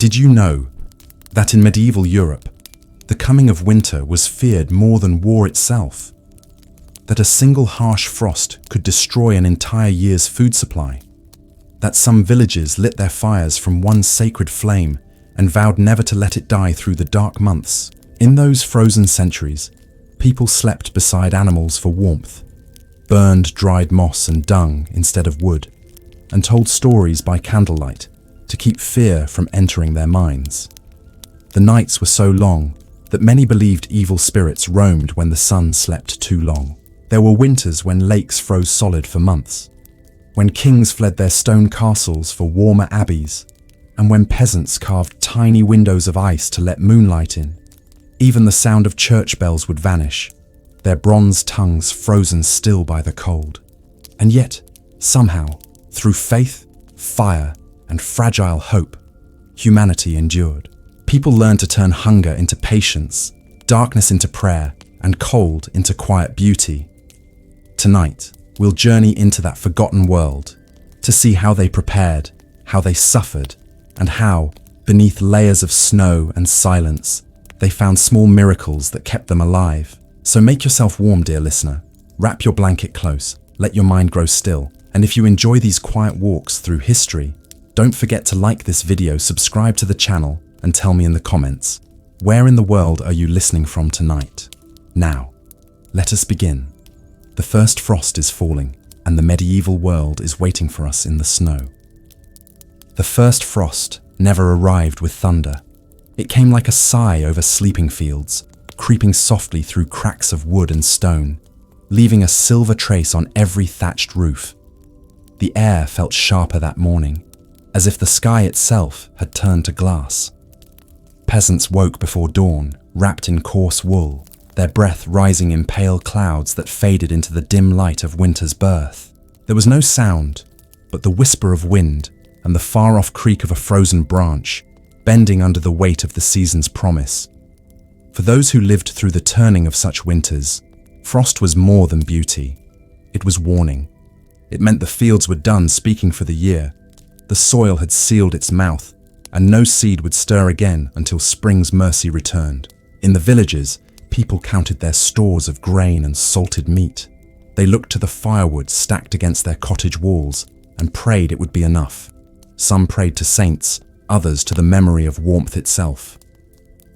Did you know that in medieval Europe, the coming of winter was feared more than war itself? That a single harsh frost could destroy an entire year's food supply? That some villages lit their fires from one sacred flame and vowed never to let it die through the dark months? In those frozen centuries, people slept beside animals for warmth, burned dried moss and dung instead of wood, and told stories by candlelight to keep fear from entering their minds. The nights were so long that many believed evil spirits roamed when the sun slept too long. There were winters when lakes froze solid for months, when kings fled their stone castles for warmer abbeys, and when peasants carved tiny windows of ice to let moonlight in. Even the sound of church bells would vanish, their bronze tongues frozen still by the cold. And yet, somehow, through faith, fire, and fragile hope, humanity endured. People learned to turn hunger into patience, darkness into prayer, and cold into quiet beauty. Tonight, we'll journey into that forgotten world to see how they prepared, how they suffered, and how, beneath layers of snow and silence, they found small miracles that kept them alive. So make yourself warm, dear listener. Wrap your blanket close, let your mind grow still. And if you enjoy these quiet walks through history, don't forget to like this video, subscribe to the channel, and tell me in the comments, where in the world are you listening from tonight? Now, let us begin. The first frost is falling, and the medieval world is waiting for us in the snow. The first frost never arrived with thunder. It came like a sigh over sleeping fields, creeping softly through cracks of wood and stone, leaving a silver trace on every thatched roof. The air felt sharper that morning, as if the sky itself had turned to glass. Peasants woke before dawn, wrapped in coarse wool, their breath rising in pale clouds that faded into the dim light of winter's birth. There was no sound, but the whisper of wind and the far-off creak of a frozen branch, bending under the weight of the season's promise. For those who lived through the turning of such winters, frost was more than beauty. It was warning. It meant the fields were done speaking for the year. The soil had sealed its mouth, and no seed would stir again until spring's mercy returned. In the villages, people counted their stores of grain and salted meat. They looked to the firewood stacked against their cottage walls and prayed it would be enough. Some prayed to saints, others to the memory of warmth itself.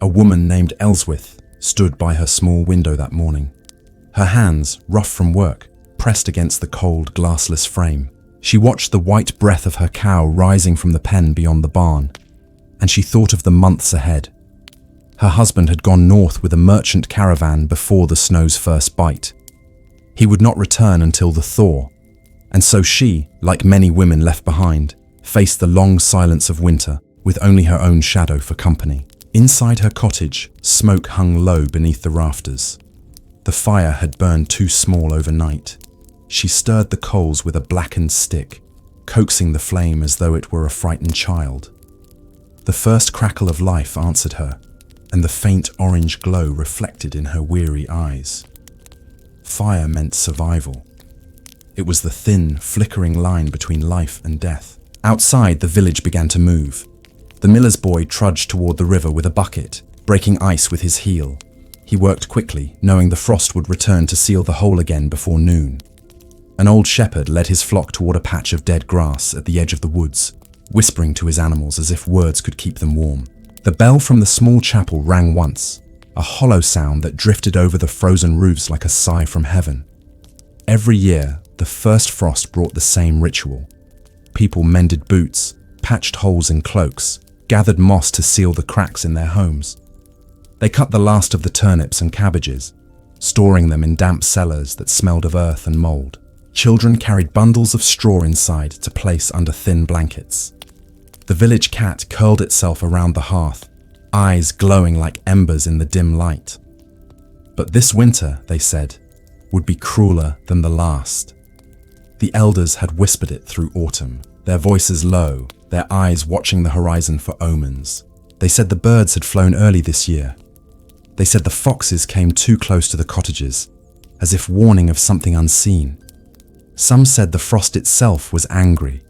A woman named Elswith stood by her small window that morning. Her hands, rough from work, pressed against the cold, glassless frame. She watched the white breath of her cow rising from the pen beyond the barn, and she thought of the months ahead. Her husband had gone north with a merchant caravan before the snow's first bite. He would not return until the thaw, and so she, like many women left behind, faced the long silence of winter with only her own shadow for company. Inside her cottage, smoke hung low beneath the rafters. The fire had burned too small overnight. She stirred the coals with a blackened stick, coaxing the flame as though it were a frightened child. The first crackle of life answered her, and the faint orange glow reflected in her weary eyes. Fire meant survival. It was the thin, flickering line between life and death. Outside, the village began to move. The miller's boy trudged toward the river with a bucket, breaking ice with his heel. He worked quickly, knowing the frost would return to seal the hole again before noon. An old shepherd led his flock toward a patch of dead grass at the edge of the woods, whispering to his animals as if words could keep them warm. The bell from the small chapel rang once, a hollow sound that drifted over the frozen roofs like a sigh from heaven. Every year, the first frost brought the same ritual. People mended boots, patched holes in cloaks, gathered moss to seal the cracks in their homes. They cut the last of the turnips and cabbages, storing them in damp cellars that smelled of earth and mold. Children carried bundles of straw inside to place under thin blankets. The village cat curled itself around the hearth, eyes glowing like embers in the dim light. But this winter, they said, would be crueler than the last. The elders had whispered it through autumn, their voices low, their eyes watching the horizon for omens. They said the birds had flown early this year. They said the foxes came too close to the cottages, as if warning of something unseen. Some said the frost itself was angry,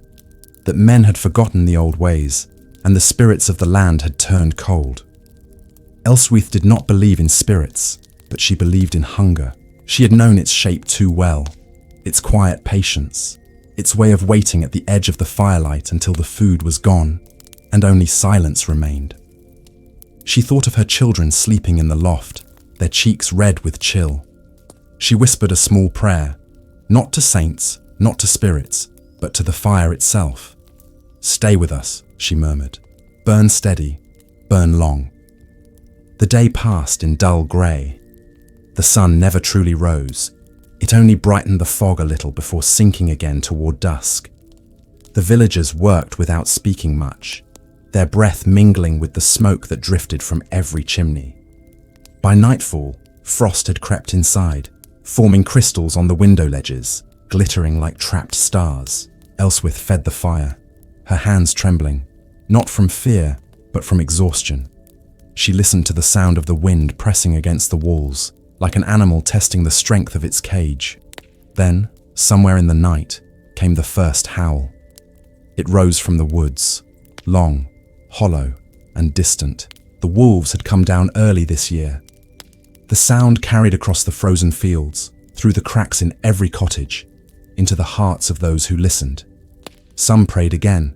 that men had forgotten the old ways and the spirits of the land had turned cold. Elswyth did not believe in spirits, but she believed in hunger. She had known its shape too well, its quiet patience, its way of waiting at the edge of the firelight until the food was gone, and only silence remained. She thought of her children sleeping in the loft, their cheeks red with chill. She whispered a small prayer, not to saints, not to spirits, but to the fire itself. "Stay with us," she murmured. "Burn steady, burn long." The day passed in dull grey. The sun never truly rose. It only brightened the fog a little before sinking again toward dusk. The villagers worked without speaking much, their breath mingling with the smoke that drifted from every chimney. By nightfall, frost had crept inside, forming crystals on the window ledges, glittering like trapped stars. Elswyth fed the fire, her hands trembling, not from fear, but from exhaustion. She listened to the sound of the wind pressing against the walls, like an animal testing the strength of its cage. Then, somewhere in the night, came the first howl. It rose from the woods, long, hollow, and distant. The wolves had come down early this year. The sound carried across the frozen fields, through the cracks in every cottage, into the hearts of those who listened. Some prayed again.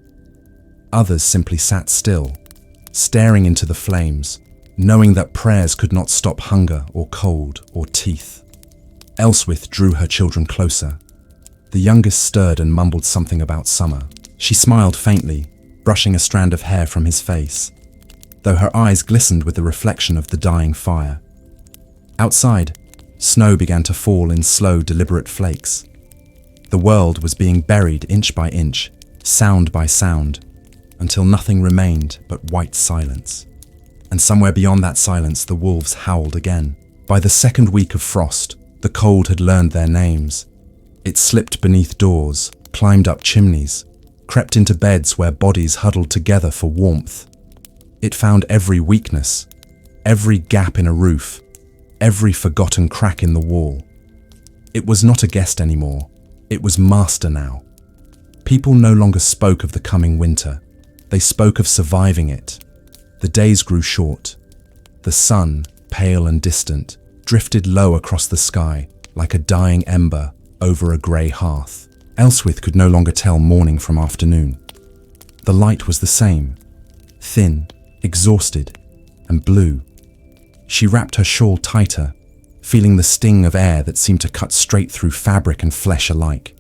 Others simply sat still, staring into the flames, knowing that prayers could not stop hunger or cold or teeth. Elswyth drew her children closer. The youngest stirred and mumbled something about summer. She smiled faintly, brushing a strand of hair from his face, though her eyes glistened with the reflection of the dying fire. Outside, snow began to fall in slow, deliberate flakes. The world was being buried inch by inch, sound by sound, until nothing remained but white silence. And somewhere beyond that silence, the wolves howled again. By the second week of frost, the cold had learned their names. It slipped beneath doors, climbed up chimneys, crept into beds where bodies huddled together for warmth. It found every weakness, every gap in a roof, every forgotten crack in the wall. It was not a guest anymore. It was master now. People no longer spoke of the coming winter. They spoke of surviving it. The days grew short. The sun, pale and distant, drifted low across the sky like a dying ember over a grey hearth. Elswyth could no longer tell morning from afternoon. The light was the same, thin, exhausted, and blue. She wrapped her shawl tighter, feeling the sting of air that seemed to cut straight through fabric and flesh alike.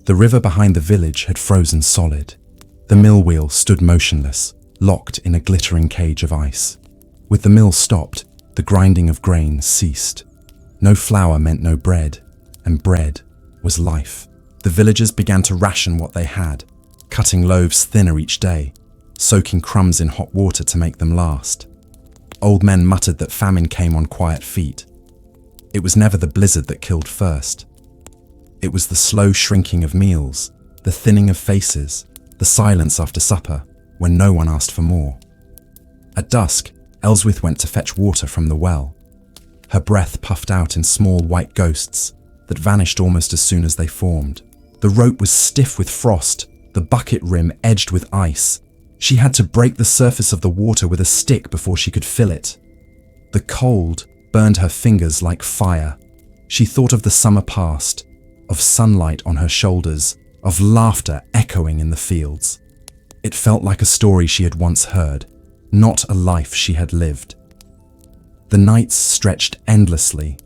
The river behind the village had frozen solid. The mill wheel stood motionless, locked in a glittering cage of ice. With the mill stopped, the grinding of grain ceased. No flour meant no bread, and bread was life. The villagers began to ration what they had, cutting loaves thinner each day, soaking crumbs in hot water to make them last. Old men muttered that famine came on quiet feet. It was never the blizzard that killed first. It was the slow shrinking of meals, the thinning of faces, the silence after supper, when no one asked for more. At dusk, Elswyth went to fetch water from the well. Her breath puffed out in small white ghosts that vanished almost as soon as they formed. The rope was stiff with frost, the bucket rim edged with ice. She had to break the surface of the water with a stick before she could fill it. The cold burned her fingers like fire. She thought of the summer past, of sunlight on her shoulders, of laughter echoing in the fields. It felt like a story she had once heard, not a life she had lived. The nights stretched endlessly.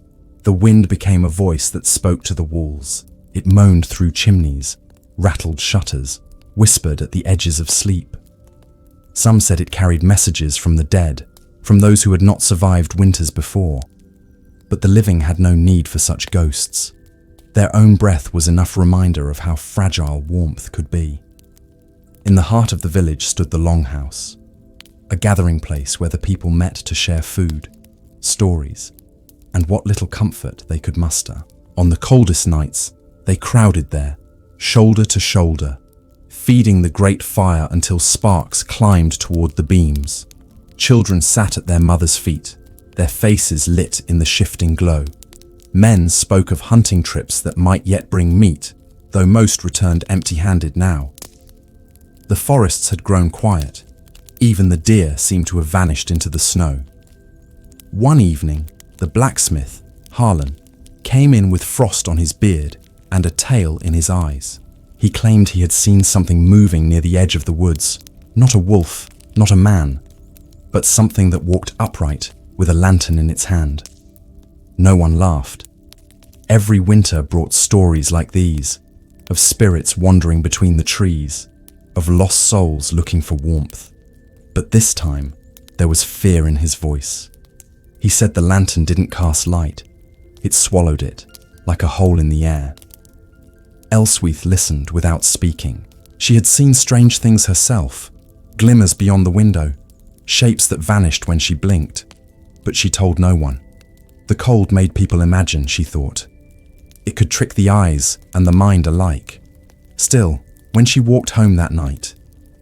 The wind became a voice that spoke to the walls. It moaned through chimneys, rattled shutters, whispered at the edges of sleep. Some said it carried messages from the dead, from those who had not survived winters before. But the living had no need for such ghosts. Their own breath was enough reminder of how fragile warmth could be. In the heart of the village stood the longhouse, a gathering place where the people met to share food, stories, and what little comfort they could muster. On the coldest nights, they crowded there, shoulder to shoulder, feeding the great fire until sparks climbed toward the beams. Children sat at their mothers' feet, their faces lit in the shifting glow. Men spoke of hunting trips that might yet bring meat, though most returned empty-handed now. The forests had grown quiet. Even the deer seemed to have vanished into the snow. One evening, the blacksmith, Harlan, came in with frost on his beard and a tail in his eyes. He claimed he had seen something moving near the edge of the woods. Not a wolf, not a man, but something that walked upright with a lantern in its hand. No one laughed. Every winter brought stories like these, of spirits wandering between the trees, of lost souls looking for warmth. But this time, there was fear in his voice. He said the lantern didn't cast light. It swallowed it, like a hole in the air. Elswyth listened without speaking. She had seen strange things herself, glimmers beyond the window, shapes that vanished when she blinked. But she told no one. The cold made people imagine, she thought. It could trick the eyes and the mind alike. Still, when she walked home that night,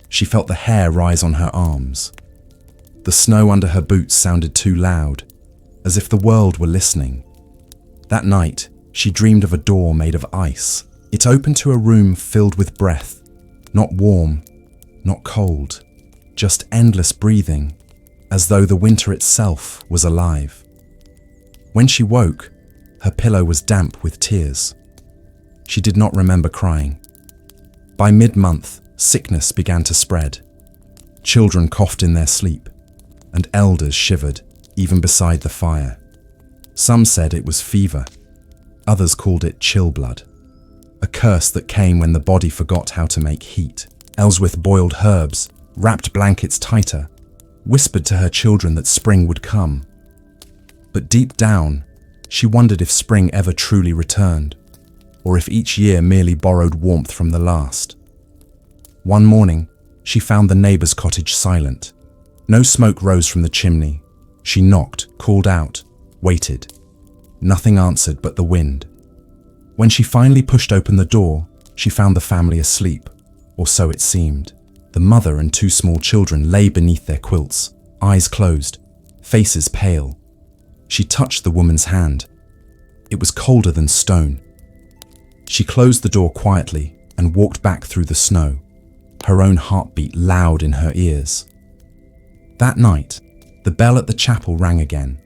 she felt the hair rise on her arms. The snow under her boots sounded too loud, as if the world were listening. That night, she dreamed of a door made of ice. It opened to a room filled with breath, not warm, not cold, just endless breathing, as though the winter itself was alive. When she woke, her pillow was damp with tears. She did not remember crying. By mid-month, sickness began to spread. Children coughed in their sleep, and elders shivered, even beside the fire. Some said it was fever. Others called it chill blood, a curse that came when the body forgot how to make heat. Elswyth boiled herbs, wrapped blankets tighter, whispered to her children that spring would come. But deep down, she wondered if spring ever truly returned, or if each year merely borrowed warmth from the last. One morning, she found the neighbor's cottage silent. No smoke rose from the chimney. She knocked, called out, waited. Nothing answered but the wind. When she finally pushed open the door, she found the family asleep, or so it seemed. The mother and two small children lay beneath their quilts, eyes closed, faces pale. She touched the woman's hand. It was colder than stone. She closed the door quietly and walked back through the snow, her own heartbeat loud in her ears. That night, the bell at the chapel rang again,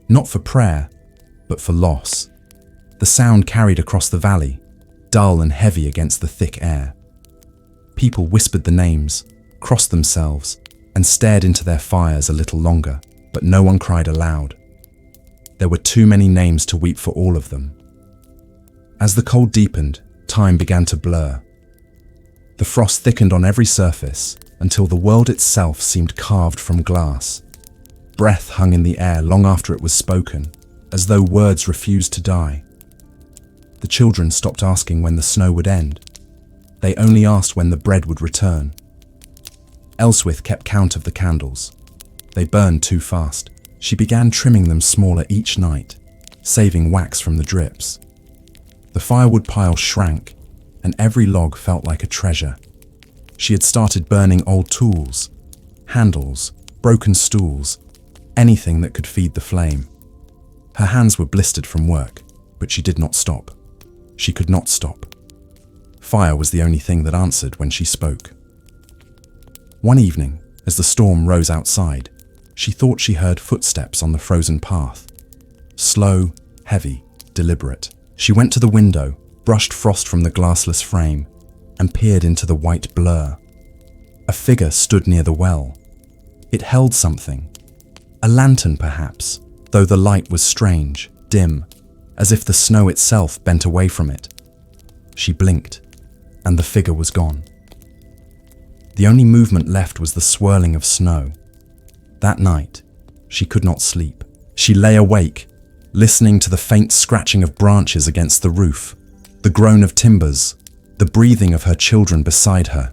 not for prayer, but for loss. The sound carried across the valley, dull and heavy against the thick air. People whispered the names, crossed themselves, and stared into their fires a little longer, but no one cried aloud. There were too many names to weep for all of them. As the cold deepened, time began to blur. The frost thickened on every surface until the world itself seemed carved from glass. Breath hung in the air long after it was spoken, as though words refused to die. The children stopped asking when the snow would end. They only asked when the bread would return. Elswyth kept count of the candles. They burned too fast. She began trimming them smaller each night, saving wax from the drips. The firewood pile shrank, and every log felt like a treasure. She had started burning old tools, handles, broken stools, anything that could feed the flame. Her hands were blistered from work, but she did not stop. She could not stop. Fire was the only thing that answered when she spoke. One evening, as the storm rose outside, she thought she heard footsteps on the frozen path. Slow, heavy, deliberate. She went to the window, brushed frost from the glassless frame, and peered into the white blur. A figure stood near the well. It held something. A lantern, perhaps, though the light was strange, dim, as if the snow itself bent away from it. She blinked, and the figure was gone. The only movement left was the swirling of snow. That night, she could not sleep. She lay awake, listening to the faint scratching of branches against the roof, the groan of timbers, the breathing of her children beside her.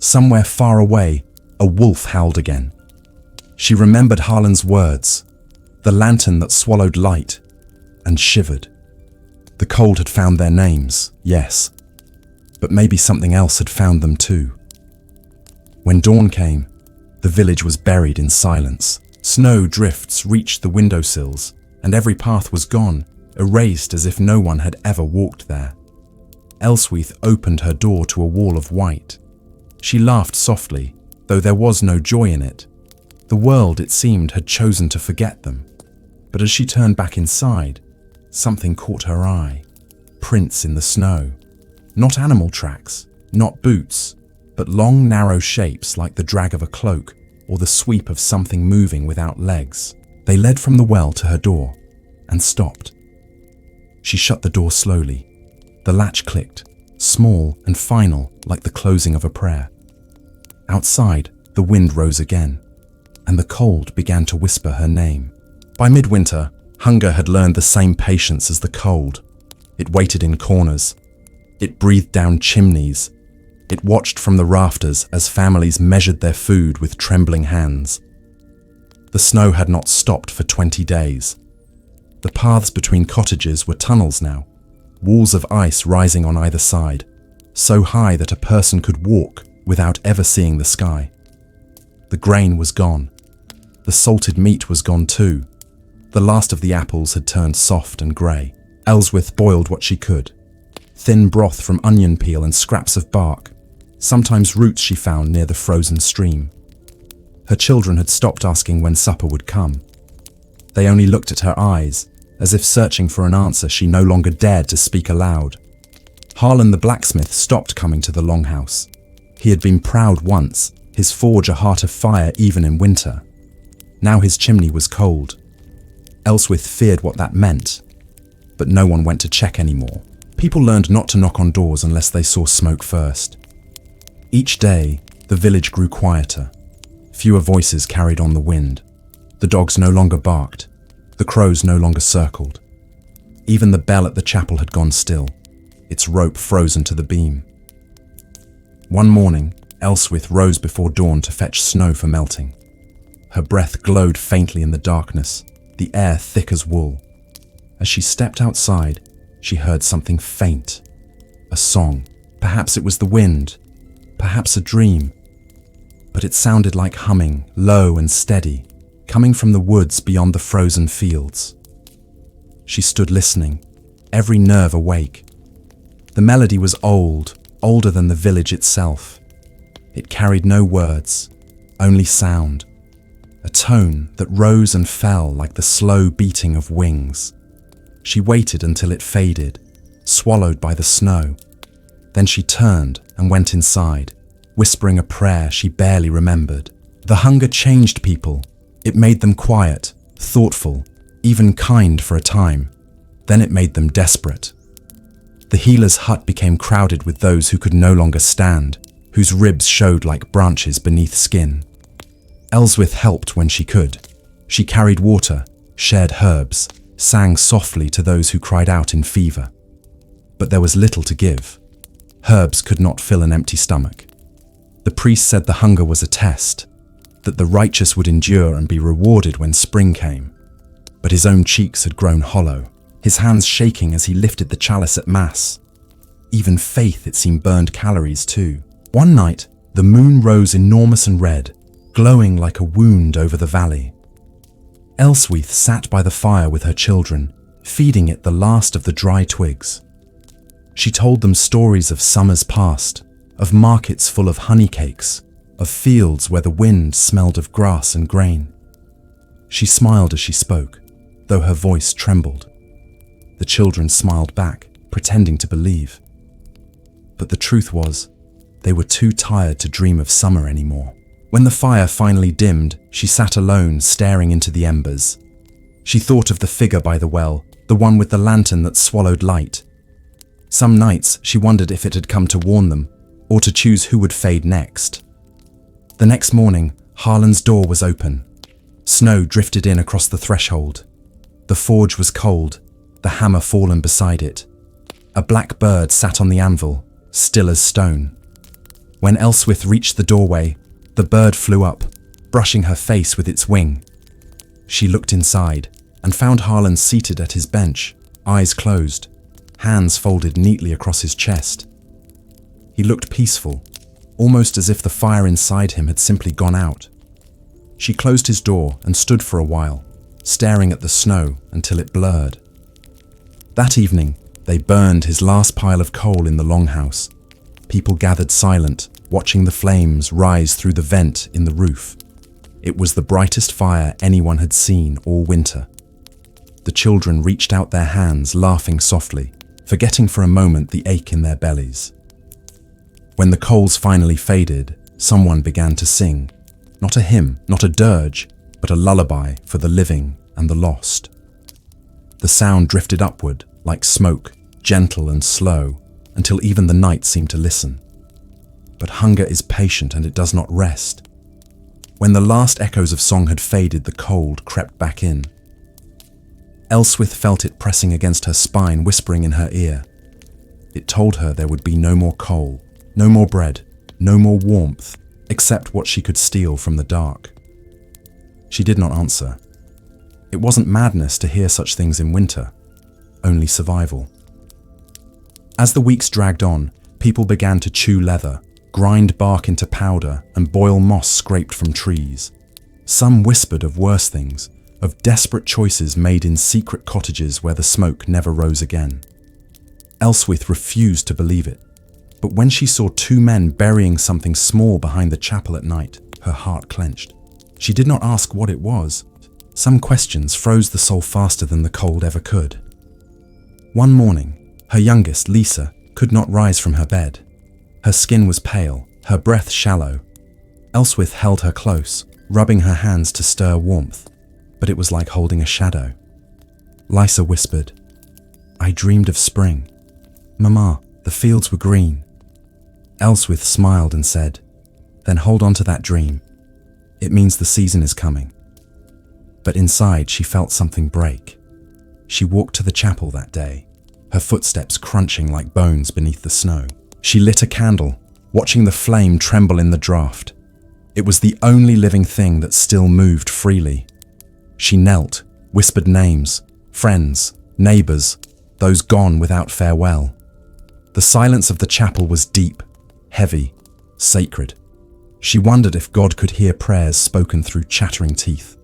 Somewhere far away, a wolf howled again. She remembered Harlan's words, the lantern that swallowed light, and shivered. The cold had found their names, yes, but maybe something else had found them too. When dawn came, the village was buried in silence. Snow drifts reached the windowsills, and every path was gone, erased as if no one had ever walked there. Elswyth opened her door to a wall of white. She laughed softly, though there was no joy in it. The world, it seemed, had chosen to forget them. But as she turned back inside, something caught her eye. Prints in the snow. Not animal tracks, not boots, but long, narrow shapes like the drag of a cloak or the sweep of something moving without legs. They led from the well to her door and stopped. She shut the door slowly. The latch clicked, small and final like the closing of a prayer. Outside, the wind rose again, and the cold began to whisper her name. By midwinter, hunger had learned the same patience as the cold. It waited in corners. It breathed down chimneys. It watched from the rafters as families measured their food with trembling hands. The snow had not stopped for 20 days. The paths between cottages were tunnels now, walls of ice rising on either side, so high that a person could walk without ever seeing the sky. The grain was gone. The salted meat was gone too. The last of the apples had turned soft and grey. Ellsworth boiled what she could. Thin broth from onion peel and scraps of bark, sometimes roots she found near the frozen stream. Her children had stopped asking when supper would come. They only looked at her eyes, as if searching for an answer she no longer dared to speak aloud. Harlan the blacksmith stopped coming to the longhouse. He had been proud once, his forge a heart of fire even in winter. Now his chimney was cold. Ellsworth feared what that meant, but no one went to check anymore. People learned not to knock on doors unless they saw smoke first. Each day, the village grew quieter. Fewer voices carried on the wind. The dogs no longer barked. The crows no longer circled. Even the bell at the chapel had gone still, its rope frozen to the beam. One morning, Ellsworth rose before dawn to fetch snow for melting. Her breath glowed faintly in the darkness, the air thick as wool. As she stepped outside, she heard something faint. A song. Perhaps it was the wind. Perhaps a dream. But it sounded like humming, low and steady, coming from the woods beyond the frozen fields. She stood listening, every nerve awake. The melody was old, older than the village itself. It carried no words, only sound. A tone that rose and fell like the slow beating of wings. She waited until it faded, swallowed by the snow. Then she turned and went inside, whispering a prayer she barely remembered. The hunger changed people. It made them quiet, thoughtful, even kind for a time. Then it made them desperate. The healer's hut became crowded with those who could no longer stand, whose ribs showed like branches beneath skin. Ellsworth helped when she could. She carried water, shared herbs, sang softly to those who cried out in fever. But there was little to give. Herbs could not fill an empty stomach. The priest said the hunger was a test, that the righteous would endure and be rewarded when spring came. But his own cheeks had grown hollow, his hands shaking as he lifted the chalice at Mass. Even faith, it seemed, burned calories too. One night, the moon rose enormous and red, glowing like a wound over the valley. Ellsworth sat by the fire with her children, feeding it the last of the dry twigs. She told them stories of summers past, of markets full of honey cakes, of fields where the wind smelled of grass and grain. She smiled as she spoke, though her voice trembled. The children smiled back, pretending to believe. But the truth was, they were too tired to dream of summer anymore. When the fire finally dimmed, she sat alone, staring into the embers. She thought of the figure by the well, the one with the lantern that swallowed light. Some nights she wondered if it had come to warn them, or to choose who would fade next. The next morning, Harlan's door was open. Snow drifted in across the threshold. The forge was cold, the hammer fallen beside it. A black bird sat on the anvil, still as stone. When Ellsworth reached the doorway, the bird flew up, brushing her face with its wing. She looked inside and found Harlan seated at his bench, eyes closed, hands folded neatly across his chest. He looked peaceful, almost as if the fire inside him had simply gone out. She closed his door and stood for a while, staring at the snow until it blurred. That evening, they burned his last pile of coal in the longhouse. People gathered silent, watching the flames rise through the vent in the roof. It was the brightest fire anyone had seen all winter. The children reached out their hands, laughing softly, forgetting for a moment the ache in their bellies. When the coals finally faded, someone began to sing. Not a hymn, not a dirge, but a lullaby for the living and the lost. The sound drifted upward, like smoke, gentle and slow, until even the night seemed to listen. But hunger is patient and it does not rest. When the last echoes of song had faded, the cold crept back in. Elswith felt it pressing against her spine, whispering in her ear. It told her there would be no more coal, no more bread, no more warmth, except what she could steal from the dark. She did not answer. It wasn't madness to hear such things in winter, only survival. As the weeks dragged on, people began to chew leather, grind bark into powder, and boil moss scraped from trees. Some whispered of worse things, of desperate choices made in secret cottages where the smoke never rose again. Elswith refused to believe it, but when she saw two men burying something small behind the chapel at night, her heart clenched. She did not ask what it was. Some questions froze the soul faster than the cold ever could. One morning, her youngest, Lisa, could not rise from her bed. Her skin was pale, her breath shallow. Elswith held her close, rubbing her hands to stir warmth, but it was like holding a shadow. Lisa whispered, "I dreamed of spring. Mama, the fields were green." Elswith smiled and said, "Then hold on to that dream. It means the season is coming." But inside she felt something break. She walked to the chapel that day, her footsteps crunching like bones beneath the snow. She lit a candle, watching the flame tremble in the draught. It was the only living thing that still moved freely. She knelt, whispered names, friends, neighbors, those gone without farewell. The silence of the chapel was deep, heavy, sacred. She wondered if God could hear prayers spoken through chattering teeth.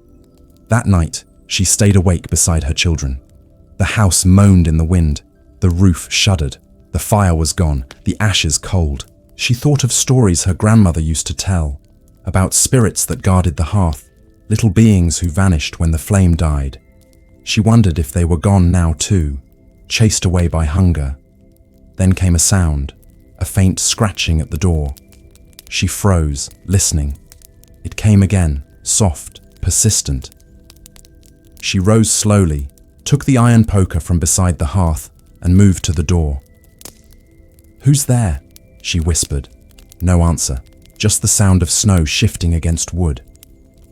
That night, she stayed awake beside her children. The house moaned in the wind, the roof shuddered, the fire was gone, the ashes cold. She thought of stories her grandmother used to tell, about spirits that guarded the hearth, little beings who vanished when the flame died. She wondered if they were gone now too, chased away by hunger. Then came a sound, a faint scratching at the door. She froze, listening. It came again, soft, persistent. She rose slowly, took the iron poker from beside the hearth, and moved to the door. "Who's there?" she whispered. No answer, just the sound of snow shifting against wood.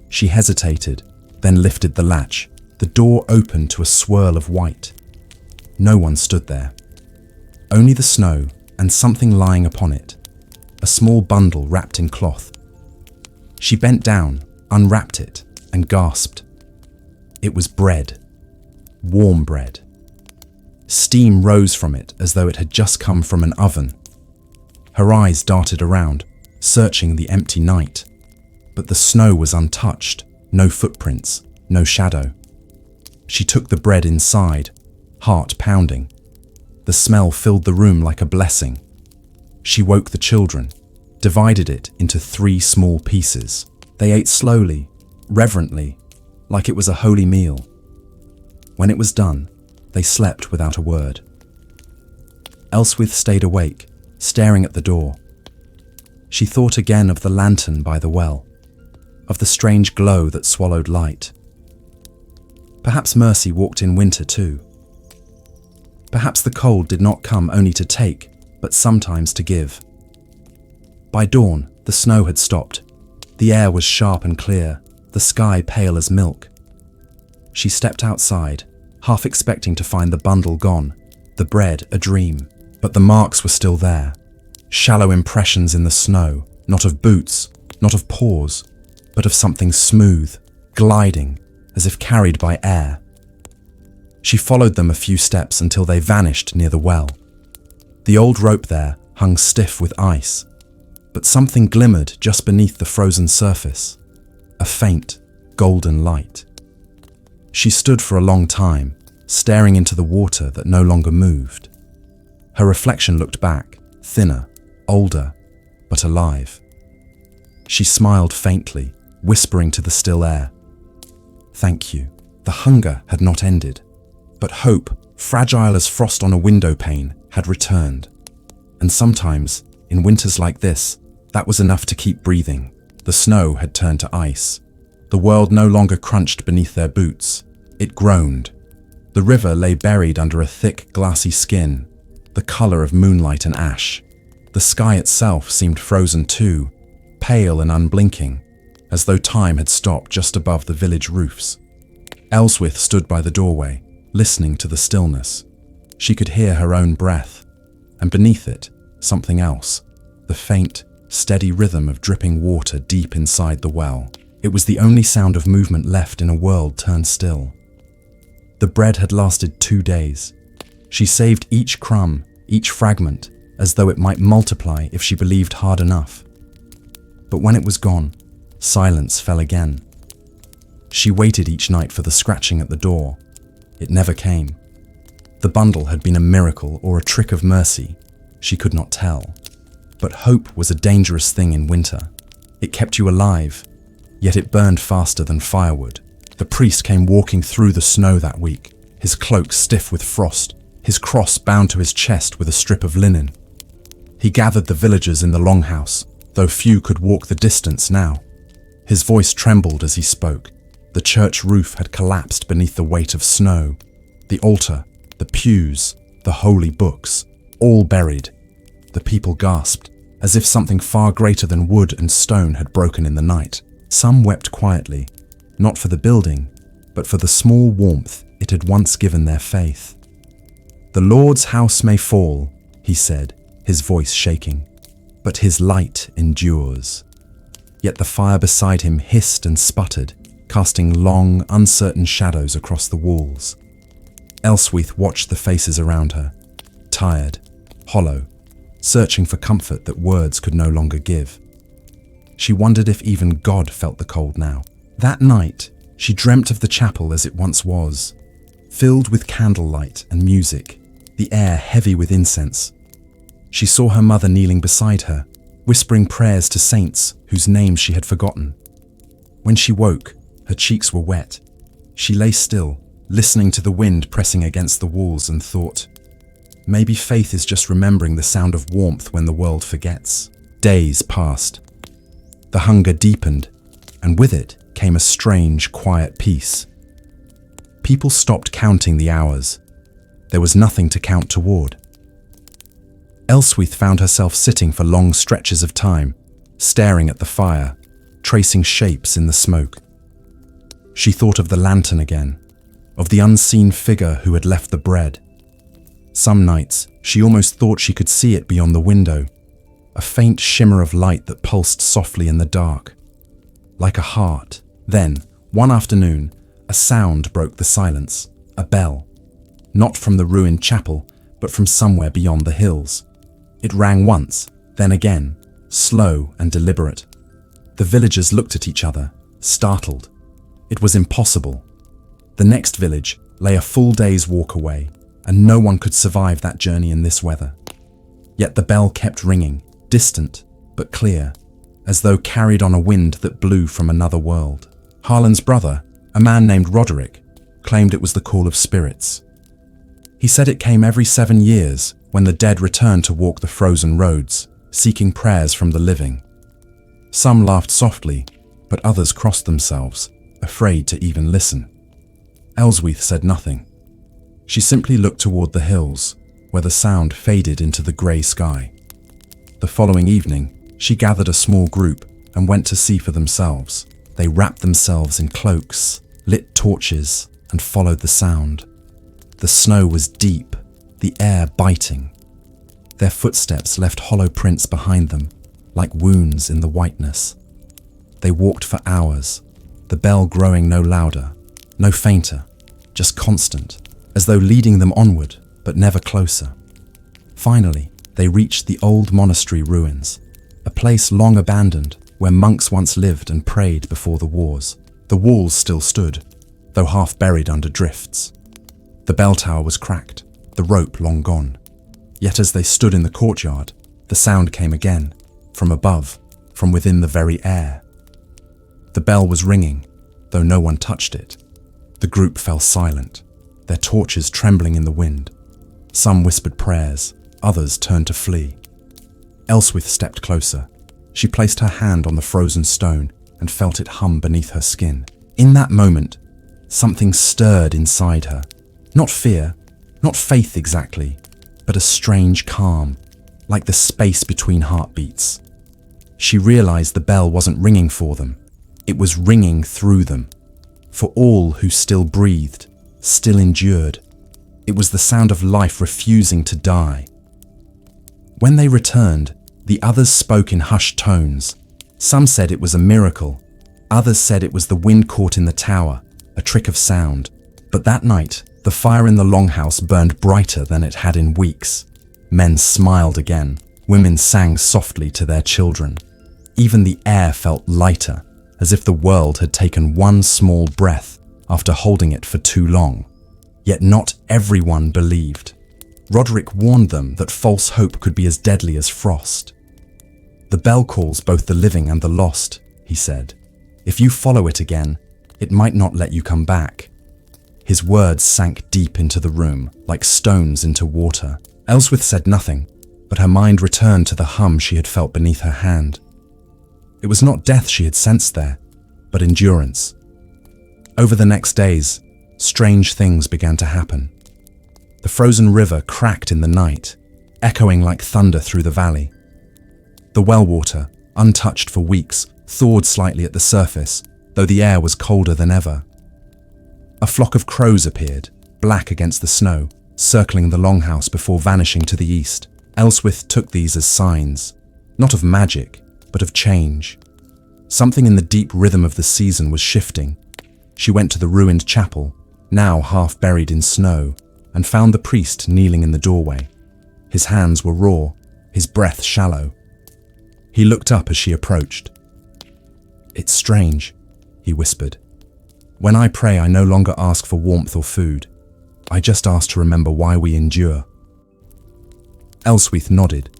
She hesitated, then lifted the latch. The door opened to a swirl of white. No one stood there. Only the snow and something lying upon it. A small bundle wrapped in cloth. She bent down, unwrapped it, and gasped. It was bread. Warm bread. Steam rose from it as though it had just come from an oven. Her eyes darted around, searching the empty night. But the snow was untouched, no footprints, no shadow. She took the bread inside, heart pounding. The smell filled the room like a blessing. She woke the children, divided it into 3 small pieces. They ate slowly, reverently, like it was a holy meal. When it was done, they slept without a word. Elswith stayed awake, staring at the door. She thought again of the lantern by the well, of the strange glow that swallowed light. Perhaps Mercy walked in winter too. Perhaps the cold did not come only to take, but sometimes to give. By dawn, the snow had stopped. The air was sharp and clear, the sky pale as milk. She stepped outside, half expecting to find the bundle gone, the bread a dream, but the marks were still there. Shallow impressions in the snow, not of boots, not of paws, but of something smooth, gliding, as if carried by air. She followed them a few steps until they vanished near the well. The old rope there hung stiff with ice, but something glimmered just beneath the frozen surface, a faint, golden light. She stood for a long time, staring into the water that no longer moved. Her reflection looked back, thinner, older, but alive. She smiled faintly, whispering to the still air, "Thank you." The hunger had not ended, but hope, fragile as frost on a window pane, had returned. And sometimes, in winters like this, that was enough to keep breathing. The snow had turned to ice. The world no longer crunched beneath their boots. It groaned. The river lay buried under a thick, glassy skin, the color of moonlight and ash. The sky itself seemed frozen too, pale and unblinking, as though time had stopped just above the village roofs. Ellsworth stood by the doorway, listening to the stillness. She could hear her own breath, and beneath it, something else, the faint, steady rhythm of dripping water deep inside the well. It was the only sound of movement left in a world turned still. The bread had lasted 2 days. She saved each crumb, each fragment, as though it might multiply if she believed hard enough. But when it was gone, silence fell again. She waited each night for the scratching at the door. It never came. The bundle had been a miracle or a trick of mercy. She could not tell. But hope was a dangerous thing in winter. It kept you alive, yet it burned faster than firewood. The priest came walking through the snow that week, his cloak stiff with frost, his cross bound to his chest with a strip of linen. He gathered the villagers in the longhouse, though few could walk the distance now. His voice trembled as he spoke. The church roof had collapsed beneath the weight of snow. The altar, the pews, the holy books, all buried. The people gasped, as if something far greater than wood and stone had broken in the night. Some wept quietly, not for the building, but for the small warmth it had once given their faith. "The Lord's house may fall," he said, his voice shaking, "but his light endures." Yet the fire beside him hissed and sputtered, casting long, uncertain shadows across the walls. Ellsworth watched the faces around her, tired, hollow, searching for comfort that words could no longer give. She wondered if even God felt the cold now. That night, she dreamt of the chapel as it once was, filled with candlelight and music, the air heavy with incense. She saw her mother kneeling beside her, whispering prayers to saints whose names she had forgotten. When she woke, her cheeks were wet. She lay still, listening to the wind pressing against the walls, and thought, maybe faith is just remembering the sound of warmth when the world forgets. Days passed. The hunger deepened, and with it came a strange, quiet peace. People stopped counting the hours. There was nothing to count toward. Ellsworth found herself sitting for long stretches of time, staring at the fire, tracing shapes in the smoke. She thought of the lantern again, of the unseen figure who had left the bread. Some nights, she almost thought she could see it beyond the window, a faint shimmer of light that pulsed softly in the dark, like a heart. Then, one afternoon, a sound broke the silence, a bell, not from the ruined chapel, but from somewhere beyond the hills. It rang once, then again, slow and deliberate. The villagers looked at each other, startled. It was impossible. The next village lay a full day's walk away, and no one could survive that journey in this weather. Yet the bell kept ringing, distant but clear, as though carried on a wind that blew from another world. Harlan's brother, a man named Roderick, claimed it was the call of spirits. He said it came every 7 years when the dead returned to walk the frozen roads, seeking prayers from the living. Some laughed softly, but others crossed themselves, afraid to even listen. Ellsworth said nothing. She simply looked toward the hills, where the sound faded into the grey sky. The following evening, she gathered a small group and went to see for themselves. They wrapped themselves in cloaks, lit torches, and followed the sound. The snow was deep, the air biting. Their footsteps left hollow prints behind them, like wounds in the whiteness. They walked for hours, the bell growing no louder, no fainter, just constant, as though leading them onward, but never closer. Finally, they reached the old monastery ruins, a place long abandoned where monks once lived and prayed before the wars. The walls still stood, though half buried under drifts. The bell tower was cracked, the rope long gone. Yet as they stood in the courtyard, the sound came again, from above, from within the very air. The bell was ringing, though no one touched it. The group fell silent, their torches trembling in the wind. Some whispered prayers, others turned to flee. Elswith stepped closer. She placed her hand on the frozen stone and felt it hum beneath her skin. In that moment, something stirred inside her. Not fear, not faith exactly, but a strange calm, like the space between heartbeats. She realized the bell wasn't ringing for them. It was ringing through them, for all who still breathed, still endured. It was the sound of life refusing to die. When they returned, the others spoke in hushed tones. Some said it was a miracle. Others said it was the wind caught in the tower, a trick of sound. But that night, the fire in the longhouse burned brighter than it had in weeks. Men smiled again. Women sang softly to their children. Even the air felt lighter, as if the world had taken one small breath after holding it for too long. Yet not everyone believed. Roderick warned them that false hope could be as deadly as frost. The bell calls both the living and the lost, he said. If you follow it again, it might not let you come back. His words sank deep into the room, like stones into water. Elswith said nothing, but her mind returned to the hum she had felt beneath her hand. It was not death she had sensed there, but endurance. Over the next days, strange things began to happen. The frozen river cracked in the night, echoing like thunder through the valley. The well water, untouched for weeks, thawed slightly at the surface, though the air was colder than ever. A flock of crows appeared, black against the snow, circling the longhouse before vanishing to the east. Elswith took these as signs, not of magic, but of change. Something in the deep rhythm of the season was shifting. She went to the ruined chapel, now half buried in snow, and found the priest kneeling in the doorway. His hands were raw, his breath shallow. He looked up as she approached. "It's strange," he whispered. "When I pray, I no longer ask for warmth or food. I just ask to remember why we endure." Elswith nodded.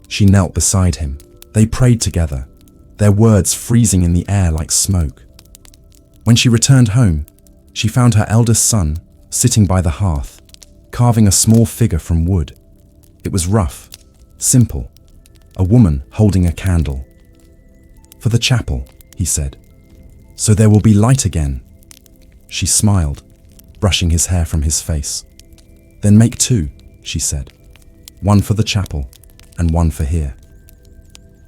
She knelt beside him. They prayed together, their words freezing in the air like smoke. When she returned home, she found her eldest son sitting by the hearth, carving a small figure from wood. It was rough, simple, a woman holding a candle. "For the chapel," he said, "so there will be light again." She smiled, brushing his hair from his face. "Then make two," she said, "one for the chapel and one for here."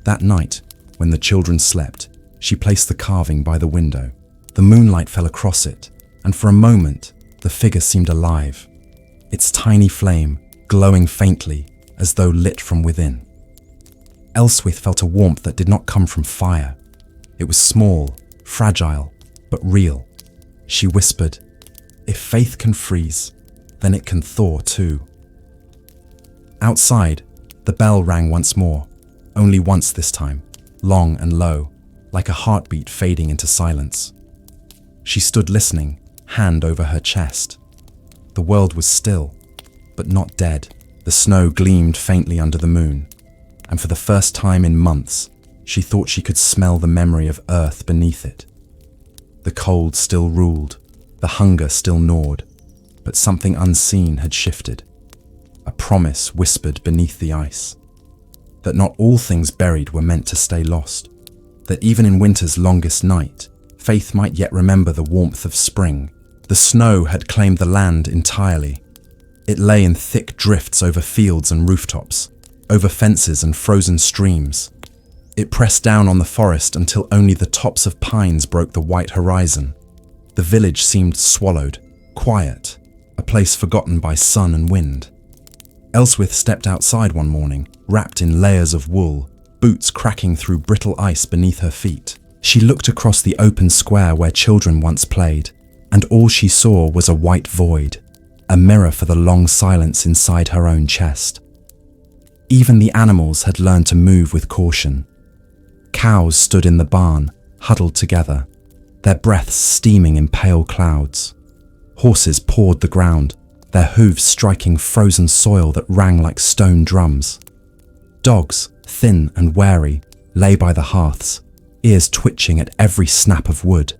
That night, when the children slept, she placed the carving by the window. The moonlight fell across it, and for a moment, the figure seemed alive, its tiny flame glowing faintly as though lit from within. Elswith felt a warmth that did not come from fire. It was small, fragile, but real. She whispered, "If faith can freeze, then it can thaw too." Outside, the bell rang once more, only once this time, long and low, like a heartbeat fading into silence. She stood listening, hand over her chest. The world was still, but not dead. The snow gleamed faintly under the moon, and for the first time in months, she thought she could smell the memory of earth beneath it. The cold still ruled, the hunger still gnawed, but something unseen had shifted. A promise whispered beneath the ice, that not all things buried were meant to stay lost, that even in winter's longest night, faith might yet remember the warmth of spring. The snow had claimed the land entirely. It lay in thick drifts over fields and rooftops, over fences and frozen streams. It pressed down on the forest until only the tops of pines broke the white horizon. The village seemed swallowed, quiet, a place forgotten by sun and wind. Elswith stepped outside one morning, wrapped in layers of wool, boots cracking through brittle ice beneath her feet. She looked across the open square where children once played, and all she saw was a white void, a mirror for the long silence inside her own chest. Even the animals had learned to move with caution. Cows stood in the barn, huddled together, their breaths steaming in pale clouds. Horses pawed the ground, their hooves striking frozen soil that rang like stone drums. Dogs, thin and wary, lay by the hearths, ears twitching at every snap of wood,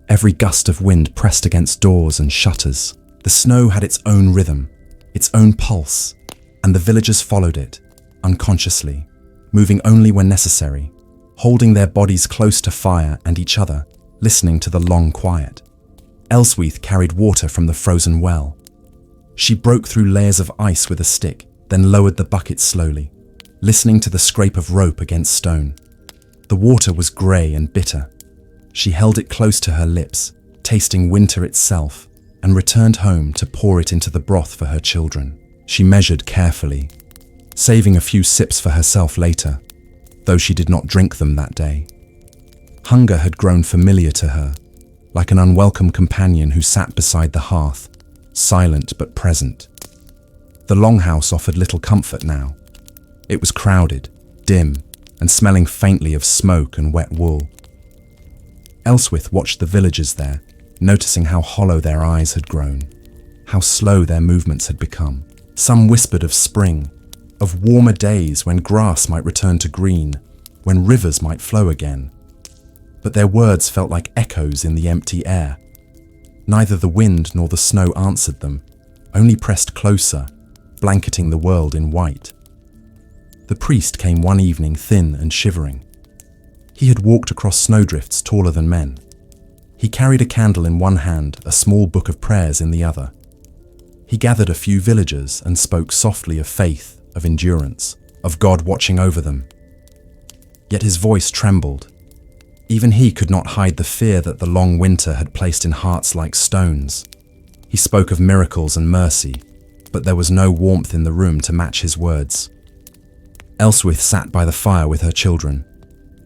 every gust of wind pressed against doors and shutters. The snow had its own rhythm, its own pulse, and the villagers followed it, unconsciously, moving only when necessary, holding their bodies close to fire and each other, listening to the long quiet. Elswyth carried water from the frozen well. She broke through layers of ice with a stick, then lowered the bucket slowly, listening to the scrape of rope against stone. The water was grey and bitter. She held it close to her lips, tasting winter itself, and returned home to pour it into the broth for her children. She measured carefully, saving a few sips for herself later, though she did not drink them that day. Hunger had grown familiar to her, like an unwelcome companion who sat beside the hearth, silent but present. The longhouse offered little comfort now. It was crowded, dim, and smelling faintly of smoke and wet wool. Elswyth watched the villagers there, noticing how hollow their eyes had grown, how slow their movements had become. Some whispered of spring, of warmer days when grass might return to green, when rivers might flow again. But their words felt like echoes in the empty air. Neither the wind nor the snow answered them, only pressed closer, blanketing the world in white. The priest came one evening thin and shivering. He had walked across snowdrifts taller than men. He carried a candle in one hand, a small book of prayers in the other. He gathered a few villagers and spoke softly of faith, of endurance, of God watching over them. Yet his voice trembled. Even he could not hide the fear that the long winter had placed in hearts like stones. He spoke of miracles and mercy, but there was no warmth in the room to match his words. Elswyth sat by the fire with her children.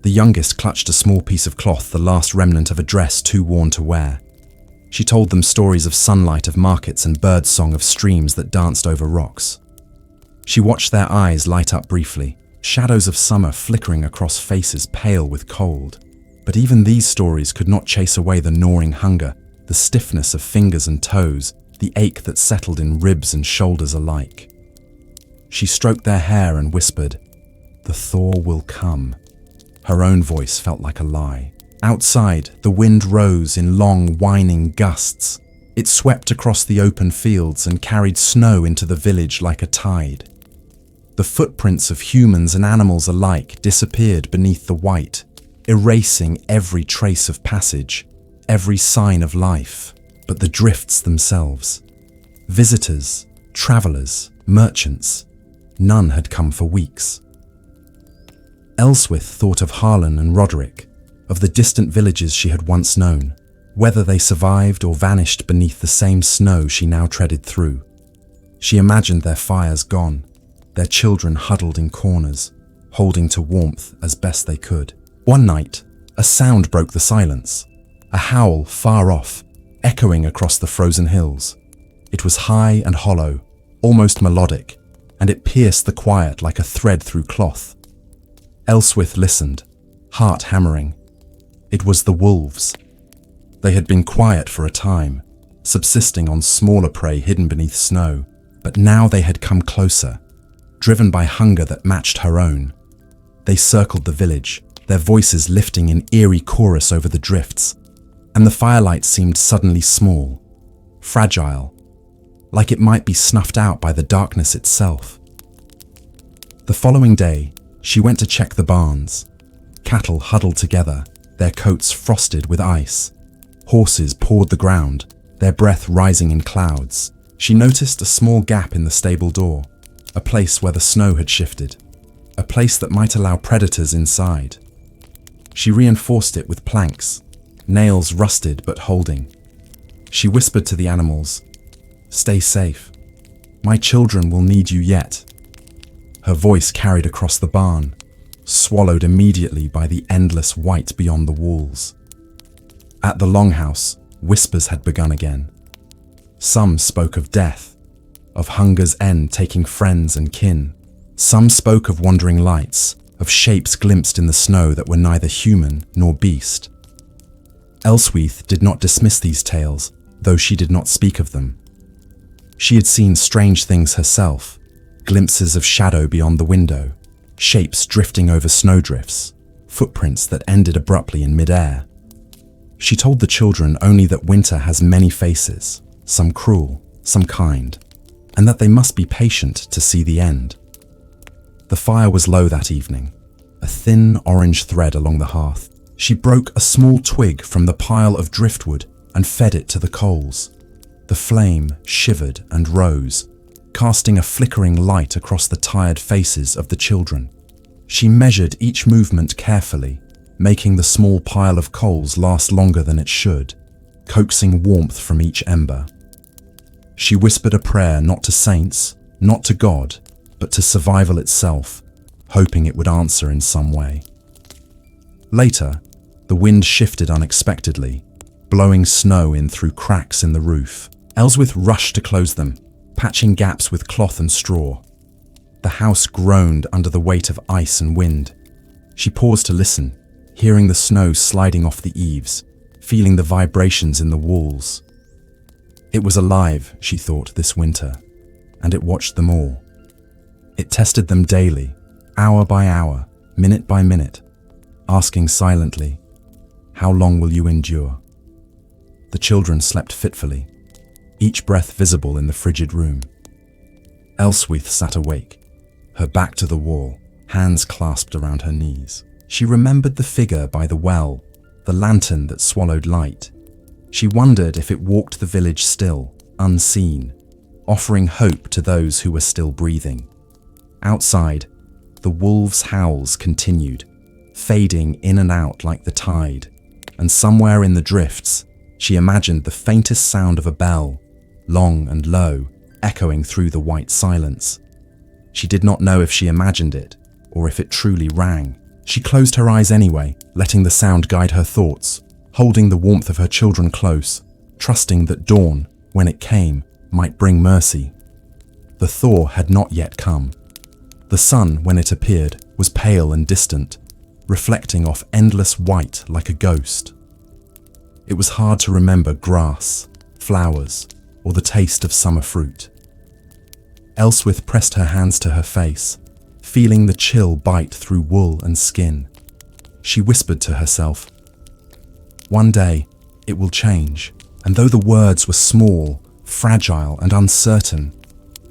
The youngest clutched a small piece of cloth, the last remnant of a dress too worn to wear. She told them stories of sunlight, of markets, and birdsong, of streams that danced over rocks. She watched their eyes light up briefly, shadows of summer flickering across faces pale with cold. But even these stories could not chase away the gnawing hunger, the stiffness of fingers and toes, the ache that settled in ribs and shoulders alike. She stroked their hair and whispered, "The thaw will come." Her own voice felt like a lie. Outside, the wind rose in long, whining gusts. It swept across the open fields and carried snow into the village like a tide. The footprints of humans and animals alike disappeared beneath the white, erasing every trace of passage, every sign of life. But the drifts themselves, visitors, travelers, merchants, none had come for weeks. Elswyth thought of Harlan and Roderick, of the distant villages she had once known, whether they survived or vanished beneath the same snow she now treaded through. She imagined their fires gone, their children huddled in corners, holding to warmth as best they could. One night, a sound broke the silence, a howl far off, echoing across the frozen hills. It was high and hollow, almost melodic, and it pierced the quiet like a thread through cloth. Elswyth listened, heart hammering. It was the wolves. They had been quiet for a time, subsisting on smaller prey hidden beneath snow, but now they had come closer, driven by hunger that matched her own. They circled the village, their voices lifting in eerie chorus over the drifts, and the firelight seemed suddenly small, fragile, like it might be snuffed out by the darkness itself. The following day, she went to check the barns. Cattle huddled together, their coats frosted with ice. Horses pawed the ground, their breath rising in clouds. She noticed a small gap in the stable door, a place where the snow had shifted, a place that might allow predators inside. She reinforced it with planks, nails rusted but holding. She whispered to the animals, "Stay safe. My children will need you yet." Her voice carried across the barn, swallowed immediately by the endless white beyond the walls. At the longhouse, whispers had begun again. Some spoke of death, of hunger's end taking friends and kin. Some spoke of wandering lights, of shapes glimpsed in the snow that were neither human nor beast. Elswyth did not dismiss these tales, though she did not speak of them. She had seen strange things herself, glimpses of shadow beyond the window, shapes drifting over snowdrifts, footprints that ended abruptly in midair. She told the children only that winter has many faces, some cruel, some kind, and that they must be patient to see the end. The fire was low that evening, a thin orange thread along the hearth. She broke a small twig from the pile of driftwood and fed it to the coals. The flame shivered and rose, casting a flickering light across the tired faces of the children. She measured each movement carefully, making the small pile of coals last longer than it should, coaxing warmth from each ember. She whispered a prayer not to saints, not to God, but to survival itself, hoping it would answer in some way. Later, the wind shifted unexpectedly, blowing snow in through cracks in the roof. Ellsworth rushed to close them, patching gaps with cloth and straw. The house groaned under the weight of ice and wind. She paused to listen, hearing the snow sliding off the eaves, feeling the vibrations in the walls. It was alive, she thought, this winter, and it watched them all. It tested them daily, hour by hour, minute by minute, asking silently, "How long will you endure?" The children slept fitfully, each breath visible in the frigid room. Ellsworth sat awake, her back to the wall, hands clasped around her knees. She remembered the figure by the well, the lantern that swallowed light. She wondered if it walked the village still, unseen, offering hope to those who were still breathing. Outside, the wolves' howls continued, fading in and out like the tide, and somewhere in the drifts, she imagined the faintest sound of a bell, long and low, echoing through the white silence. She did not know if she imagined it, or if it truly rang. She closed her eyes anyway, letting the sound guide her thoughts, holding the warmth of her children close, trusting that dawn, when it came, might bring mercy. The thaw had not yet come. The sun, when it appeared, was pale and distant, reflecting off endless white like a ghost. It was hard to remember grass, flowers, or the taste of summer fruit. Ellsworth pressed her hands to her face, feeling the chill bite through wool and skin. She whispered to herself, "One day, it will change." And though the words were small, fragile, and uncertain,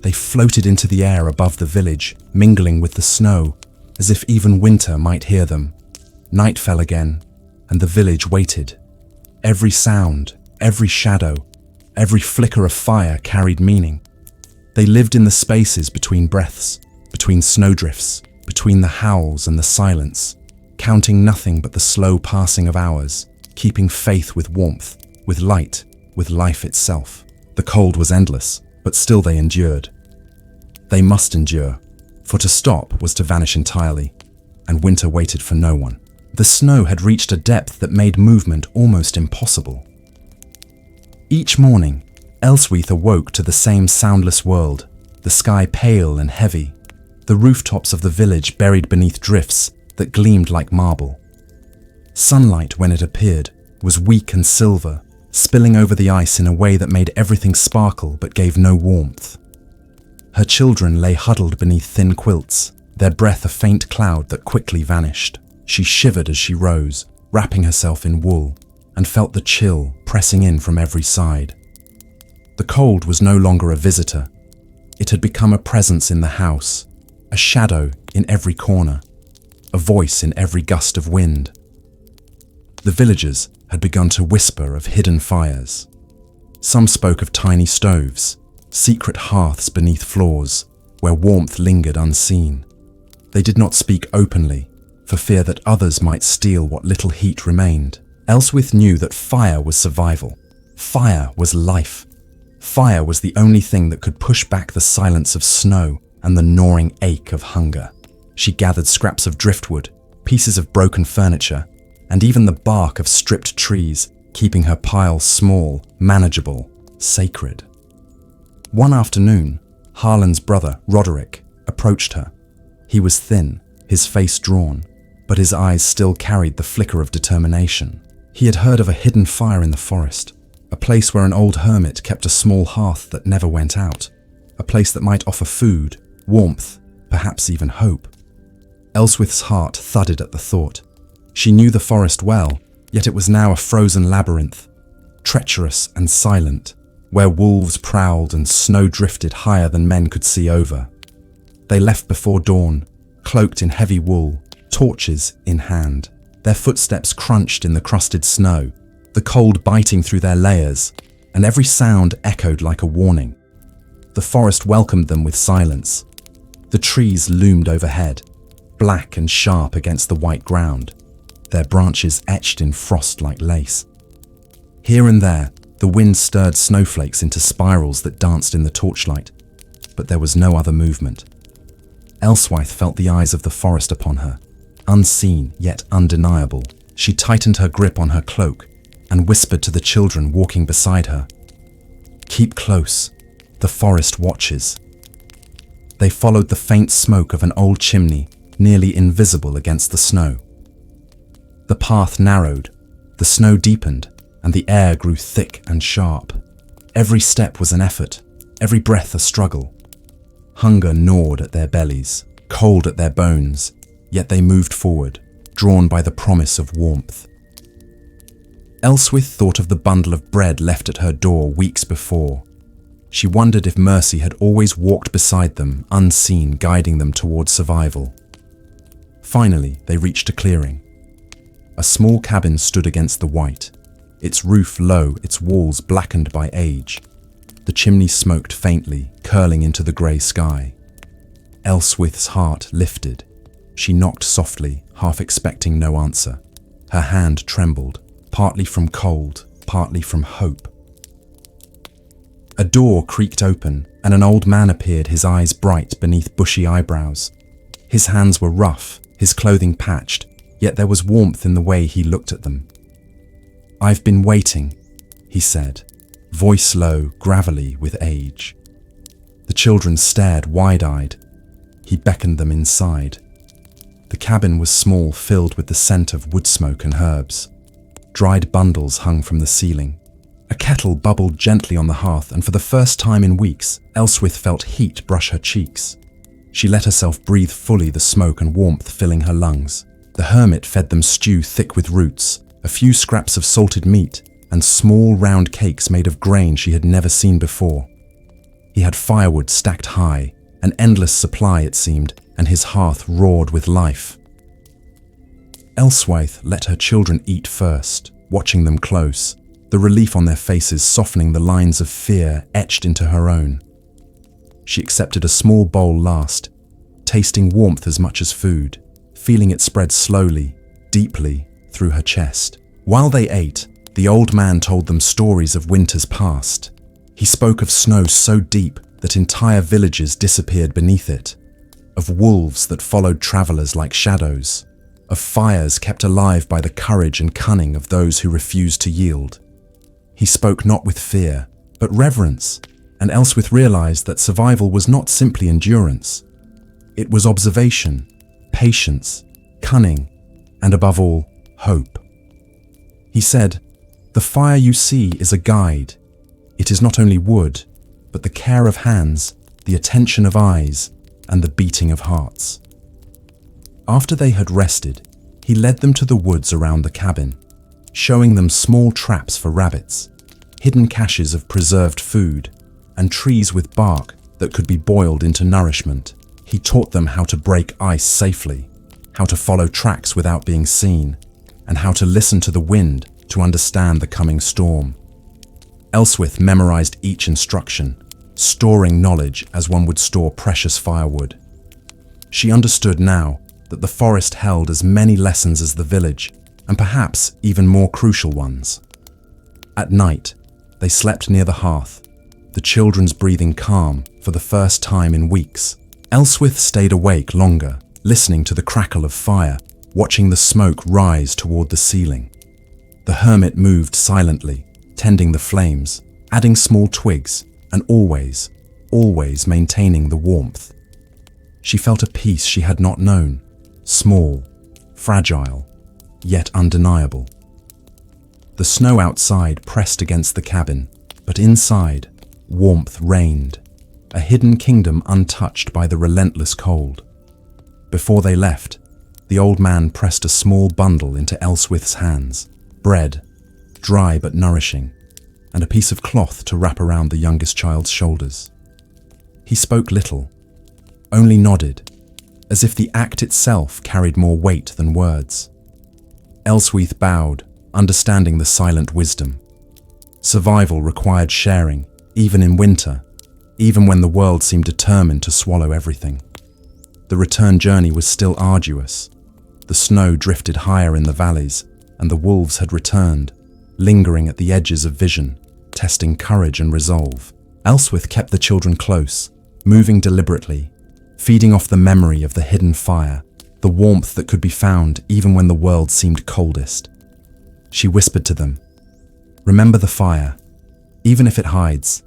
they floated into the air above the village, mingling with the snow, as if even winter might hear them. Night fell again, and the village waited. Every sound, every shadow, every flicker of fire carried meaning. They lived in the spaces between breaths, between snowdrifts, between the howls and the silence, counting nothing but the slow passing of hours, keeping faith with warmth, with light, with life itself. The cold was endless, but still they endured. They must endure, for to stop was to vanish entirely, and winter waited for no one. The snow had reached a depth that made movement almost impossible. Each morning, Ellsworth awoke to the same soundless world, the sky pale and heavy, the rooftops of the village buried beneath drifts that gleamed like marble. Sunlight, when it appeared, was weak and silver, spilling over the ice in a way that made everything sparkle but gave no warmth. Her children lay huddled beneath thin quilts, their breath a faint cloud that quickly vanished. She shivered as she rose, wrapping herself in wool, and felt the chill pressing in from every side. The cold was no longer a visitor. It had become a presence in the house, a shadow in every corner, a voice in every gust of wind. The villagers had begun to whisper of hidden fires. Some spoke of tiny stoves, secret hearths beneath floors, where warmth lingered unseen. They did not speak openly, for fear that others might steal what little heat remained. Ellsworth knew that fire was survival. Fire was life. Fire was the only thing that could push back the silence of snow and the gnawing ache of hunger. She gathered scraps of driftwood, pieces of broken furniture, and even the bark of stripped trees, keeping her pile small, manageable, sacred. One afternoon, Harlan's brother, Roderick, approached her. He was thin, his face drawn, but his eyes still carried the flicker of determination. He had heard of a hidden fire in the forest, a place where an old hermit kept a small hearth that never went out, a place that might offer food, warmth, perhaps even hope. Ellsworth's heart thudded at the thought. She knew the forest well, yet it was now a frozen labyrinth, treacherous and silent, where wolves prowled and snow drifted higher than men could see over. They left before dawn, cloaked in heavy wool, torches in hand. Their footsteps crunched in the crusted snow, the cold biting through their layers, and every sound echoed like a warning. The forest welcomed them with silence. The trees loomed overhead, black and sharp against the white ground, their branches etched in frost like lace. Here and there, the wind stirred snowflakes into spirals that danced in the torchlight, but there was no other movement. Elswythe felt the eyes of the forest upon her, unseen yet undeniable. She tightened her grip on her cloak and whispered to the children walking beside her, "Keep close, the forest watches." They followed the faint smoke of an old chimney, nearly invisible against the snow. The path narrowed, the snow deepened, and the air grew thick and sharp. Every step was an effort, every breath a struggle. Hunger gnawed at their bellies, cold at their bones, yet they moved forward, drawn by the promise of warmth. Elswythe thought of the bundle of bread left at her door weeks before. She wondered if Mercy had always walked beside them, unseen, guiding them towards survival. Finally, they reached a clearing. A small cabin stood against the white, its roof low, its walls blackened by age. The chimney smoked faintly, curling into the grey sky. Elswythe's heart lifted. She knocked softly, half expecting no answer. Her hand trembled, partly from cold, partly from hope. A door creaked open, and an old man appeared, his eyes bright beneath bushy eyebrows. His hands were rough, his clothing patched, yet there was warmth in the way he looked at them. "I've been waiting," he said, voice low, gravelly with age. The children stared wide-eyed. He beckoned them inside. The cabin was small, filled with the scent of wood smoke and herbs. Dried bundles hung from the ceiling. A kettle bubbled gently on the hearth, and for the first time in weeks, Elswythe felt heat brush her cheeks. She let herself breathe fully, the smoke and warmth filling her lungs. The hermit fed them stew thick with roots, a few scraps of salted meat, and small round cakes made of grain she had never seen before. He had firewood stacked high, an endless supply it seemed, and his hearth roared with life. Elswythe let her children eat first, watching them close, the relief on their faces softening the lines of fear etched into her own. She accepted a small bowl last, tasting warmth as much as food, feeling it spread slowly, deeply, through her chest. While they ate, the old man told them stories of winters past. He spoke of snow so deep that entire villages disappeared beneath it, of wolves that followed travelers like shadows, of fires kept alive by the courage and cunning of those who refused to yield. He spoke not with fear, but reverence, and Elswythe realized that survival was not simply endurance. It was observation, patience, cunning, and above all, hope. He said, "The fire you see is a guide. It is not only wood, but the care of hands, the attention of eyes, and the beating of hearts." After they had rested, he led them to the woods around the cabin, showing them small traps for rabbits, hidden caches of preserved food, and trees with bark that could be boiled into nourishment. He taught them how to break ice safely, how to follow tracks without being seen, and how to listen to the wind to understand the coming storm. Elswythe memorized each instruction, storing knowledge as one would store precious firewood. She understood now that the forest held as many lessons as the village, and perhaps even more crucial ones. At night, they slept near the hearth, the children's breathing calm for the first time in weeks. Elswythe stayed awake longer, listening to the crackle of fire, watching the smoke rise toward the ceiling. The hermit moved silently, tending the flames, adding small twigs, and always maintaining the warmth. She felt a peace she had not known, small, fragile, yet undeniable. The snow outside pressed against the cabin, but inside, warmth reigned, a hidden kingdom untouched by the relentless cold. Before they left, The old man pressed a small bundle into Elswith's hands, bread, dry but nourishing, and a piece of cloth to wrap around the youngest child's shoulders. He spoke little, only nodded, as if the act itself carried more weight than words. Elswith bowed, understanding the silent wisdom. Survival required sharing, even in winter, even when the world seemed determined to swallow everything. The return journey was still arduous. The snow drifted higher in the valleys, and the wolves had returned, lingering at the edges of vision, testing courage and resolve. Elswith kept the children close, moving deliberately, feeding off the memory of the hidden fire, the warmth that could be found even when the world seemed coldest. She whispered to them, "Remember the fire. Even if it hides,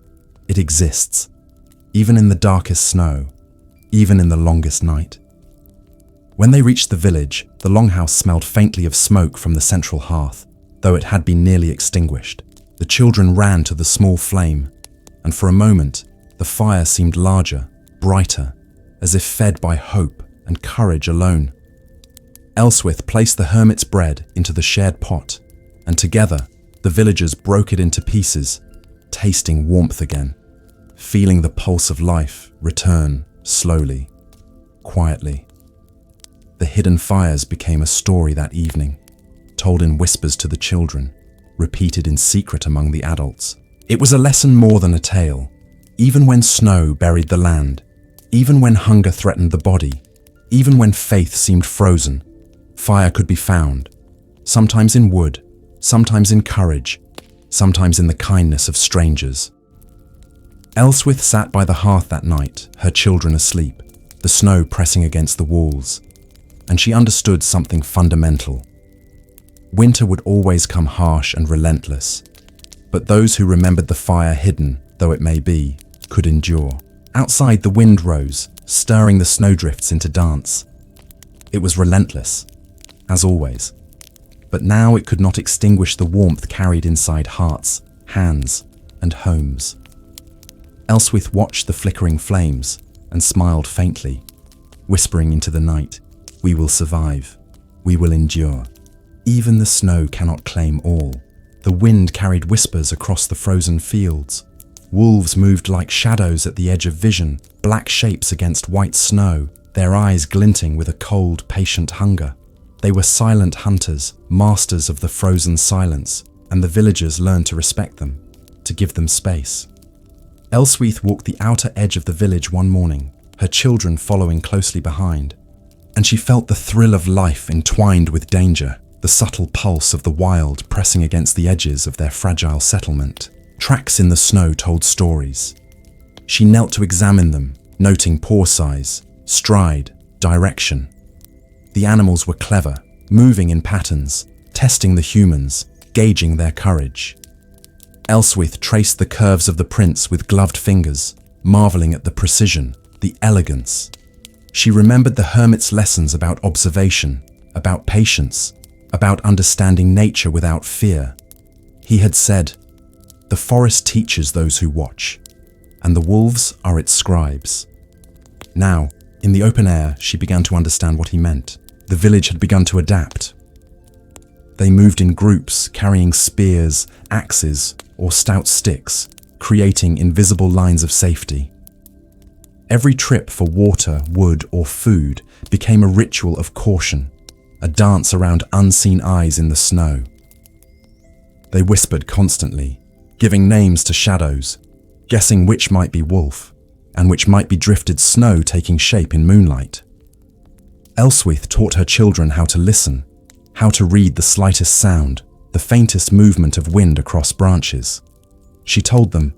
it exists. Even in the darkest snow, even in the longest night." When they reached the village, the longhouse smelled faintly of smoke from the central hearth, though it had been nearly extinguished. The children ran to the small flame, and for a moment, the fire seemed larger, brighter, as if fed by hope and courage alone. Elswith placed the hermit's bread into the shared pot, and together, the villagers broke it into pieces, tasting warmth again, feeling the pulse of life return slowly, quietly. The hidden fires became a story that evening, told in whispers to the children, repeated in secret among the adults. It was a lesson more than a tale. Even when snow buried the land, even when hunger threatened the body, even when faith seemed frozen, fire could be found, sometimes in wood, sometimes in courage, sometimes in the kindness of strangers. Elswith sat by the hearth that night, her children asleep, the snow pressing against the walls, and she understood something fundamental. Winter would always come harsh and relentless, but those who remembered the fire hidden, though it may be, could endure. Outside, the wind rose, stirring the snowdrifts into dance. It was relentless, as always, but now it could not extinguish the warmth carried inside hearts, hands, and homes. Elswith watched the flickering flames and smiled faintly, whispering into the night, "We will survive. We will endure." Even the snow cannot claim all. The wind carried whispers across the frozen fields. Wolves moved like shadows at the edge of vision, black shapes against white snow, their eyes glinting with a cold, patient hunger. They were silent hunters, masters of the frozen silence, and the villagers learned to respect them, to give them space. Elswith walked the outer edge of the village one morning, her children following closely behind, and she felt the thrill of life entwined with danger, the subtle pulse of the wild pressing against the edges of their fragile settlement. Tracks in the snow told stories. She knelt to examine them, noting paw size, stride, direction. The animals were clever, moving in patterns, testing the humans, gauging their courage. Elswith traced the curves of the prints with gloved fingers, marveling at the precision, the elegance. She remembered the hermit's lessons about observation, about patience, about understanding nature without fear. He had said, "The forest teaches those who watch, and the wolves are its scribes." Now, in the open air, she began to understand what he meant. The village had begun to adapt. They moved in groups, carrying spears, axes, or stout sticks, creating invisible lines of safety. Every trip for water, wood, or food became a ritual of caution, a dance around unseen eyes in the snow. They whispered constantly, giving names to shadows, guessing which might be wolf, and which might be drifted snow taking shape in moonlight. Elswith taught her children how to listen, how to read the slightest sound, the faintest movement of wind across branches. She told them,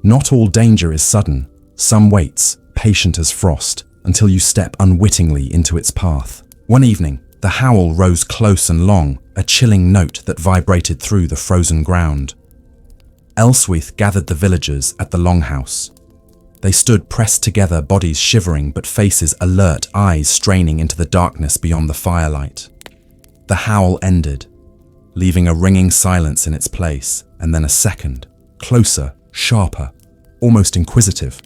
"Not all danger is sudden. Some waits, patient as frost, until you step unwittingly into its path." One evening, the howl rose close and long, a chilling note that vibrated through the frozen ground. Elswith gathered the villagers at the longhouse. They stood pressed together, bodies shivering but faces alert, eyes straining into the darkness beyond the firelight. The howl ended, leaving a ringing silence in its place, and then a second, closer, sharper, almost inquisitive.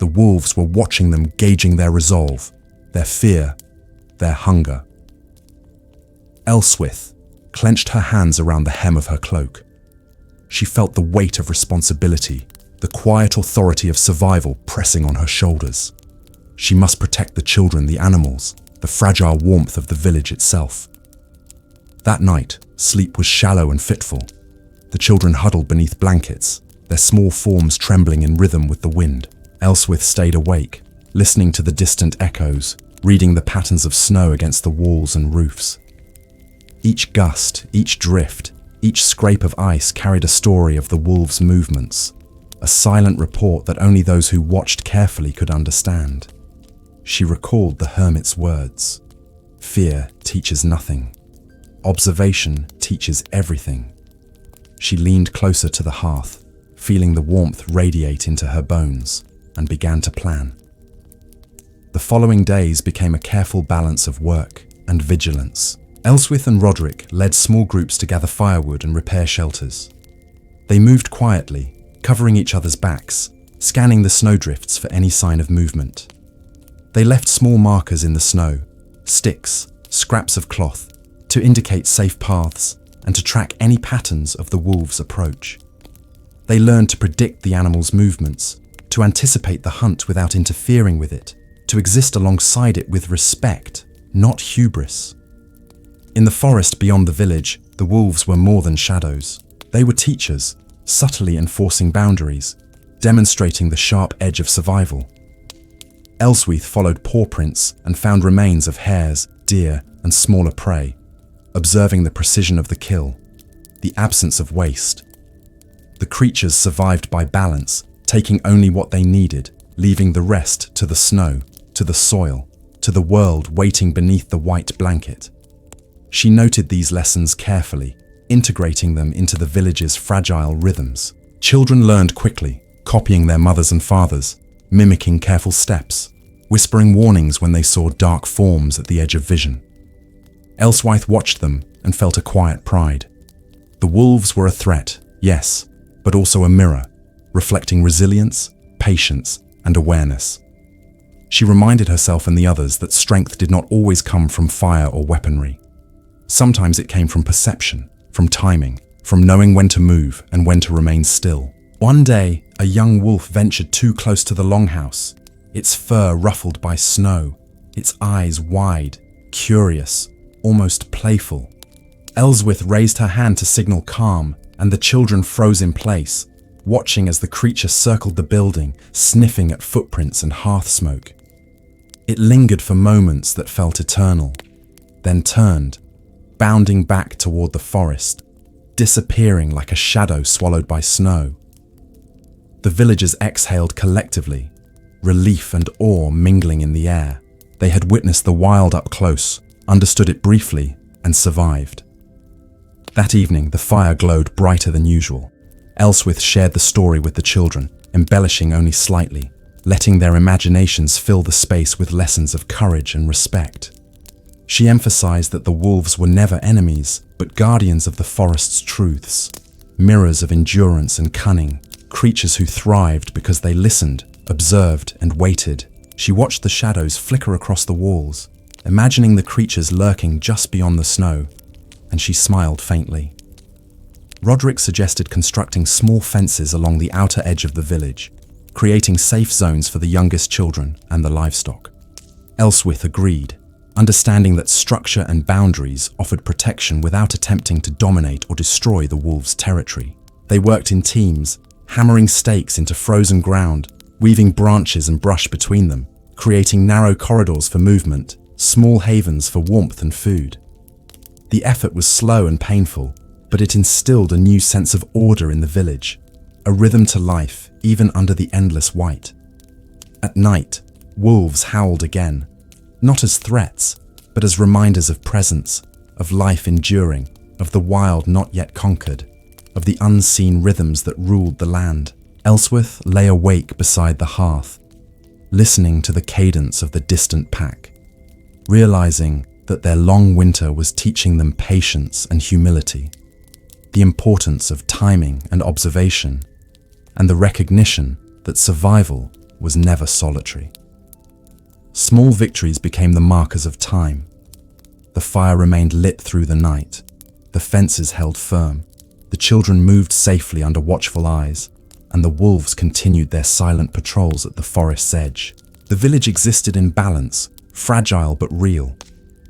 The wolves were watching them, gauging their resolve, their fear, their hunger. Elswith clenched her hands around the hem of her cloak. She felt the weight of responsibility, the quiet authority of survival pressing on her shoulders. She must protect the children, the animals, the fragile warmth of the village itself. That night, sleep was shallow and fitful. The children huddled beneath blankets, their small forms trembling in rhythm with the wind. Elswith stayed awake, listening to the distant echoes, reading the patterns of snow against the walls and roofs. Each gust, each drift, each scrape of ice carried a story of the wolves' movements, a silent report that only those who watched carefully could understand. She recalled the hermit's words: "Fear teaches nothing. Observation teaches everything." She leaned closer to the hearth, feeling the warmth radiate into her bones, and began to plan. The following days became a careful balance of work and vigilance. Elswith and Roderick led small groups to gather firewood and repair shelters. They moved quietly, covering each other's backs, scanning the snowdrifts for any sign of movement. They left small markers in the snow, sticks, scraps of cloth, to indicate safe paths and to track any patterns of the wolves' approach. They learned to predict the animals' movements, to anticipate the hunt without interfering with it, to exist alongside it with respect, not hubris. In the forest beyond the village, the wolves were more than shadows. They were teachers, subtly enforcing boundaries, demonstrating the sharp edge of survival. Elswith followed paw prints and found remains of hares, deer, and smaller prey, observing the precision of the kill, the absence of waste. The creatures survived by balance, taking only what they needed, leaving the rest to the snow, to the soil, to the world waiting beneath the white blanket. She noted these lessons carefully, integrating them into the village's fragile rhythms. Children learned quickly, copying their mothers and fathers, mimicking careful steps, whispering warnings when they saw dark forms at the edge of vision. Elswith watched them and felt a quiet pride. The wolves were a threat, yes, but also a mirror, reflecting resilience, patience, and awareness. She reminded herself and the others that strength did not always come from fire or weaponry. Sometimes it came from perception, from timing, from knowing when to move and when to remain still. One day, a young wolf ventured too close to the longhouse, its fur ruffled by snow, its eyes wide, curious, almost playful. Elswith raised her hand to signal calm, and the children froze in place, watching as the creature circled the building, sniffing at footprints and hearth smoke. It lingered for moments that felt eternal, then turned, bounding back toward the forest, disappearing like a shadow swallowed by snow. The villagers exhaled collectively, relief and awe mingling in the air. They had witnessed the wild up close, understood it briefly, and survived. That evening, the fire glowed brighter than usual. Elswith shared the story with the children, embellishing only slightly, letting their imaginations fill the space with lessons of courage and respect. She emphasized that the wolves were never enemies, but guardians of the forest's truths, mirrors of endurance and cunning, creatures who thrived because they listened, observed, and waited. She watched the shadows flicker across the walls, imagining the creatures lurking just beyond the snow, and she smiled faintly. Roderick suggested constructing small fences along the outer edge of the village, creating safe zones for the youngest children and the livestock. Elswith agreed, understanding that structure and boundaries offered protection without attempting to dominate or destroy the wolves' territory. They worked in teams, hammering stakes into frozen ground, weaving branches and brush between them, creating narrow corridors for movement, small havens for warmth and food. The effort was slow and painful, but it instilled a new sense of order in the village, a rhythm to life even under the endless white. At night, wolves howled again, not as threats, but as reminders of presence, of life enduring, of the wild not yet conquered, of the unseen rhythms that ruled the land. Elswith lay awake beside the hearth, listening to the cadence of the distant pack, realizing that their long winter was teaching them patience and humility, the importance of timing and observation, and the recognition that survival was never solitary. Small victories became the markers of time. The fire remained lit through the night. The fences held firm. The children moved safely under watchful eyes, and the wolves continued their silent patrols at the forest's edge. The village existed in balance, fragile but real,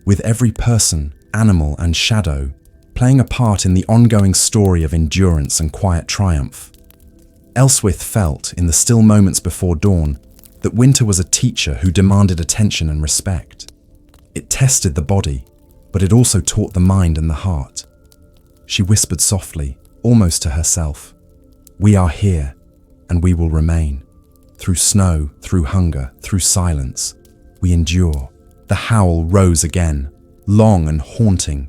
with every person, animal, and shadow playing a part in the ongoing story of endurance and quiet triumph. Ellsworth felt, in the still moments before dawn, that winter was a teacher who demanded attention and respect. It tested the body, but it also taught the mind and the heart. She whispered softly, almost to herself, "We are here, and we will remain. Through snow, through hunger, through silence, we endure." The howl rose again, long and haunting,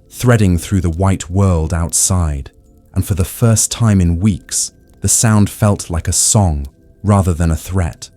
threading through the white world outside, and for the first time in weeks, the sound felt like a song rather than a threat.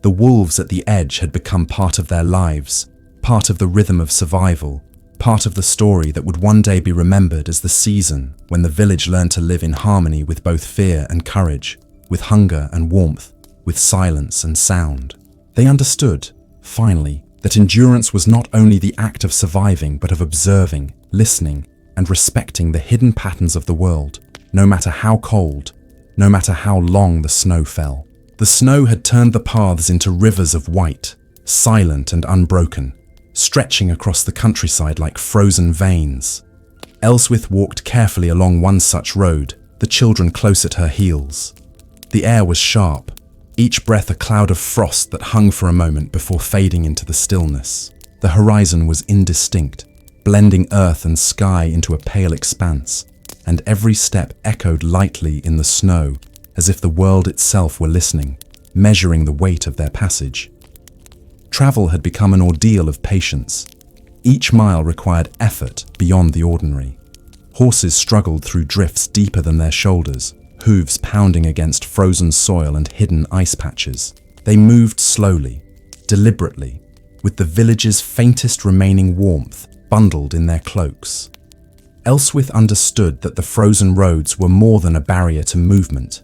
The wolves at the edge had become part of their lives, part of the rhythm of survival, part of the story that would one day be remembered as the season when the village learned to live in harmony with both fear and courage, with hunger and warmth, with silence and sound. They understood, finally, that endurance was not only the act of surviving but of observing, listening, and respecting the hidden patterns of the world, no matter how cold, no matter how long the snow fell. The snow had turned the paths into rivers of white, silent and unbroken, stretching across the countryside like frozen veins. Ellsworth walked carefully along one such road, the children close at her heels. The air was sharp, each breath a cloud of frost that hung for a moment before fading into the stillness. The horizon was indistinct, blending earth and sky into a pale expanse, and every step echoed lightly in the snow, as if the world itself were listening, measuring the weight of their passage. Travel had become an ordeal of patience. Each mile required effort beyond the ordinary. Horses struggled through drifts deeper than their shoulders, hooves pounding against frozen soil and hidden ice patches. They moved slowly, deliberately, with the village's faintest remaining warmth bundled in their cloaks. Ellsworth understood that the frozen roads were more than a barrier to movement.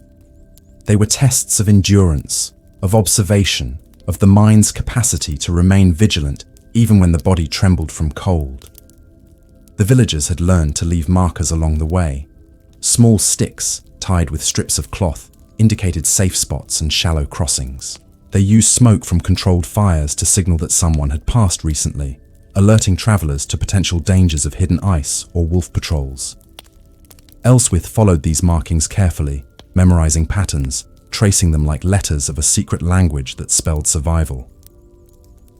They were tests of endurance, of observation, of the mind's capacity to remain vigilant even when the body trembled from cold. The villagers had learned to leave markers along the way. Small sticks, tied with strips of cloth, indicated safe spots and shallow crossings. They used smoke from controlled fires to signal that someone had passed recently, alerting travelers to potential dangers of hidden ice or wolf patrols. Ellsworth followed these markings carefully, memorizing patterns, tracing them like letters of a secret language that spelled survival.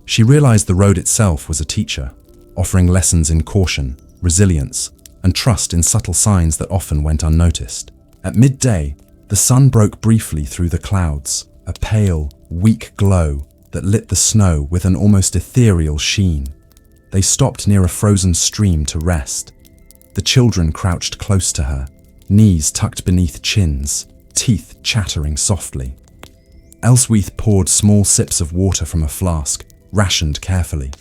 She realized the road itself was a teacher, offering lessons in caution, resilience, and trust in subtle signs that often went unnoticed. At midday, the sun broke briefly through the clouds, a pale, weak glow that lit the snow with an almost ethereal sheen. They stopped near a frozen stream to rest. The children crouched close to her, knees tucked beneath chins, teeth chattering softly. Ellsworth poured small sips of water from a flask, rationed carefully.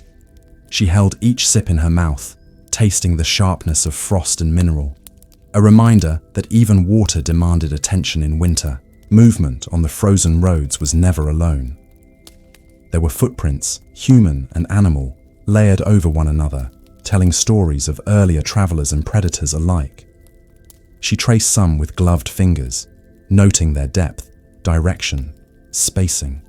She held each sip in her mouth, tasting the sharpness of frost and mineral. A reminder that even water demanded attention in winter. Movement on the frozen roads was never alone. There were footprints, human and animal, layered over one another, telling stories of earlier travelers and predators alike. She traced some with gloved fingers, noting their depth, direction, spacing.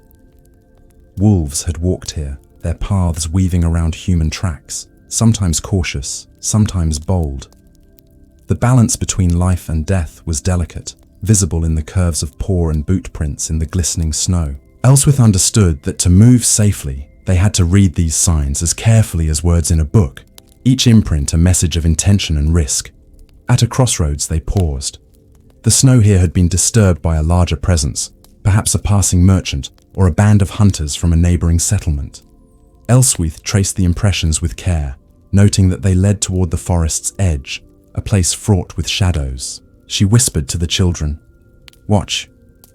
Wolves had walked here, their paths weaving around human tracks, sometimes cautious, sometimes bold. The balance between life and death was delicate, visible in the curves of paw and boot prints in the glistening snow. Ellsworth understood that to move safely, they had to read these signs as carefully as words in a book, each imprint a message of intention and risk. At a crossroads, they paused. The snow here had been disturbed by a larger presence, perhaps a passing merchant or a band of hunters from a neighboring settlement. Ellsworth traced the impressions with care, noting that they led toward the forest's edge, a place fraught with shadows. She whispered to the children, "Watch,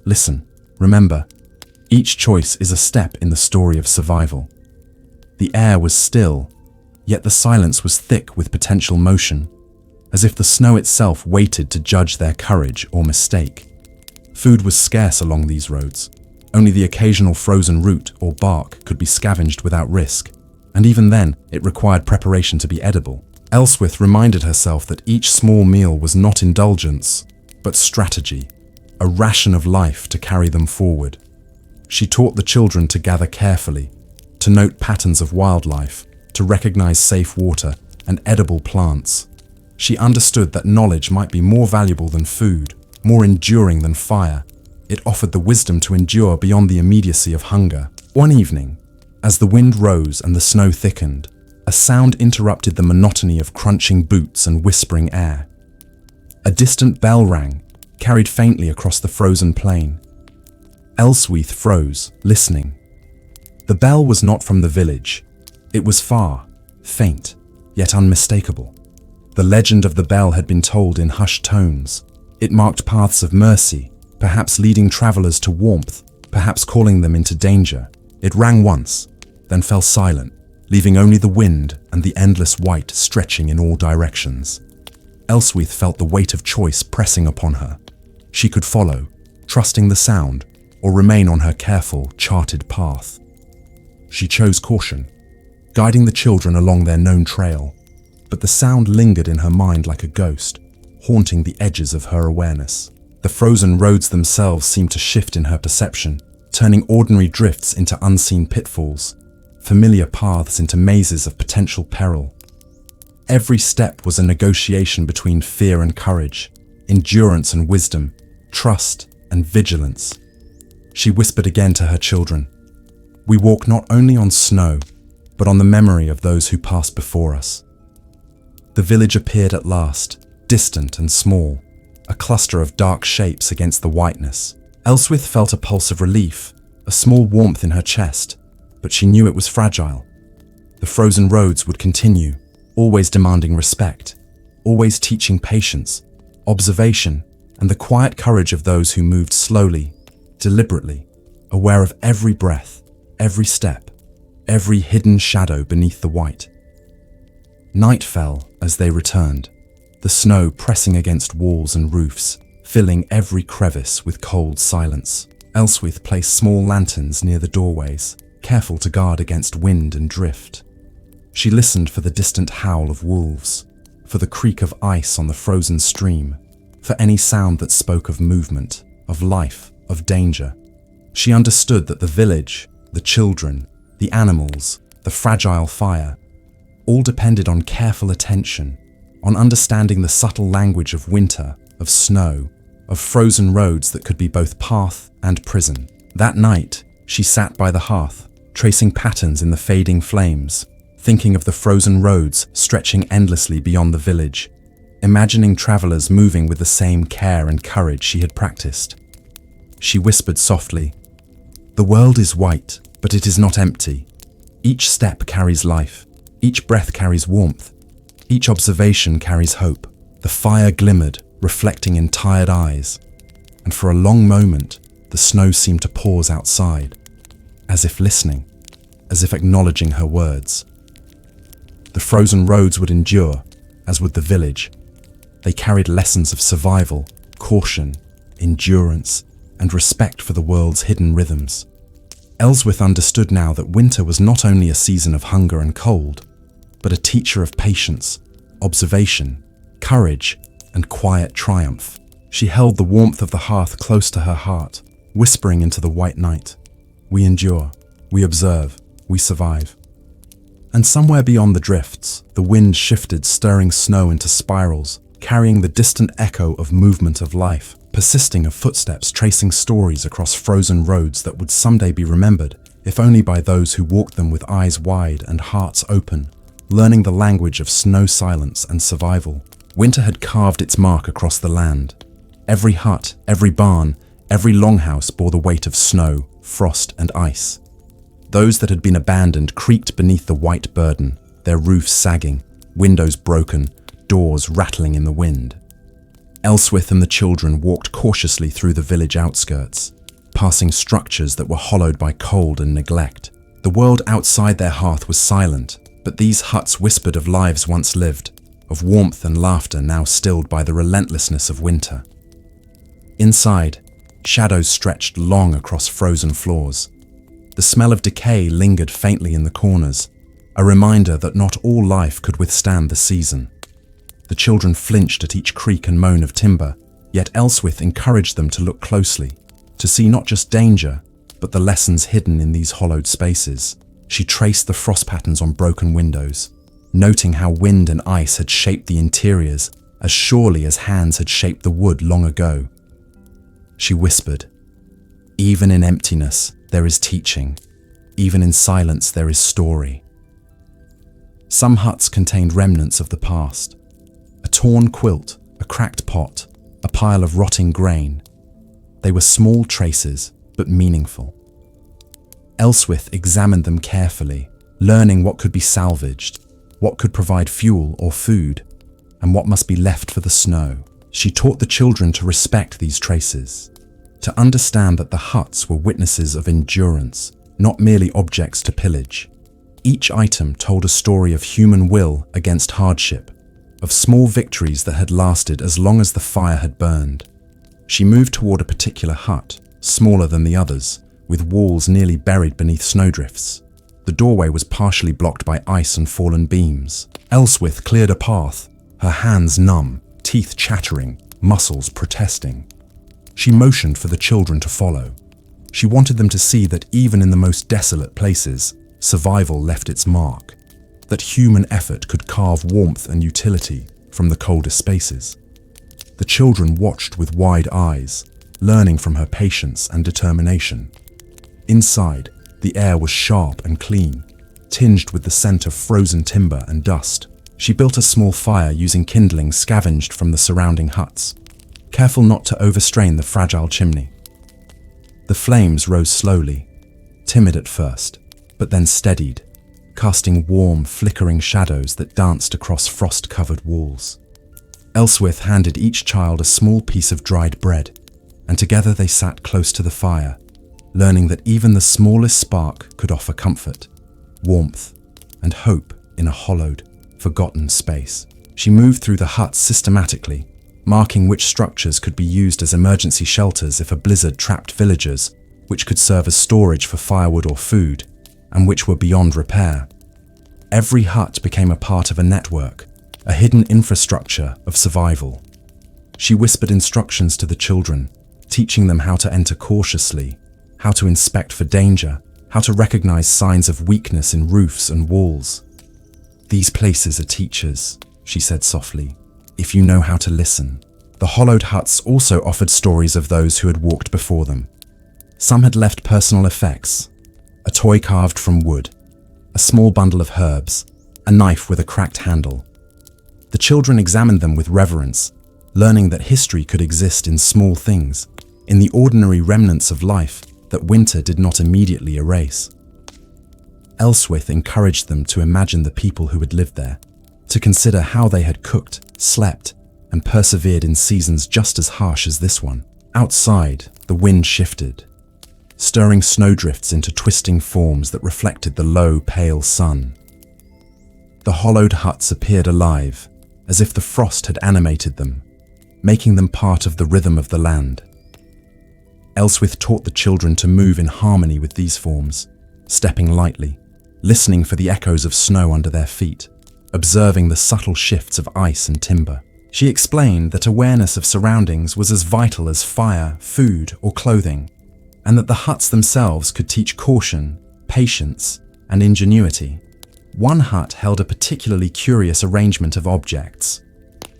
listen, remember, each choice is a step in the story of survival." The air was still, yet the silence was thick with potential motion, as if the snow itself waited to judge their courage or mistake. Food was scarce along these roads, Only the occasional frozen root or bark could be scavenged without risk, and even then, it required preparation to be edible. Elswith reminded herself that each small meal was not indulgence, but strategy, a ration of life to carry them forward. She taught the children to gather carefully, to note patterns of wildlife, to recognize safe water and edible plants. She understood that knowledge might be more valuable than food, more enduring than fire. It offered the wisdom to endure beyond the immediacy of hunger. One evening, as the wind rose and the snow thickened, a sound interrupted the monotony of crunching boots and whispering air. A distant bell rang, carried faintly across the frozen plain. Elswith froze, listening. The bell was not from the village. It was far, faint, yet unmistakable. The legend of the bell had been told in hushed tones. It marked paths of mercy, perhaps leading travelers to warmth, perhaps calling them into danger. It rang once, then fell silent, leaving only the wind and the endless white stretching in all directions. Elswith felt the weight of choice pressing upon her. She could follow, trusting the sound, or remain on her careful, charted path. She chose caution, guiding the children along their known trail, but the sound lingered in her mind like a ghost, haunting the edges of her awareness. The frozen roads themselves seemed to shift in her perception, turning ordinary drifts into unseen pitfalls, familiar paths into mazes of potential peril. Every step was a negotiation between fear and courage, endurance and wisdom, trust and vigilance. She whispered again to her children, "We walk not only on snow, but on the memory of those who passed before us." The village appeared at last, distant and small, a cluster of dark shapes against the whiteness. Elswith felt a pulse of relief, a small warmth in her chest, but she knew it was fragile. The frozen roads would continue, always demanding respect, always teaching patience, observation, and the quiet courage of those who moved slowly, deliberately, aware of every breath, every step, every hidden shadow beneath the white. Night fell as they returned, the snow pressing against walls and roofs, filling every crevice with cold silence. Elswith placed small lanterns near the doorways, careful to guard against wind and drift. She listened for the distant howl of wolves, for the creak of ice on the frozen stream, for any sound that spoke of movement, of life, of danger. She understood that the village, the children, the animals, the fragile fire, all depended on careful attention, on understanding the subtle language of winter, of snow, of frozen roads that could be both path and prison. That night, she sat by the hearth, tracing patterns in the fading flames, thinking of the frozen roads stretching endlessly beyond the village, imagining travelers moving with the same care and courage she had practiced. She whispered softly, "The world is white, but it is not empty. Each step carries life, each breath carries warmth, each observation carries hope." The fire glimmered, reflecting in tired eyes, and for a long moment, the snow seemed to pause outside, as if listening, as if acknowledging her words. The frozen roads would endure, as would the village. They carried lessons of survival, caution, endurance, and respect for the world's hidden rhythms. Elswith understood now that winter was not only a season of hunger and cold, but a teacher of patience, observation, courage, and quiet triumph. She held the warmth of the hearth close to her heart, whispering into the white night, "We endure, we observe, we survive." And somewhere beyond the drifts, the wind shifted, stirring snow into spirals, carrying the distant echo of movement of life, persisting of footsteps tracing stories across frozen roads that would someday be remembered, if only by those who walked them with eyes wide and hearts open, learning the language of snow silence and survival. Winter had carved its mark across the land. Every hut, every barn, every longhouse bore the weight of snow, frost, and ice. Those that had been abandoned creaked beneath the white burden, their roofs sagging, windows broken, doors rattling in the wind. Elswith and the children walked cautiously through the village outskirts, passing structures that were hollowed by cold and neglect. The world outside their hearth was silent, but these huts whispered of lives once lived, of warmth and laughter now stilled by the relentlessness of winter. Inside, Shadows stretched long across frozen floors. The smell of decay lingered faintly in the corners, a reminder that not all life could withstand the season. The children flinched at each creak and moan of timber, yet Elswith encouraged them to look closely, to see not just danger, but the lessons hidden in these hollowed spaces. She traced the frost patterns on broken windows, noting how wind and ice had shaped the interiors as surely as hands had shaped the wood long ago. She whispered, "Even in emptiness, there is teaching. Even in silence, there is story." Some huts contained remnants of the past. A torn quilt, a cracked pot, a pile of rotting grain. They were small traces, but meaningful. Elswith examined them carefully, learning what could be salvaged, what could provide fuel or food, and what must be left for the snow. She taught the children to respect these traces, to understand that the huts were witnesses of endurance, not merely objects to pillage. Each item told a story of human will against hardship, of small victories that had lasted as long as the fire had burned. She moved toward a particular hut, smaller than the others, with walls nearly buried beneath snowdrifts. The doorway was partially blocked by ice and fallen beams. Elswith cleared a path, her hands numb, teeth chattering, muscles protesting. She motioned for the children to follow. She wanted them to see that even in the most desolate places, survival left its mark, that human effort could carve warmth and utility from the coldest spaces. The children watched with wide eyes, learning from her patience and determination. Inside, the air was sharp and clean, tinged with the scent of frozen timber and dust. She built a small fire using kindling scavenged from the surrounding huts, careful not to overstrain the fragile chimney. The flames rose slowly, timid at first, but then steadied, casting warm, flickering shadows that danced across frost-covered walls. Elswith handed each child a small piece of dried bread, and together they sat close to the fire, learning that even the smallest spark could offer comfort, warmth, and hope in a hollowed, forgotten space. She moved through the huts systematically, marking which structures could be used as emergency shelters if a blizzard trapped villagers, which could serve as storage for firewood or food, and which were beyond repair. Every hut became a part of a network, a hidden infrastructure of survival. She whispered instructions to the children, teaching them how to enter cautiously, how to inspect for danger, how to recognize signs of weakness in roofs and walls. "These places are teachers," she said softly, "if you know how to listen." The hollowed huts also offered stories of those who had walked before them. Some had left personal effects: a toy carved from wood, a small bundle of herbs, a knife with a cracked handle. The children examined them with reverence, learning that history could exist in small things, in the ordinary remnants of life that winter did not immediately erase. Elswith encouraged them to imagine the people who had lived there, to consider how they had cooked, slept, and persevered in seasons just as harsh as this one. Outside, the wind shifted, stirring snowdrifts into twisting forms that reflected the low, pale sun. The hollowed huts appeared alive, as if the frost had animated them, making them part of the rhythm of the land. Elswith taught the children to move in harmony with these forms, stepping lightly, listening for the echoes of snow under their feet, observing the subtle shifts of ice and timber. She explained that awareness of surroundings was as vital as fire, food, or clothing, and that the huts themselves could teach caution, patience, and ingenuity. One hut held a particularly curious arrangement of objects.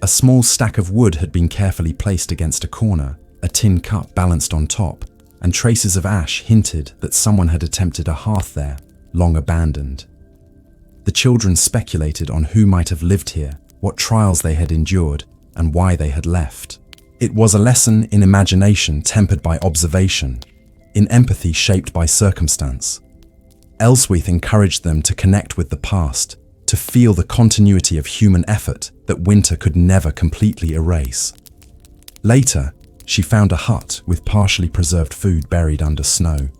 A small stack of wood had been carefully placed against a corner, a tin cup balanced on top, and traces of ash hinted that someone had attempted a hearth there, long abandoned. The children speculated on who might have lived here, what trials they had endured, and why they had left. It was a lesson in imagination tempered by observation, in empathy shaped by circumstance. Elswith encouraged them to connect with the past, to feel the continuity of human effort that winter could never completely erase. Later, she found a hut with partially preserved food buried under snow,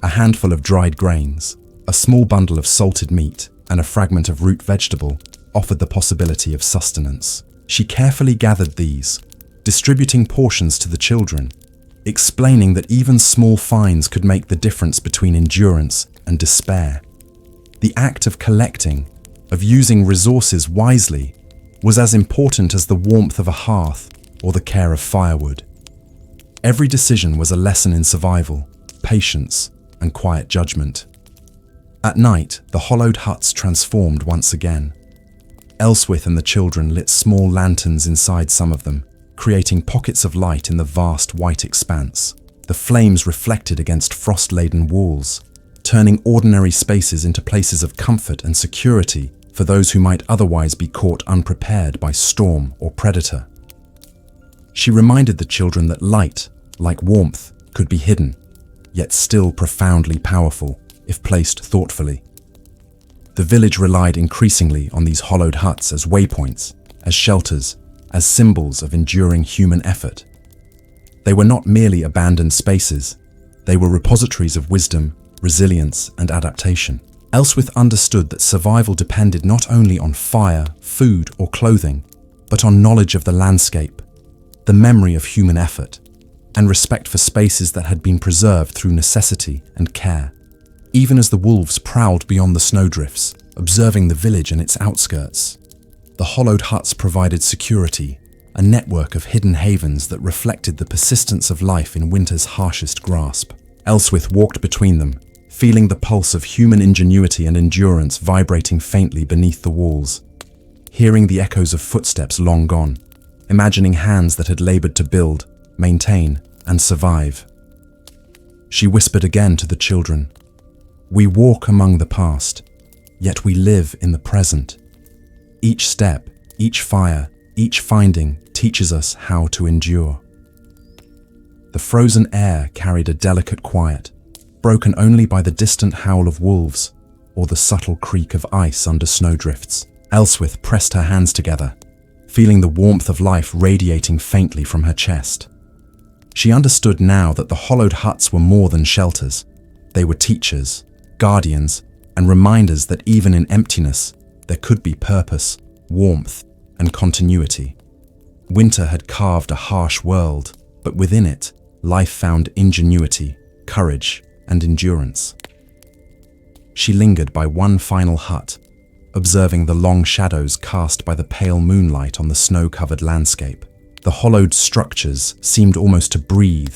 a handful of dried grains, a small bundle of salted meat, and a fragment of root vegetable offered the possibility of sustenance. She carefully gathered these, distributing portions to the children, explaining that even small finds could make the difference between endurance and despair. The act of collecting, of using resources wisely, was as important as the warmth of a hearth or the care of firewood. Every decision was a lesson in survival, patience, and quiet judgment. At night, the hollowed huts transformed once again. Elswith and the children lit small lanterns inside some of them, creating pockets of light in the vast white expanse. The flames reflected against frost-laden walls, turning ordinary spaces into places of comfort and security for those who might otherwise be caught unprepared by storm or predator. She reminded the children that light, like warmth, could be hidden, yet still profoundly powerful if placed thoughtfully. The village relied increasingly on these hollowed huts as waypoints, as shelters, as symbols of enduring human effort. They were not merely abandoned spaces, they were repositories of wisdom, resilience, and adaptation. Elswith understood that survival depended not only on fire, food, or clothing, but on knowledge of the landscape, the memory of human effort, and respect for spaces that had been preserved through necessity and care. Even as the wolves prowled beyond the snowdrifts, observing the village and its outskirts, the hollowed huts provided security, a network of hidden havens that reflected the persistence of life in winter's harshest grasp. Elswith walked between them, feeling the pulse of human ingenuity and endurance vibrating faintly beneath the walls, hearing the echoes of footsteps long gone, imagining hands that had labored to build, maintain, and survive. She whispered again to the children, "We walk among the past, yet we live in the present. Each step, each fire, each finding teaches us how to endure." The frozen air carried a delicate quiet, broken only by the distant howl of wolves or the subtle creak of ice under snowdrifts. Elswith pressed her hands together, feeling the warmth of life radiating faintly from her chest. She understood now that the hollowed huts were more than shelters. They were teachers, guardians, and reminders that even in emptiness, there could be purpose, warmth, and continuity. Winter had carved a harsh world, but within it, life found ingenuity, courage, and endurance. She lingered by one final hut, observing the long shadows cast by the pale moonlight on the snow-covered landscape. The hollowed structures seemed almost to breathe,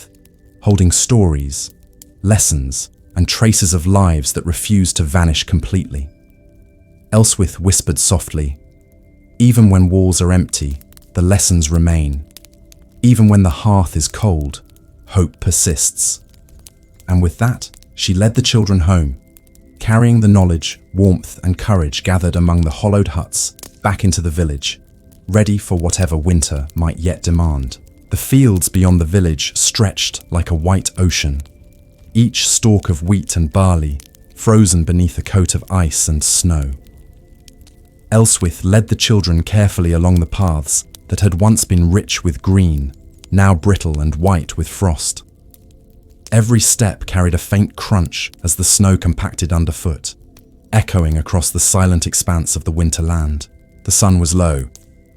holding stories, lessons, and traces of lives that refused to vanish completely. Elswith whispered softly, "Even when walls are empty, the lessons remain. Even when the hearth is cold, hope persists." And with that, she led the children home, carrying the knowledge, warmth, and courage gathered among the hollowed huts back into the village, ready for whatever winter might yet demand. The fields beyond the village stretched like a white ocean, each stalk of wheat and barley frozen beneath a coat of ice and snow. Elswith led the children carefully along the paths that had once been rich with green, now brittle and white with frost. Every step carried a faint crunch as the snow compacted underfoot, echoing across the silent expanse of the winter land. The sun was low,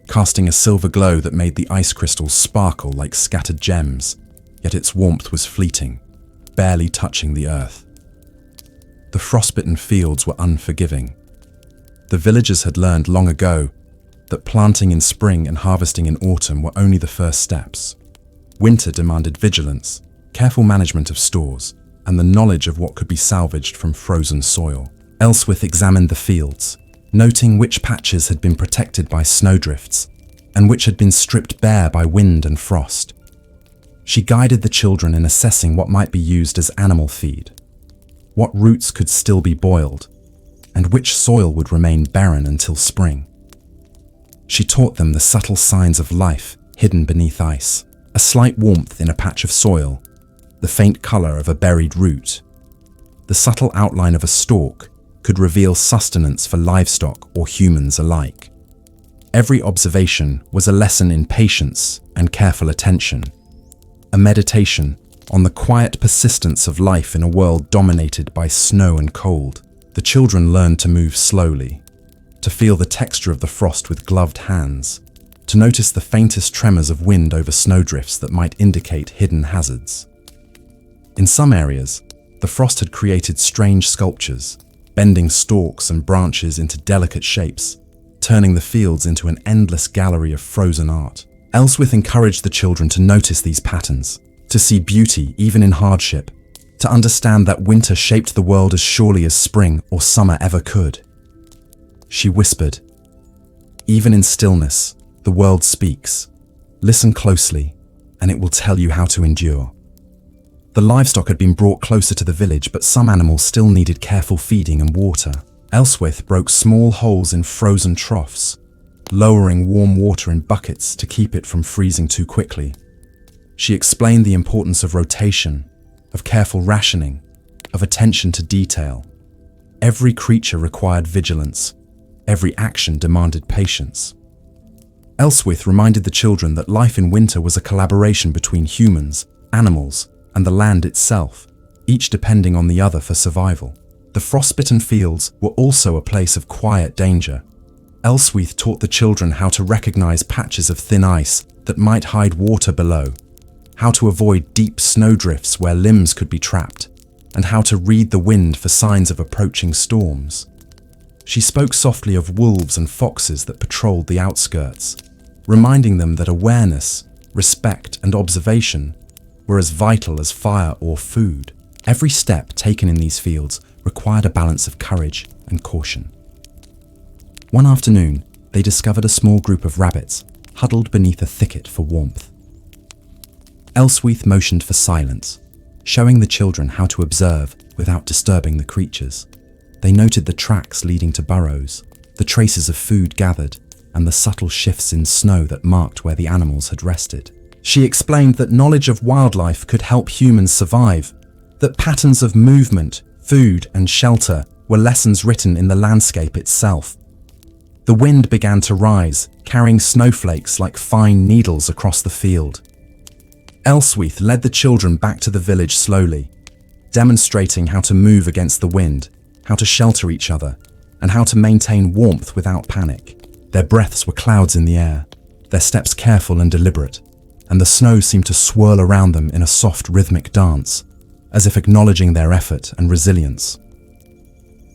casting a silver glow that made the ice crystals sparkle like scattered gems, yet its warmth was fleeting, barely touching the earth. The frostbitten fields were unforgiving. The villagers had learned long ago that planting in spring and harvesting in autumn were only the first steps. Winter demanded vigilance, careful management of stores, and the knowledge of what could be salvaged from frozen soil. Elswith examined the fields, noting which patches had been protected by snowdrifts and which had been stripped bare by wind and frost. She guided the children in assessing what might be used as animal feed, what roots could still be boiled, and which soil would remain barren until spring. She taught them the subtle signs of life hidden beneath ice, a slight warmth in a patch of soil, the faint color of a buried root. The subtle outline of a stalk could reveal sustenance for livestock or humans alike. Every observation was a lesson in patience and careful attention, a meditation on the quiet persistence of life in a world dominated by snow and cold. The children learned to move slowly, to feel the texture of the frost with gloved hands, to notice the faintest tremors of wind over snowdrifts that might indicate hidden hazards. In some areas, the frost had created strange sculptures, bending stalks and branches into delicate shapes, turning the fields into an endless gallery of frozen art. Ellsworth encouraged the children to notice these patterns, to see beauty even in hardship, to understand that winter shaped the world as surely as spring or summer ever could. She whispered, "Even in stillness, the world speaks. Listen closely, and it will tell you how to endure." The livestock had been brought closer to the village, but some animals still needed careful feeding and water. Ellsworth broke small holes in frozen troughs, lowering warm water in buckets to keep it from freezing too quickly. She explained the importance of rotation, of careful rationing, of attention to detail. Every creature required vigilance. Every action demanded patience. Ellsworth reminded the children that life in winter was a collaboration between humans, animals, and the land itself, each depending on the other for survival. The frostbitten fields were also a place of quiet danger. Ellsworth taught the children how to recognize patches of thin ice that might hide water below, how to avoid deep snowdrifts where limbs could be trapped, and how to read the wind for signs of approaching storms. She spoke softly of wolves and foxes that patrolled the outskirts, reminding them that awareness, respect, and observation were as vital as fire or food. Every step taken in these fields required a balance of courage and caution. One afternoon, they discovered a small group of rabbits huddled beneath a thicket for warmth. Ellsworth motioned for silence, showing the children how to observe without disturbing the creatures. They noted the tracks leading to burrows, the traces of food gathered, and the subtle shifts in snow that marked where the animals had rested. She explained that knowledge of wildlife could help humans survive, that patterns of movement, food, and shelter were lessons written in the landscape itself. The wind began to rise, carrying snowflakes like fine needles across the field. Ellsworth led the children back to the village slowly, demonstrating how to move against the wind, how to shelter each other, and how to maintain warmth without panic. Their breaths were clouds in the air, their steps careful and deliberate, and the snow seemed to swirl around them in a soft rhythmic dance, as if acknowledging their effort and resilience.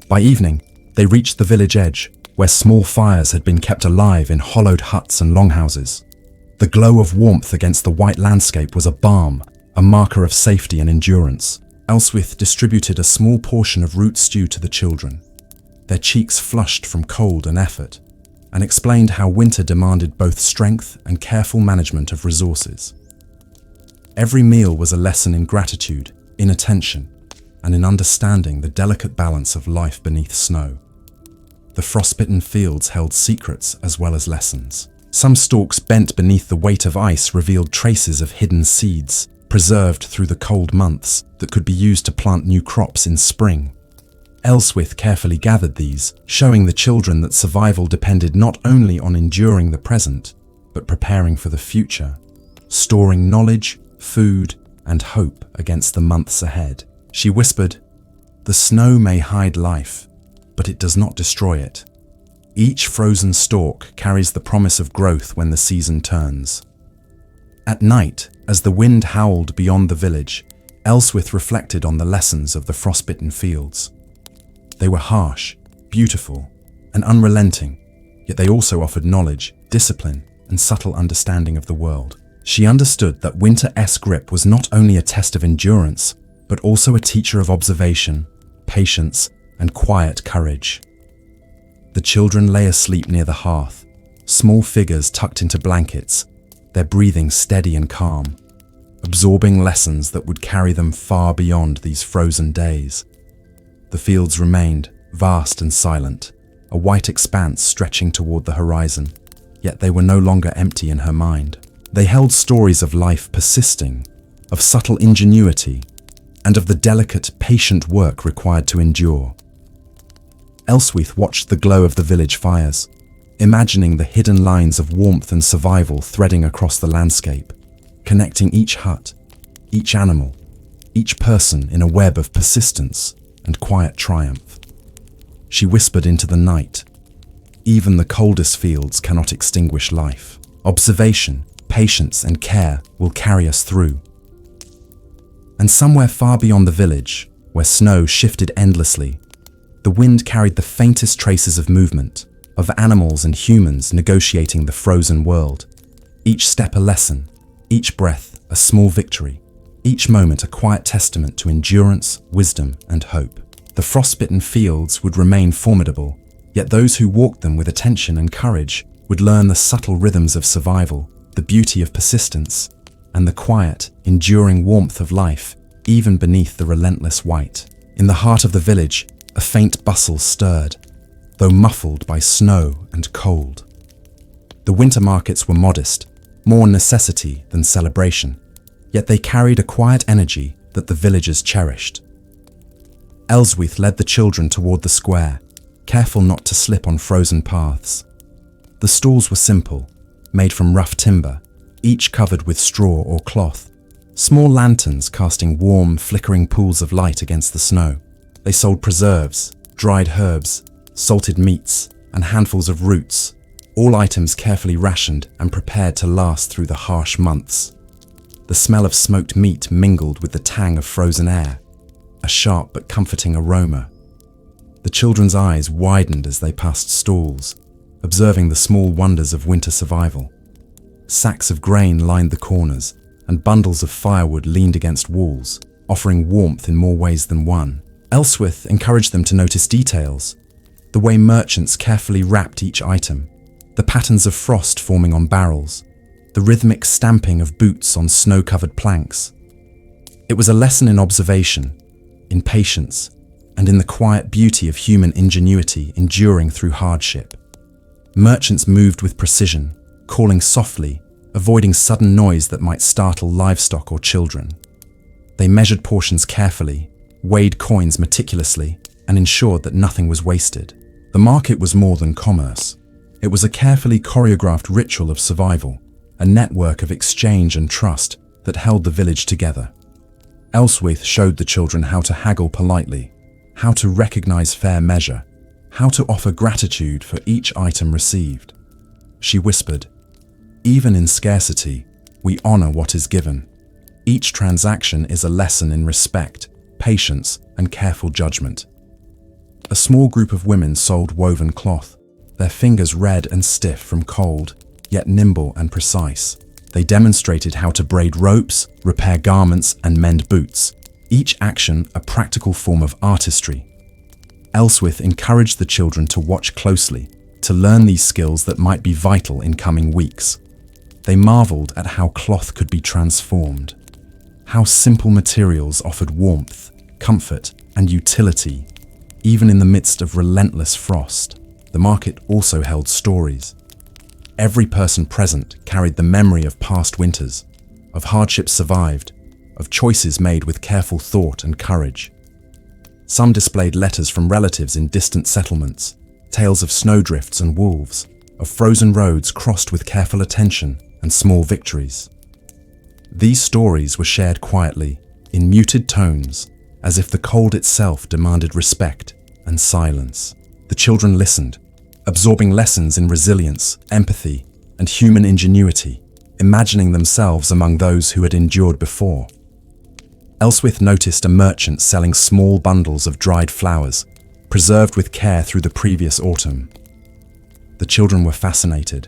By evening, they reached the village edge, where small fires had been kept alive in hollowed huts and longhouses. The glow of warmth against the white landscape was a balm, a marker of safety and endurance. Ellsworth distributed a small portion of root stew to the children, their cheeks flushed from cold and effort, and explained how winter demanded both strength and careful management of resources. Every meal was a lesson in gratitude, in attention, and in understanding the delicate balance of life beneath snow. The frostbitten fields held secrets as well as lessons. Some stalks bent beneath the weight of ice revealed traces of hidden seeds, preserved through the cold months, that could be used to plant new crops in spring. Ellsworth carefully gathered these, showing the children that survival depended not only on enduring the present, but preparing for the future, storing knowledge, food, and hope against the months ahead. She whispered, "The snow may hide life, but it does not destroy it. Each frozen stalk carries the promise of growth when the season turns." At night, as the wind howled beyond the village, Ellsworth reflected on the lessons of the frostbitten fields. They were harsh, beautiful, and unrelenting, yet they also offered knowledge, discipline, and subtle understanding of the world. She understood that winter-esque grip was not only a test of endurance, but also a teacher of observation, patience, and quiet courage. The children lay asleep near the hearth, small figures tucked into blankets, their breathing steady and calm, absorbing lessons that would carry them far beyond these frozen days. The fields remained vast and silent, a white expanse stretching toward the horizon, yet they were no longer empty in her mind. They held stories of life persisting, of subtle ingenuity, and of the delicate, patient work required to endure. Ellsworth watched the glow of the village fires, imagining the hidden lines of warmth and survival threading across the landscape, connecting each hut, each animal, each person in a web of persistence and quiet triumph. She whispered into the night, "Even the coldest fields cannot extinguish life." Observation, patience, and care will carry us through. And somewhere far beyond the village, where snow shifted endlessly, the wind carried the faintest traces of movement, of animals and humans negotiating the frozen world. Each step a lesson, each breath a small victory, each moment a quiet testament to endurance, wisdom, and hope. The frostbitten fields would remain formidable, yet those who walked them with attention and courage would learn the subtle rhythms of survival, the beauty of persistence, and the quiet, enduring warmth of life, even beneath the relentless white. In the heart of the village, a faint bustle stirred, though muffled by snow and cold. The winter markets were modest, more necessity than celebration, yet they carried a quiet energy that the villagers cherished. Elswyth led the children toward the square, careful not to slip on frozen paths. The stalls were simple, made from rough timber, each covered with straw or cloth, small lanterns casting warm, flickering pools of light against the snow. They sold preserves, dried herbs, salted meats, and handfuls of roots, all items carefully rationed and prepared to last through the harsh months. The smell of smoked meat mingled with the tang of frozen air, a sharp but comforting aroma. The children's eyes widened as they passed stalls, observing the small wonders of winter survival. Sacks of grain lined the corners, and bundles of firewood leaned against walls, offering warmth in more ways than one. Elswyth encouraged them to notice details, the way merchants carefully wrapped each item, the patterns of frost forming on barrels, the rhythmic stamping of boots on snow-covered planks. It was a lesson in observation, in patience, and in the quiet beauty of human ingenuity enduring through hardship. Merchants moved with precision, calling softly, avoiding sudden noise that might startle livestock or children. They measured portions carefully, weighed coins meticulously, and ensured that nothing was wasted. The market was more than commerce. It was a carefully choreographed ritual of survival, a network of exchange and trust that held the village together. Elswyth showed the children how to haggle politely, how to recognize fair measure, how to offer gratitude for each item received. She whispered, "Even in scarcity, we honor what is given. Each transaction is a lesson in respect, patience, and careful judgment." A small group of women sold woven cloth, their fingers red and stiff from cold, yet nimble and precise. They demonstrated how to braid ropes, repair garments, and mend boots, each action a practical form of artistry. Elswyth encouraged the children to watch closely, to learn these skills that might be vital in coming weeks. They marveled at how cloth could be transformed, how simple materials offered warmth, comfort, and utility, even in the midst of relentless frost. The market also held stories. Every person present carried the memory of past winters, of hardships survived, of choices made with careful thought and courage. Some displayed letters from relatives in distant settlements, tales of snowdrifts and wolves, of frozen roads crossed with careful attention and small victories. These stories were shared quietly, in muted tones, as if the cold itself demanded respect and silence. The children listened, absorbing lessons in resilience, empathy, and human ingenuity, imagining themselves among those who had endured before. Elswyth noticed a merchant selling small bundles of dried flowers, preserved with care through the previous autumn. The children were fascinated,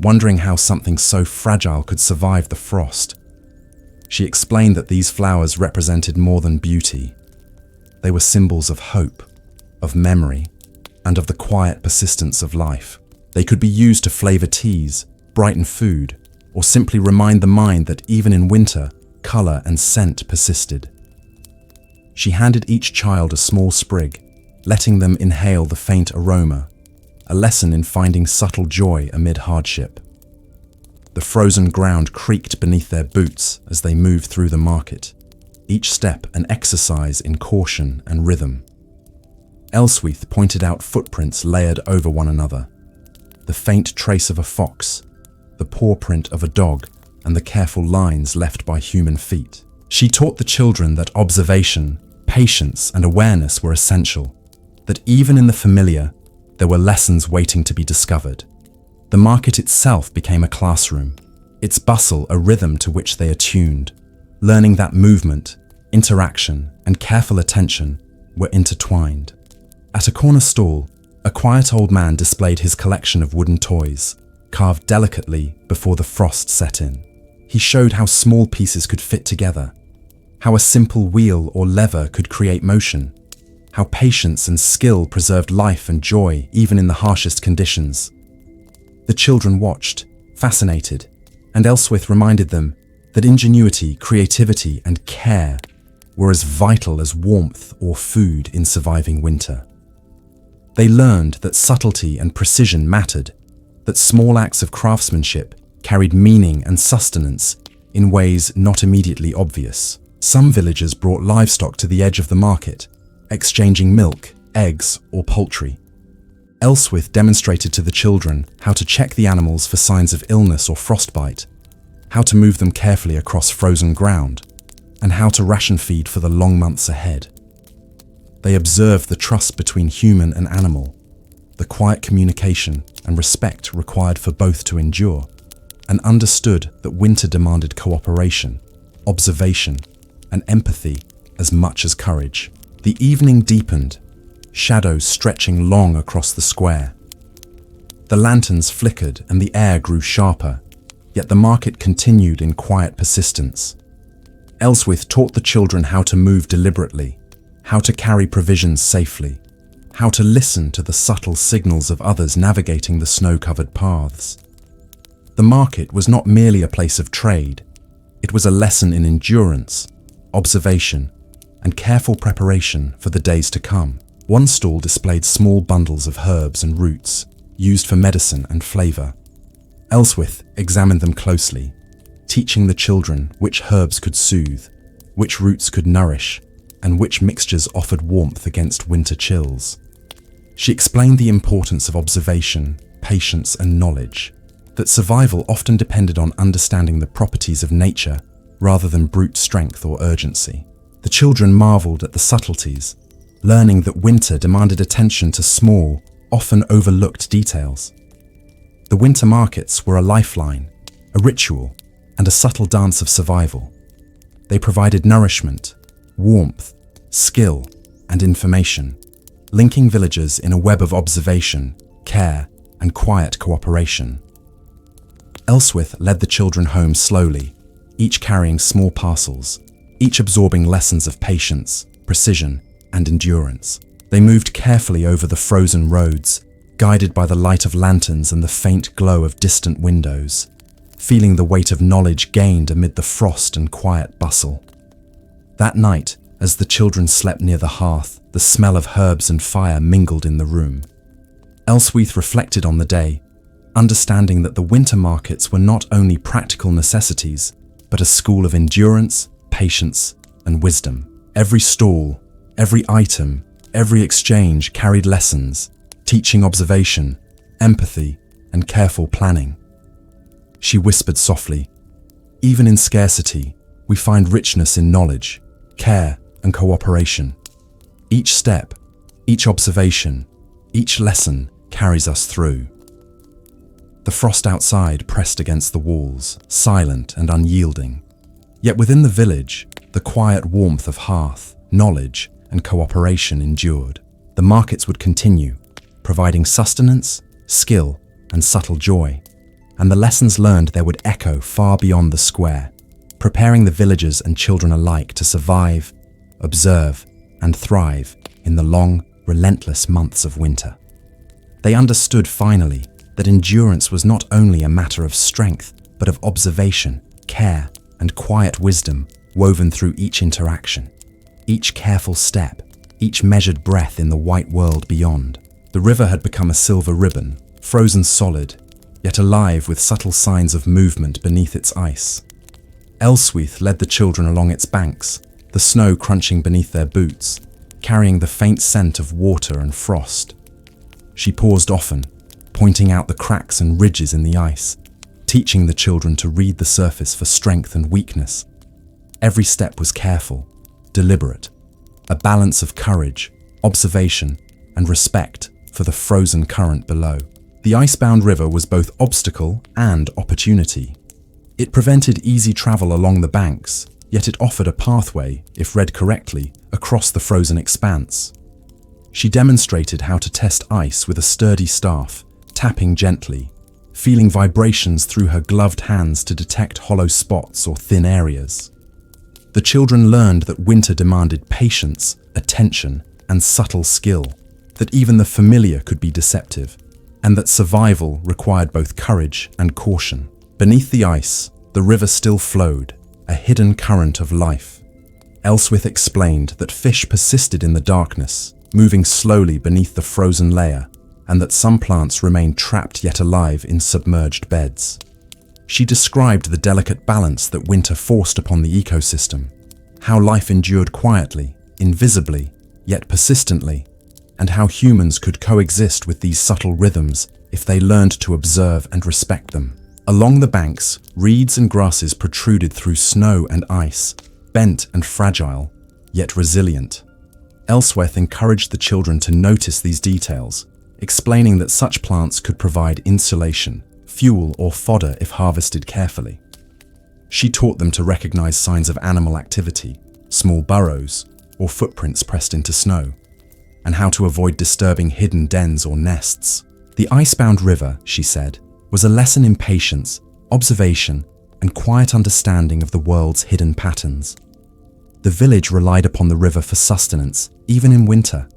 wondering how something so fragile could survive the frost. She explained that these flowers represented more than beauty. They were symbols of hope, of memory, and of the quiet persistence of life. They could be used to flavor teas, brighten food, or simply remind the mind that even in winter, color and scent persisted. She handed each child a small sprig, letting them inhale the faint aroma, a lesson in finding subtle joy amid hardship. The frozen ground creaked beneath their boots as they moved through the market, each step an exercise in caution and rhythm. Elswyth pointed out footprints layered over one another, the faint trace of a fox, the paw print of a dog, and the careful lines left by human feet. She taught the children that observation, patience, and awareness were essential, that even in the familiar, there were lessons waiting to be discovered. The market itself became a classroom, its bustle a rhythm to which they attuned, learning that movement, interaction, and careful attention were intertwined. At a corner stall, a quiet old man displayed his collection of wooden toys, carved delicately before the frost set in. He showed how small pieces could fit together, how a simple wheel or lever could create motion, how patience and skill preserved life and joy even in the harshest conditions. The children watched, fascinated, and Elswith reminded them that ingenuity, creativity, and care were as vital as warmth or food in surviving winter. They learned that subtlety and precision mattered, that small acts of craftsmanship carried meaning and sustenance in ways not immediately obvious. Some villagers brought livestock to the edge of the market, exchanging milk, eggs, or poultry. Elswith demonstrated to the children how to check the animals for signs of illness or frostbite, how to move them carefully across frozen ground, and how to ration feed for the long months ahead. They observed the trust between human and animal, the quiet communication and respect required for both to endure, and understood that winter demanded cooperation, observation, and empathy as much as courage. The evening deepened, shadows stretching long across the square. The lanterns flickered and the air grew sharper, yet the market continued in quiet persistence. Elswith taught the children how to move deliberately, how to carry provisions safely, how to listen to the subtle signals of others navigating the snow-covered paths. The market was not merely a place of trade, it was a lesson in endurance, observation, and careful preparation for the days to come. One stall displayed small bundles of herbs and roots, used for medicine and flavor. Elswith examined them closely, teaching the children which herbs could soothe, which roots could nourish, and which mixtures offered warmth against winter chills. She explained the importance of observation, patience, and knowledge, that survival often depended on understanding the properties of nature rather than brute strength or urgency. The children marveled at the subtleties, learning that winter demanded attention to small, often overlooked details. The winter markets were a lifeline, a ritual, and a subtle dance of survival. They provided nourishment, warmth, skill, and information, linking villagers in a web of observation, care, and quiet cooperation. Elswith led the children home slowly, each carrying small parcels, each absorbing lessons of patience, precision, and endurance. They moved carefully over the frozen roads, guided by the light of lanterns and the faint glow of distant windows, feeling the weight of knowledge gained amid the frost and quiet bustle. That night, as the children slept near the hearth, the smell of herbs and fire mingled in the room. Elswith reflected on the day, understanding that the winter markets were not only practical necessities, but a school of endurance, patience, and wisdom. Every stall, every item, every exchange carried lessons, teaching observation, empathy, and careful planning. She whispered softly, "Even in scarcity, we find richness in knowledge, care, and cooperation. Each step, each observation, each lesson carries us through." The frost outside pressed against the walls, silent and unyielding. Yet within the village, the quiet warmth of hearth, knowledge, and cooperation endured. The markets would continue, providing sustenance, skill, and subtle joy, and the lessons learned there would echo far beyond the square, preparing the villagers and children alike to survive, observe, and thrive in the long, relentless months of winter. They understood finally that endurance was not only a matter of strength, but of observation, care, and quiet wisdom woven through each interaction, each careful step, each measured breath in the white world beyond. The river had become a silver ribbon, frozen solid, yet alive with subtle signs of movement beneath its ice. Elswith led the children along its banks, the snow crunching beneath their boots, carrying the faint scent of water and frost. She paused often, pointing out the cracks and ridges in the ice, teaching the children to read the surface for strength and weakness. Every step was careful, deliberate, a balance of courage, observation, and respect for the frozen current below. The icebound river was both obstacle and opportunity. It prevented easy travel along the banks, yet it offered a pathway, if read correctly, across the frozen expanse. She demonstrated how to test ice with a sturdy staff, tapping gently, feeling vibrations through her gloved hands to detect hollow spots or thin areas. The children learned that winter demanded patience, attention, and subtle skill, that even the familiar could be deceptive, and that survival required both courage and caution. Beneath the ice, the river still flowed, a hidden current of life. Elswith explained that fish persisted in the darkness, moving slowly beneath the frozen layer, and that some plants remained trapped yet alive in submerged beds. She described the delicate balance that winter forced upon the ecosystem, how life endured quietly, invisibly, yet persistently, and how humans could coexist with these subtle rhythms if they learned to observe and respect them. Along the banks, reeds and grasses protruded through snow and ice, bent and fragile, yet resilient. Elswith encouraged the children to notice these details, explaining that such plants could provide insulation, fuel, or fodder if harvested carefully. She taught them to recognize signs of animal activity, small burrows, or footprints pressed into snow, and how to avoid disturbing hidden dens or nests. The icebound river, she said, was a lesson in patience, observation, and quiet understanding of the world's hidden patterns. The village relied upon the river for sustenance, even in winter.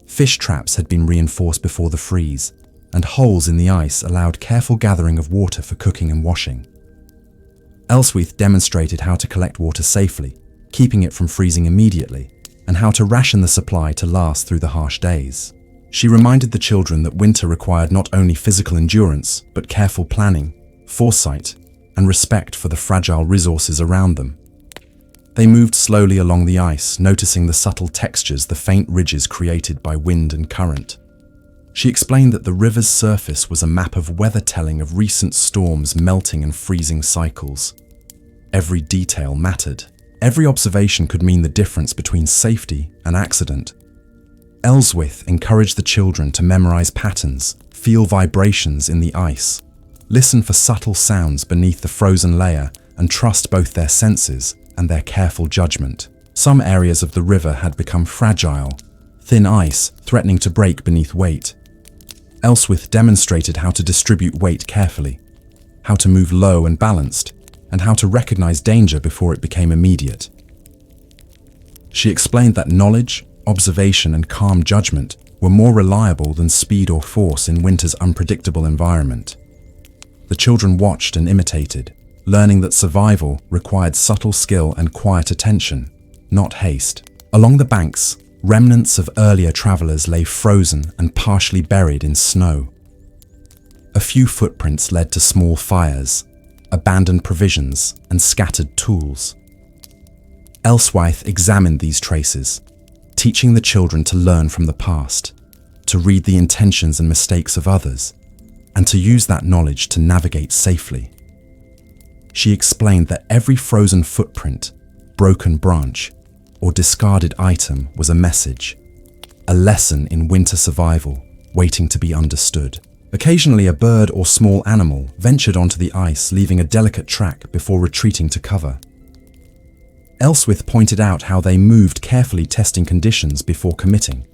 Fish traps had been reinforced before the freeze, and holes in the ice allowed careful gathering of water for cooking and washing. Elswith demonstrated how to collect water safely, keeping it from freezing immediately, and how to ration the supply to last through the harsh days. She reminded the children that winter required not only physical endurance, but careful planning, foresight, and respect for the fragile resources around them. They moved slowly along the ice, noticing the subtle textures, the faint ridges created by wind and current. She explained that the river's surface was a map of weather telling of recent storms, melting and freezing cycles. Every detail mattered. Every observation could mean the difference between safety and accident. Elswith encouraged the children to memorize patterns, feel vibrations in the ice, listen for subtle sounds beneath the frozen layer, and trust both their senses and their careful judgment. Some areas of the river had become fragile, thin ice threatening to break beneath weight. Elswith demonstrated how to distribute weight carefully, how to move low and balanced, and how to recognize danger before it became immediate. She explained that knowledge, observation, and calm judgment were more reliable than speed or force in winter's unpredictable environment. The children watched and imitated, learning that survival required subtle skill and quiet attention, not haste. Along the banks, remnants of earlier travelers lay frozen and partially buried in snow. A few footprints led to small fires, abandoned provisions, and scattered tools. Elswith examined these traces, teaching the children to learn from the past, to read the intentions and mistakes of others, and to use that knowledge to navigate safely. She explained that every frozen footprint, broken branch, or discarded item was a message, a lesson in winter survival, waiting to be understood. Occasionally, a bird or small animal ventured onto the ice, leaving a delicate track before retreating to cover. Elswith pointed out how they moved carefully, testing conditions before committing,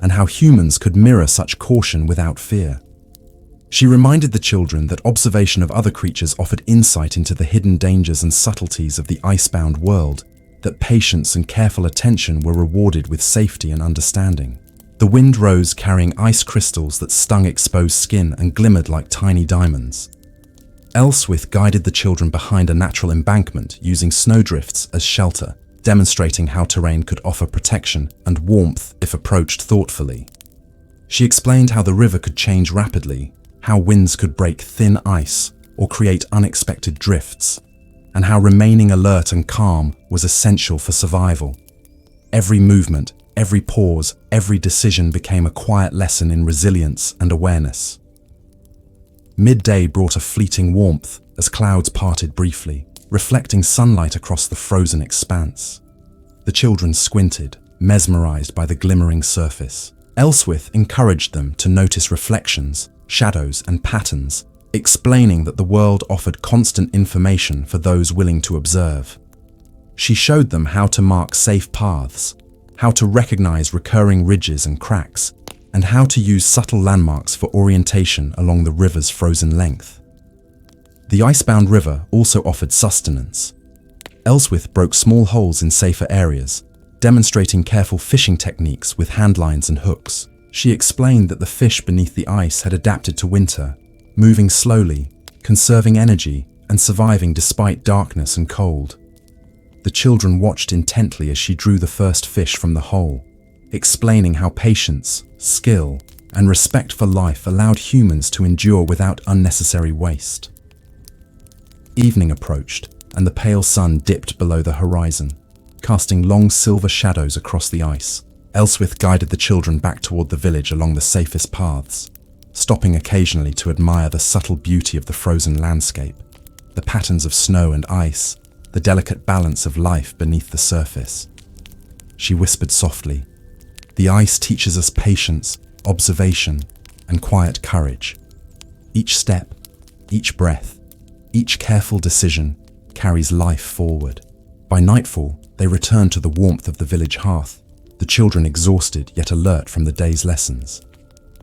and how humans could mirror such caution without fear. She reminded the children that observation of other creatures offered insight into the hidden dangers and subtleties of the icebound world, that patience and careful attention were rewarded with safety and understanding. The wind rose, carrying ice crystals that stung exposed skin and glimmered like tiny diamonds. Elswith guided the children behind a natural embankment, using snowdrifts as shelter, demonstrating how terrain could offer protection and warmth if approached thoughtfully. She explained how the river could change rapidly, how winds could break thin ice or create unexpected drifts, and how remaining alert and calm was essential for survival. Every movement, every pause, every decision became a quiet lesson in resilience and awareness. Midday brought a fleeting warmth as clouds parted briefly, reflecting sunlight across the frozen expanse. The children squinted, mesmerized by the glimmering surface. Elswith encouraged them to notice reflections, shadows, and patterns, explaining that the world offered constant information for those willing to observe. She showed them how to mark safe paths, how to recognize recurring ridges and cracks, and how to use subtle landmarks for orientation along the river's frozen length. The icebound river also offered sustenance. Ellsworth broke small holes in safer areas, demonstrating careful fishing techniques with handlines and hooks. She explained that the fish beneath the ice had adapted to winter, moving slowly, conserving energy, and surviving despite darkness and cold. The children watched intently as she drew the first fish from the hole, explaining how patience, skill, and respect for life allowed humans to endure without unnecessary waste. Evening approached, and the pale sun dipped below the horizon, casting long silver shadows across the ice. Ellsworth guided the children back toward the village along the safest paths, stopping occasionally to admire the subtle beauty of the frozen landscape, the patterns of snow and ice, the delicate balance of life beneath the surface. She whispered softly, "The ice teaches us patience, observation, and quiet courage. Each step, each breath, each careful decision carries life forward." By nightfall, they returned to the warmth of the village hearth, the children exhausted yet alert from the day's lessons.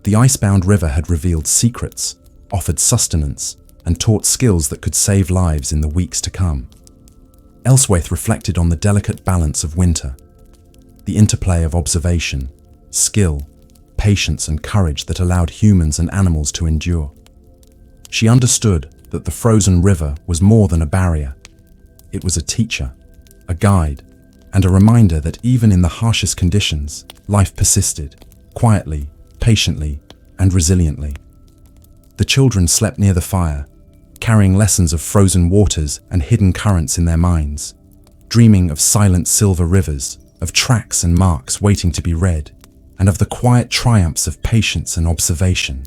The icebound river had revealed secrets, offered sustenance, and taught skills that could save lives in the weeks to come. Ellsworth reflected on the delicate balance of winter, the interplay of observation, skill, patience, and courage that allowed humans and animals to endure. She understood that the frozen river was more than a barrier. It was a teacher, a guide, and a reminder that even in the harshest conditions, life persisted, quietly, patiently, and resiliently. The children slept near the fire, carrying lessons of frozen waters and hidden currents in their minds, dreaming of silent silver rivers, of tracks and marks waiting to be read, and of the quiet triumphs of patience and observation.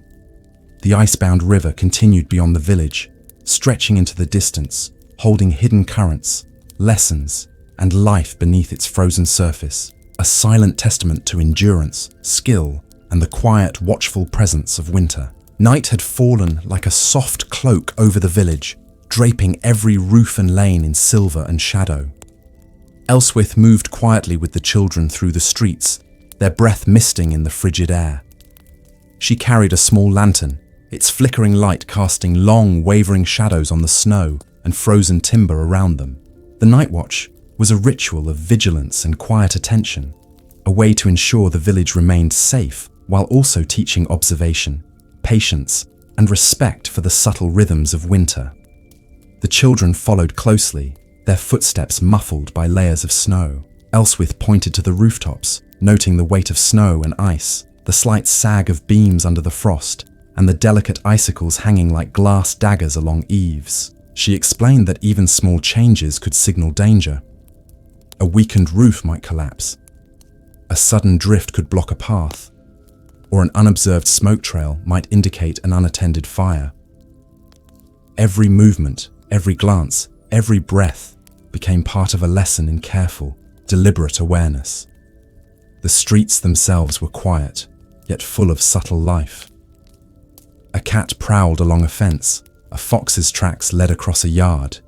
The icebound river continued beyond the village, stretching into the distance, holding hidden currents, lessons, and life beneath its frozen surface, a silent testament to endurance, skill, and the quiet, watchful presence of winter. Night had fallen like a soft cloak over the village, draping every roof and lane in silver and shadow. Ellsworth moved quietly with the children through the streets, their breath misting in the frigid air. She carried a small lantern, its flickering light casting long, wavering shadows on the snow and frozen timber around them. The night watch was a ritual of vigilance and quiet attention, a way to ensure the village remained safe while also teaching observation, patience, and respect for the subtle rhythms of winter. The children followed closely, their footsteps muffled by layers of snow. Ellsworth pointed to the rooftops, noting the weight of snow and ice, the slight sag of beams under the frost, and the delicate icicles hanging like glass daggers along eaves. She explained that even small changes could signal danger. A weakened roof might collapse, a sudden drift could block a path, or an unobserved smoke trail might indicate an unattended fire. Every movement, every glance, every breath became part of a lesson in careful, deliberate awareness. The streets themselves were quiet, yet full of subtle life. A cat prowled along a fence, a fox's tracks led across a yard,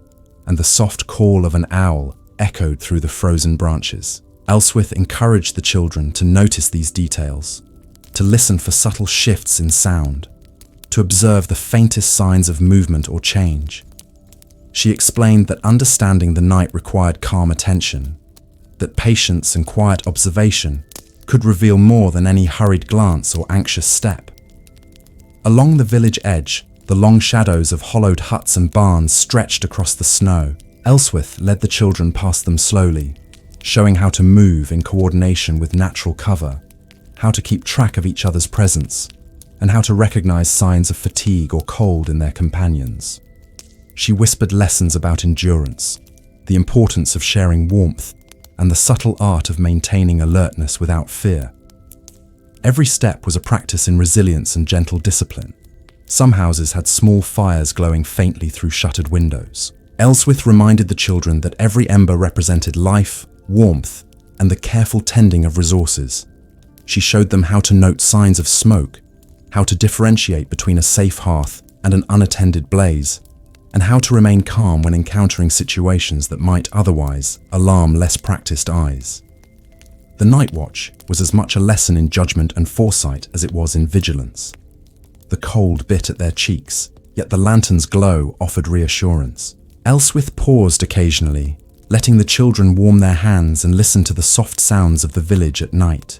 and the soft call of an owl echoed through the frozen branches. Ellsworth encouraged the children to notice these details, to listen for subtle shifts in sound, to observe the faintest signs of movement or change. She explained that understanding the night required calm attention, that patience and quiet observation could reveal more than any hurried glance or anxious step. Along the village edge, the long shadows of hollowed huts and barns stretched across the snow. Ellsworth led the children past them slowly, showing how to move in coordination with natural cover, how to keep track of each other's presence, and how to recognize signs of fatigue or cold in their companions. She whispered lessons about endurance, the importance of sharing warmth, and the subtle art of maintaining alertness without fear. Every step was a practice in resilience and gentle discipline. Some houses had small fires glowing faintly through shuttered windows. Ellsworth reminded the children that every ember represented life, warmth, and the careful tending of resources. She showed them how to note signs of smoke, how to differentiate between a safe hearth and an unattended blaze, and how to remain calm when encountering situations that might otherwise alarm less practiced eyes. The night watch was as much a lesson in judgment and foresight as it was in vigilance. The cold bit at their cheeks, yet the lantern's glow offered reassurance. Elswith paused occasionally, letting the children warm their hands and listen to the soft sounds of the village at night.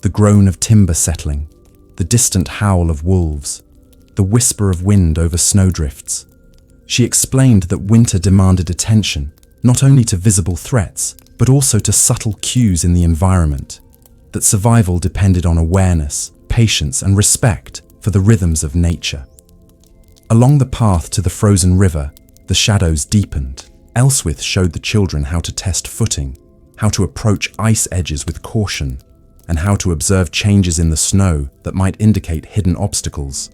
The groan of timber settling, the distant howl of wolves, the whisper of wind over snowdrifts. She explained that winter demanded attention, not only to visible threats, but also to subtle cues in the environment, that survival depended on awareness, patience, and respect for the rhythms of nature. Along the path to the frozen river, the shadows deepened. Elswith showed the children how to test footing, how to approach ice edges with caution, and how to observe changes in the snow that might indicate hidden obstacles.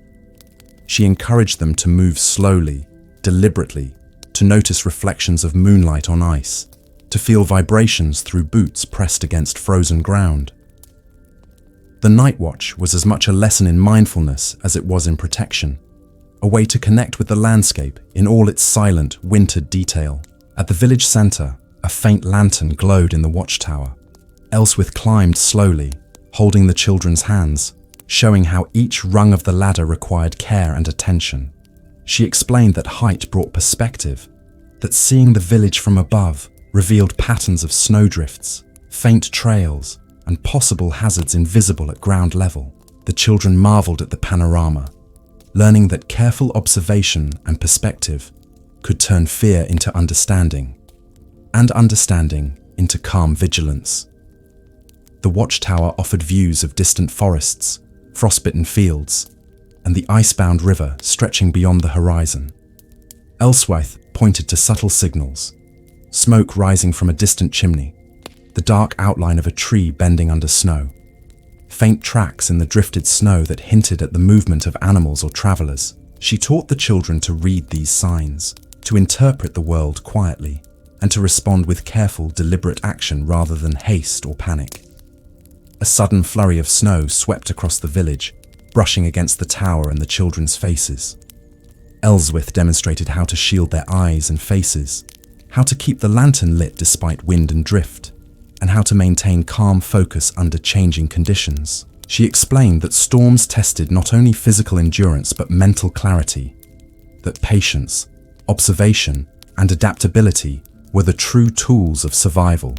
She encouraged them to move slowly, deliberately, to notice reflections of moonlight on ice, to feel vibrations through boots pressed against frozen ground. The night watch was as much a lesson in mindfulness as it was in protection, a way to connect with the landscape in all its silent, wintered detail. At the village centre, a faint lantern glowed in the watchtower. Elswith climbed slowly, holding the children's hands, showing how each rung of the ladder required care and attention. She explained that height brought perspective, that seeing the village from above revealed patterns of snowdrifts, faint trails, and possible hazards invisible at ground level. The children marveled at the panorama, learning that careful observation and perspective could turn fear into understanding, and understanding into calm vigilance. The watchtower offered views of distant forests, frostbitten fields, and the icebound river stretching beyond the horizon. Elswith pointed to subtle signals: smoke rising from a distant chimney, the dark outline of a tree bending under snow, faint tracks in the drifted snow that hinted at the movement of animals or travelers. She taught the children to read these signs, to interpret the world quietly, and to respond with careful, deliberate action rather than haste or panic. A sudden flurry of snow swept across the village, brushing against the tower and the children's faces. Elswith demonstrated how to shield their eyes and faces, how to keep the lantern lit despite wind and drift, and how to maintain calm focus under changing conditions. She explained that storms tested not only physical endurance but mental clarity, that patience, observation, and adaptability were the true tools of survival.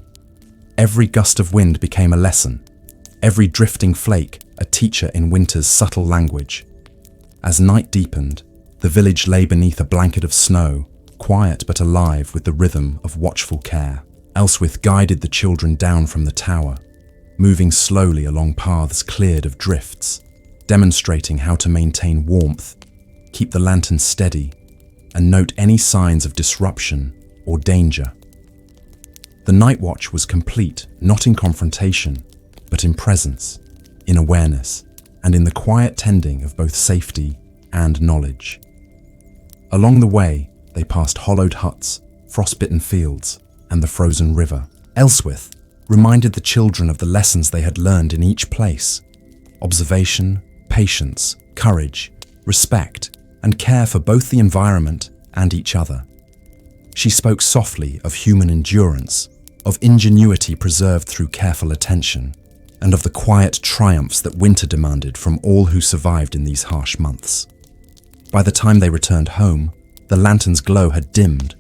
Every gust of wind became a lesson, every drifting flake a teacher in winter's subtle language. As night deepened, the village lay beneath a blanket of snow, quiet but alive with the rhythm of watchful care. Elswith guided the children down from the tower, moving slowly along paths cleared of drifts, demonstrating how to maintain warmth, keep the lantern steady, and note any signs of disruption or danger. The night watch was complete, not in confrontation, but in presence, in awareness, and in the quiet tending of both safety and knowledge. Along the way, they passed hollowed huts, frostbitten fields, and the frozen river. Elswith reminded the children of the lessons they had learned in each place: observation, patience, courage, respect, and care for both the environment and each other. She spoke softly of human endurance, of ingenuity preserved through careful attention, and of the quiet triumphs that winter demanded from all who survived in these harsh months. By the time they returned home, the lantern's glow had dimmed,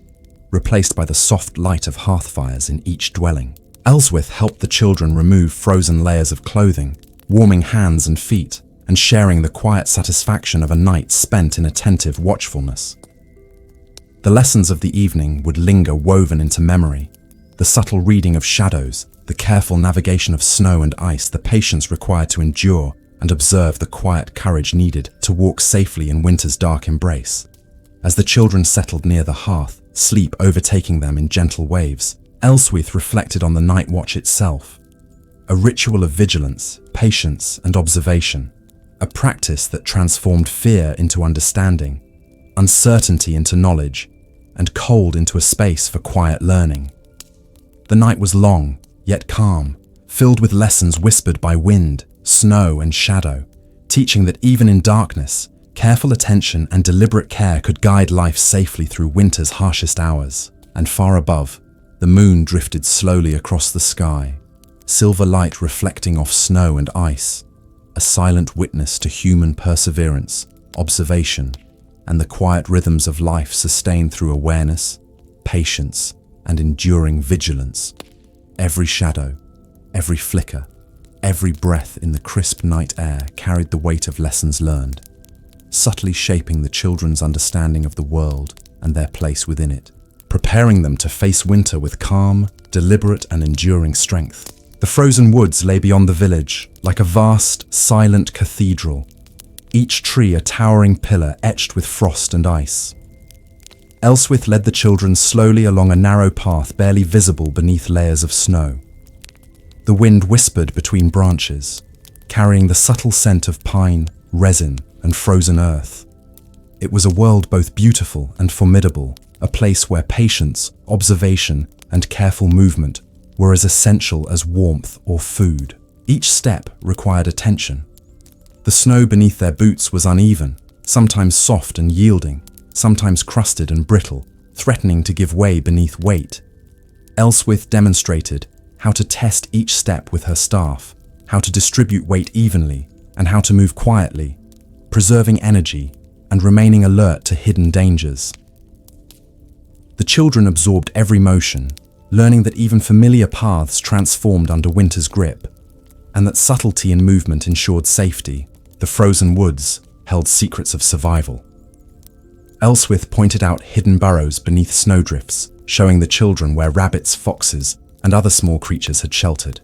replaced by the soft light of hearth fires in each dwelling. Elswith helped the children remove frozen layers of clothing, warming hands and feet, and sharing the quiet satisfaction of a night spent in attentive watchfulness. The lessons of the evening would linger woven into memory: the subtle reading of shadows, the careful navigation of snow and ice, the patience required to endure and observe, the quiet courage needed to walk safely in winter's dark embrace. As the children settled near the hearth, sleep overtaking them in gentle waves, Elswith reflected on the night watch itself, a ritual of vigilance, patience, and observation, a practice that transformed fear into understanding, uncertainty into knowledge, and cold into a space for quiet learning. The night was long, yet calm, filled with lessons whispered by wind, snow, and shadow, teaching that even in darkness, careful attention and deliberate care could guide life safely through winter's harshest hours. And far above, the moon drifted slowly across the sky, silver light reflecting off snow and ice, a silent witness to human perseverance, observation, and the quiet rhythms of life sustained through awareness, patience, and enduring vigilance. Every shadow, every flicker, every breath in the crisp night air carried the weight of lessons learned, subtly shaping the children's understanding of the world and their place within it, preparing them to face winter with calm, deliberate, and enduring strength. The frozen woods lay beyond the village, like a vast, silent cathedral, each tree a towering pillar etched with frost and ice. Elswith led the children slowly along a narrow path barely visible beneath layers of snow. The wind whispered between branches, carrying the subtle scent of pine, resin, and frozen earth. It was a world both beautiful and formidable, a place where patience, observation, and careful movement were as essential as warmth or food. Each step required attention. The snow beneath their boots was uneven, sometimes soft and yielding, sometimes crusted and brittle, threatening to give way beneath weight. Elswith demonstrated how to test each step with her staff, how to distribute weight evenly, and how to move quietly, preserving energy and remaining alert to hidden dangers. The children absorbed every motion, learning that even familiar paths transformed under winter's grip, and that subtlety in movement ensured safety. The frozen woods held secrets of survival. Elswith pointed out hidden burrows beneath snowdrifts, showing the children where rabbits, foxes, and other small creatures had sheltered.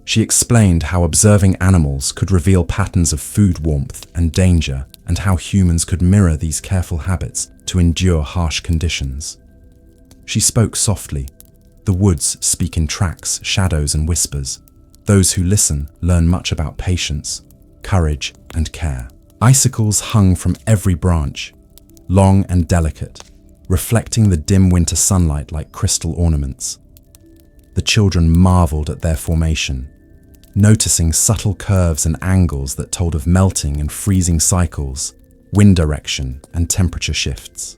She explained how observing animals could reveal patterns of food warmth and danger, and how humans could mirror these careful habits to endure harsh conditions. She spoke softly. The woods speak in tracks, shadows, and whispers. Those who listen learn much about patience, courage, and care. Icicles hung from every branch, long and delicate, reflecting the dim winter sunlight like crystal ornaments. The children marveled at their formation, noticing subtle curves and angles that told of melting and freezing cycles, wind direction, and temperature shifts.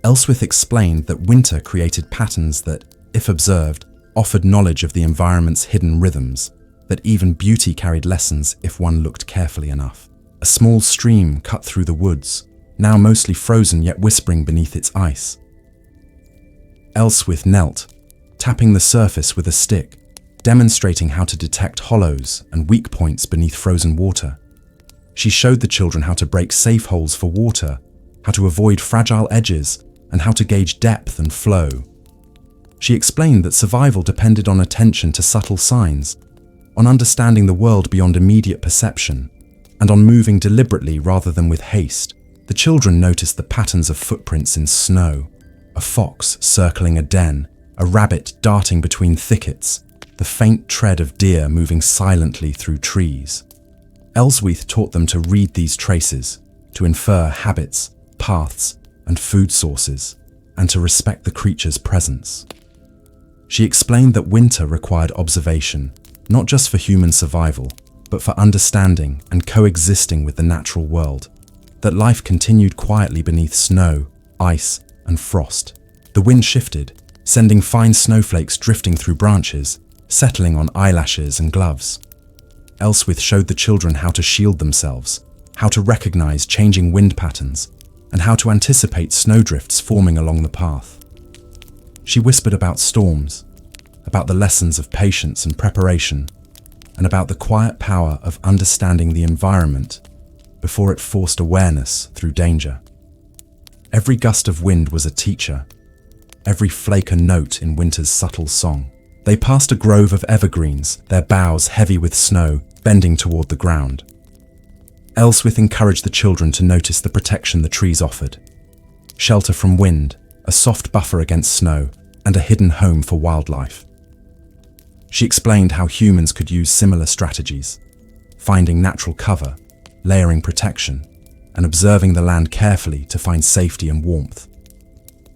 Elswith explained that winter created patterns that, if observed, offered knowledge of the environment's hidden rhythms, that even beauty carried lessons if one looked carefully enough. A small stream cut through the woods, now mostly frozen yet whispering beneath its ice. Elswith knelt, tapping the surface with a stick, demonstrating how to detect hollows and weak points beneath frozen water. She showed the children how to break safe holes for water, how to avoid fragile edges, and how to gauge depth and flow. She explained that survival depended on attention to subtle signs, on understanding the world beyond immediate perception, and on moving deliberately rather than with haste. The children noticed the patterns of footprints in snow, a fox circling a den, a rabbit darting between thickets, the faint tread of deer moving silently through trees. Elswith taught them to read these traces, to infer habits, paths, and food sources, and to respect the creature's presence. She explained that winter required observation, not just for human survival, but for understanding and coexisting with the natural world, that life continued quietly beneath snow, ice, and frost. The wind shifted, sending fine snowflakes drifting through branches, settling on eyelashes and gloves. Elswith showed the children how to shield themselves, how to recognize changing wind patterns, and how to anticipate snowdrifts forming along the path. She whispered about storms, about the lessons of patience and preparation, and about the quiet power of understanding the environment before it forced awareness through danger. Every gust of wind was a teacher, every flake a note in winter's subtle song. They passed a grove of evergreens, their boughs heavy with snow, bending toward the ground. Elswith encouraged the children to notice the protection the trees offered. Shelter from wind, a soft buffer against snow, and a hidden home for wildlife. She explained how humans could use similar strategies, finding natural cover, layering protection, and observing the land carefully to find safety and warmth.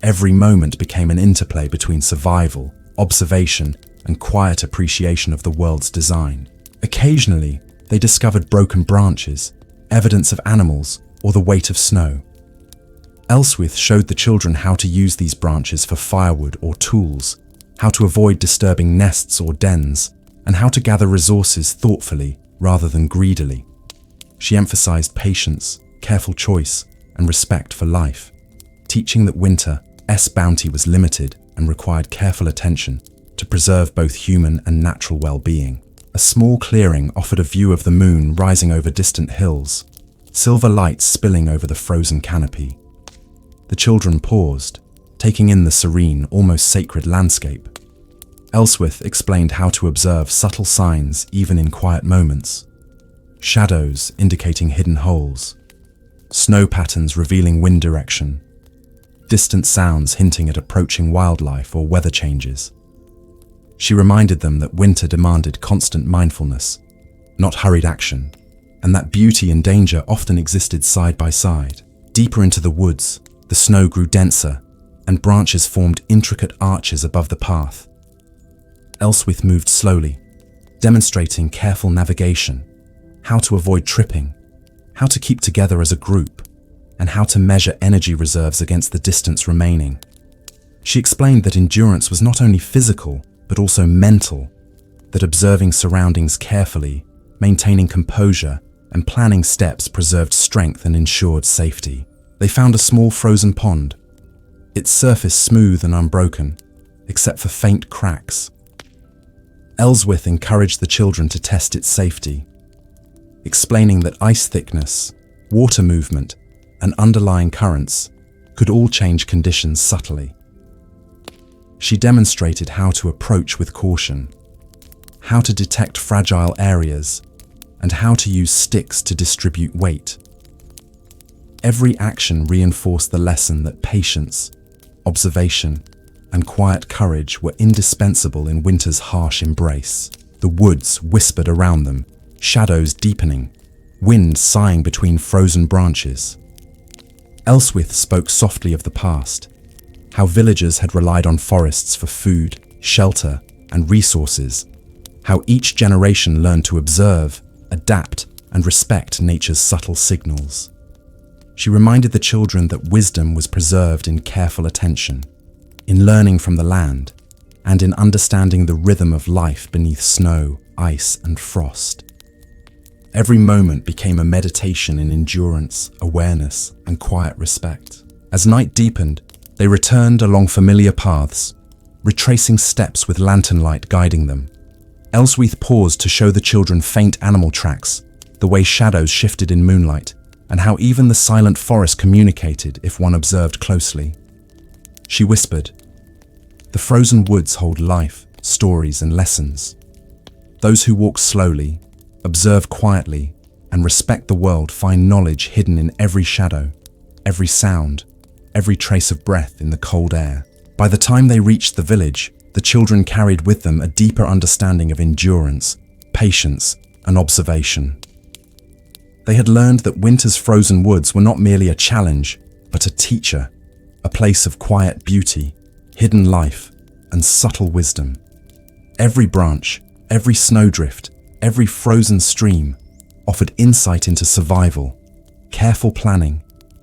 Every moment became an interplay between survival, observation, and quiet appreciation of the world's design. Occasionally, They discovered broken branches, evidence of animals, or the weight of snow. Ellsworth showed the children how to use these branches for firewood or tools, how to avoid disturbing nests or dens, and how to gather resources thoughtfully rather than greedily. She emphasized patience, careful choice, and respect for life, teaching that winter's bounty was limited and required careful attention to preserve both human and natural well-being. A small clearing offered a view of the moon rising over distant hills, silver lights spilling over the frozen canopy. The children paused, taking in the serene, almost sacred landscape. Ellsworth explained how to observe subtle signs even in quiet moments. Shadows indicating hidden holes, snow patterns revealing wind direction, distant sounds hinting at approaching wildlife or weather changes. She reminded them that winter demanded constant mindfulness, not hurried action, and that beauty and danger often existed side by side. Deeper into the woods, the snow grew denser, and branches formed intricate arches above the path. Ellsworth moved slowly, demonstrating careful navigation, how to avoid tripping, how to keep together as a group, and how to measure energy reserves against the distance remaining. She explained that endurance was not only physical, but also mental, that observing surroundings carefully, maintaining composure, and planning steps preserved strength and ensured safety. They found a small frozen pond, its surface smooth and unbroken, except for faint cracks. Ellsworth encouraged the children to test its safety, explaining that ice thickness, water movement, and underlying currents could all change conditions subtly. She demonstrated how to approach with caution, how to detect fragile areas, and how to use sticks to distribute weight. Every action reinforced the lesson that patience, observation, and quiet courage were indispensable in winter's harsh embrace. The woods whispered around them, shadows deepening, wind sighing between frozen branches. Ellsworth spoke softly of the past, how villagers had relied on forests for food, shelter, and resources, how each generation learned to observe, adapt, and respect nature's subtle signals. She reminded the children that wisdom was preserved in careful attention, in learning from the land, and in understanding the rhythm of life beneath snow, ice, and frost. Every moment became a meditation in endurance, awareness, and quiet respect. As night deepened, they returned along familiar paths, retracing steps with lantern light guiding them. Ellsworth paused to show the children faint animal tracks, the way shadows shifted in moonlight, and how even the silent forest communicated if one observed closely. She whispered, "The frozen woods hold life, stories, and lessons. Those who walk slowly, observe quietly, and respect the world find knowledge hidden in every shadow, every sound, every trace of breath in the cold air." By the time they reached the village, the children carried with them a deeper understanding of endurance, patience, and observation. They had learned that winter's frozen woods were not merely a challenge, but a teacher, a place of quiet beauty, hidden life, and subtle wisdom. Every branch, every snowdrift, every frozen stream offered insight into survival, careful planning,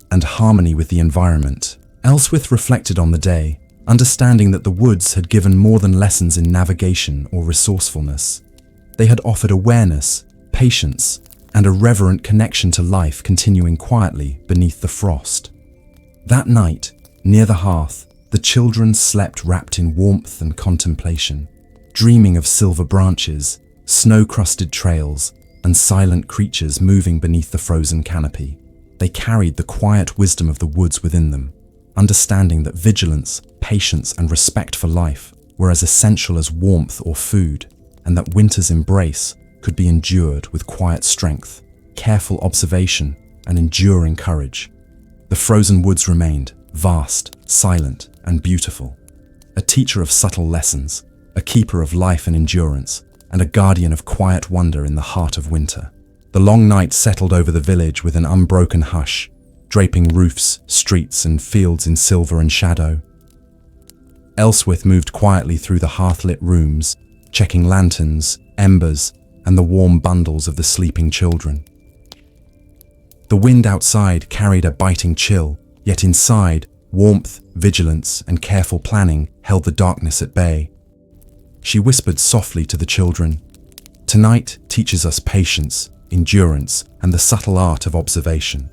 and harmony with the environment. Ellsworth reflected on the day, understanding that the woods had given more than lessons in navigation or resourcefulness. They had offered awareness, patience, and a reverent connection to life continuing quietly beneath the frost. That night, near the hearth, the children slept wrapped in warmth and contemplation, dreaming of silver branches, snow-crusted trails, and silent creatures moving beneath the frozen canopy. They carried the quiet wisdom of the woods within them, understanding that vigilance, patience, and respect for life were as essential as warmth or food, and that winter's embrace could be endured with quiet strength, careful observation, and enduring courage. The frozen woods remained vast, silent, and beautiful, a teacher of subtle lessons, a keeper of life and endurance, and a guardian of quiet wonder in the heart of winter. The long night settled over the village with an unbroken hush, draping roofs, streets, and fields in silver and shadow. Ellsworth moved quietly through the hearth-lit rooms, checking lanterns, embers, and the warm bundles of the sleeping children. The wind outside carried a biting chill, yet inside, warmth, vigilance, and careful planning held the darkness at bay. She whispered softly to the children, "Tonight teaches us patience, endurance, and the subtle art of observation.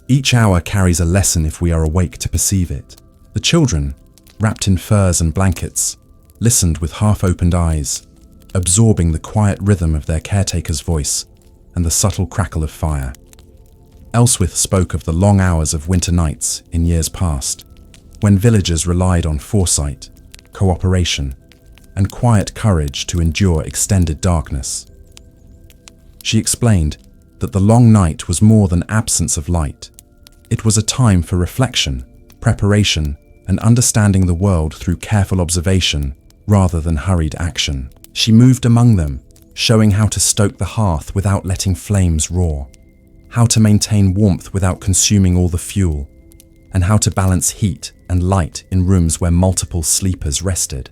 Each hour carries a lesson if we are awake to perceive it." The children, wrapped in furs and blankets, listened with half-opened eyes, absorbing the quiet rhythm of their caretaker's voice and the subtle crackle of fire. Elswith spoke of the long hours of winter nights in years past, when villagers relied on foresight, cooperation, and quiet courage to endure extended darkness. She explained that the long night was more than absence of light. It was a time for reflection, preparation, and understanding the world through careful observation rather than hurried action. She moved among them, showing how to stoke the hearth without letting flames roar, how to maintain warmth without consuming all the fuel, and how to balance heat and light in rooms where multiple sleepers rested.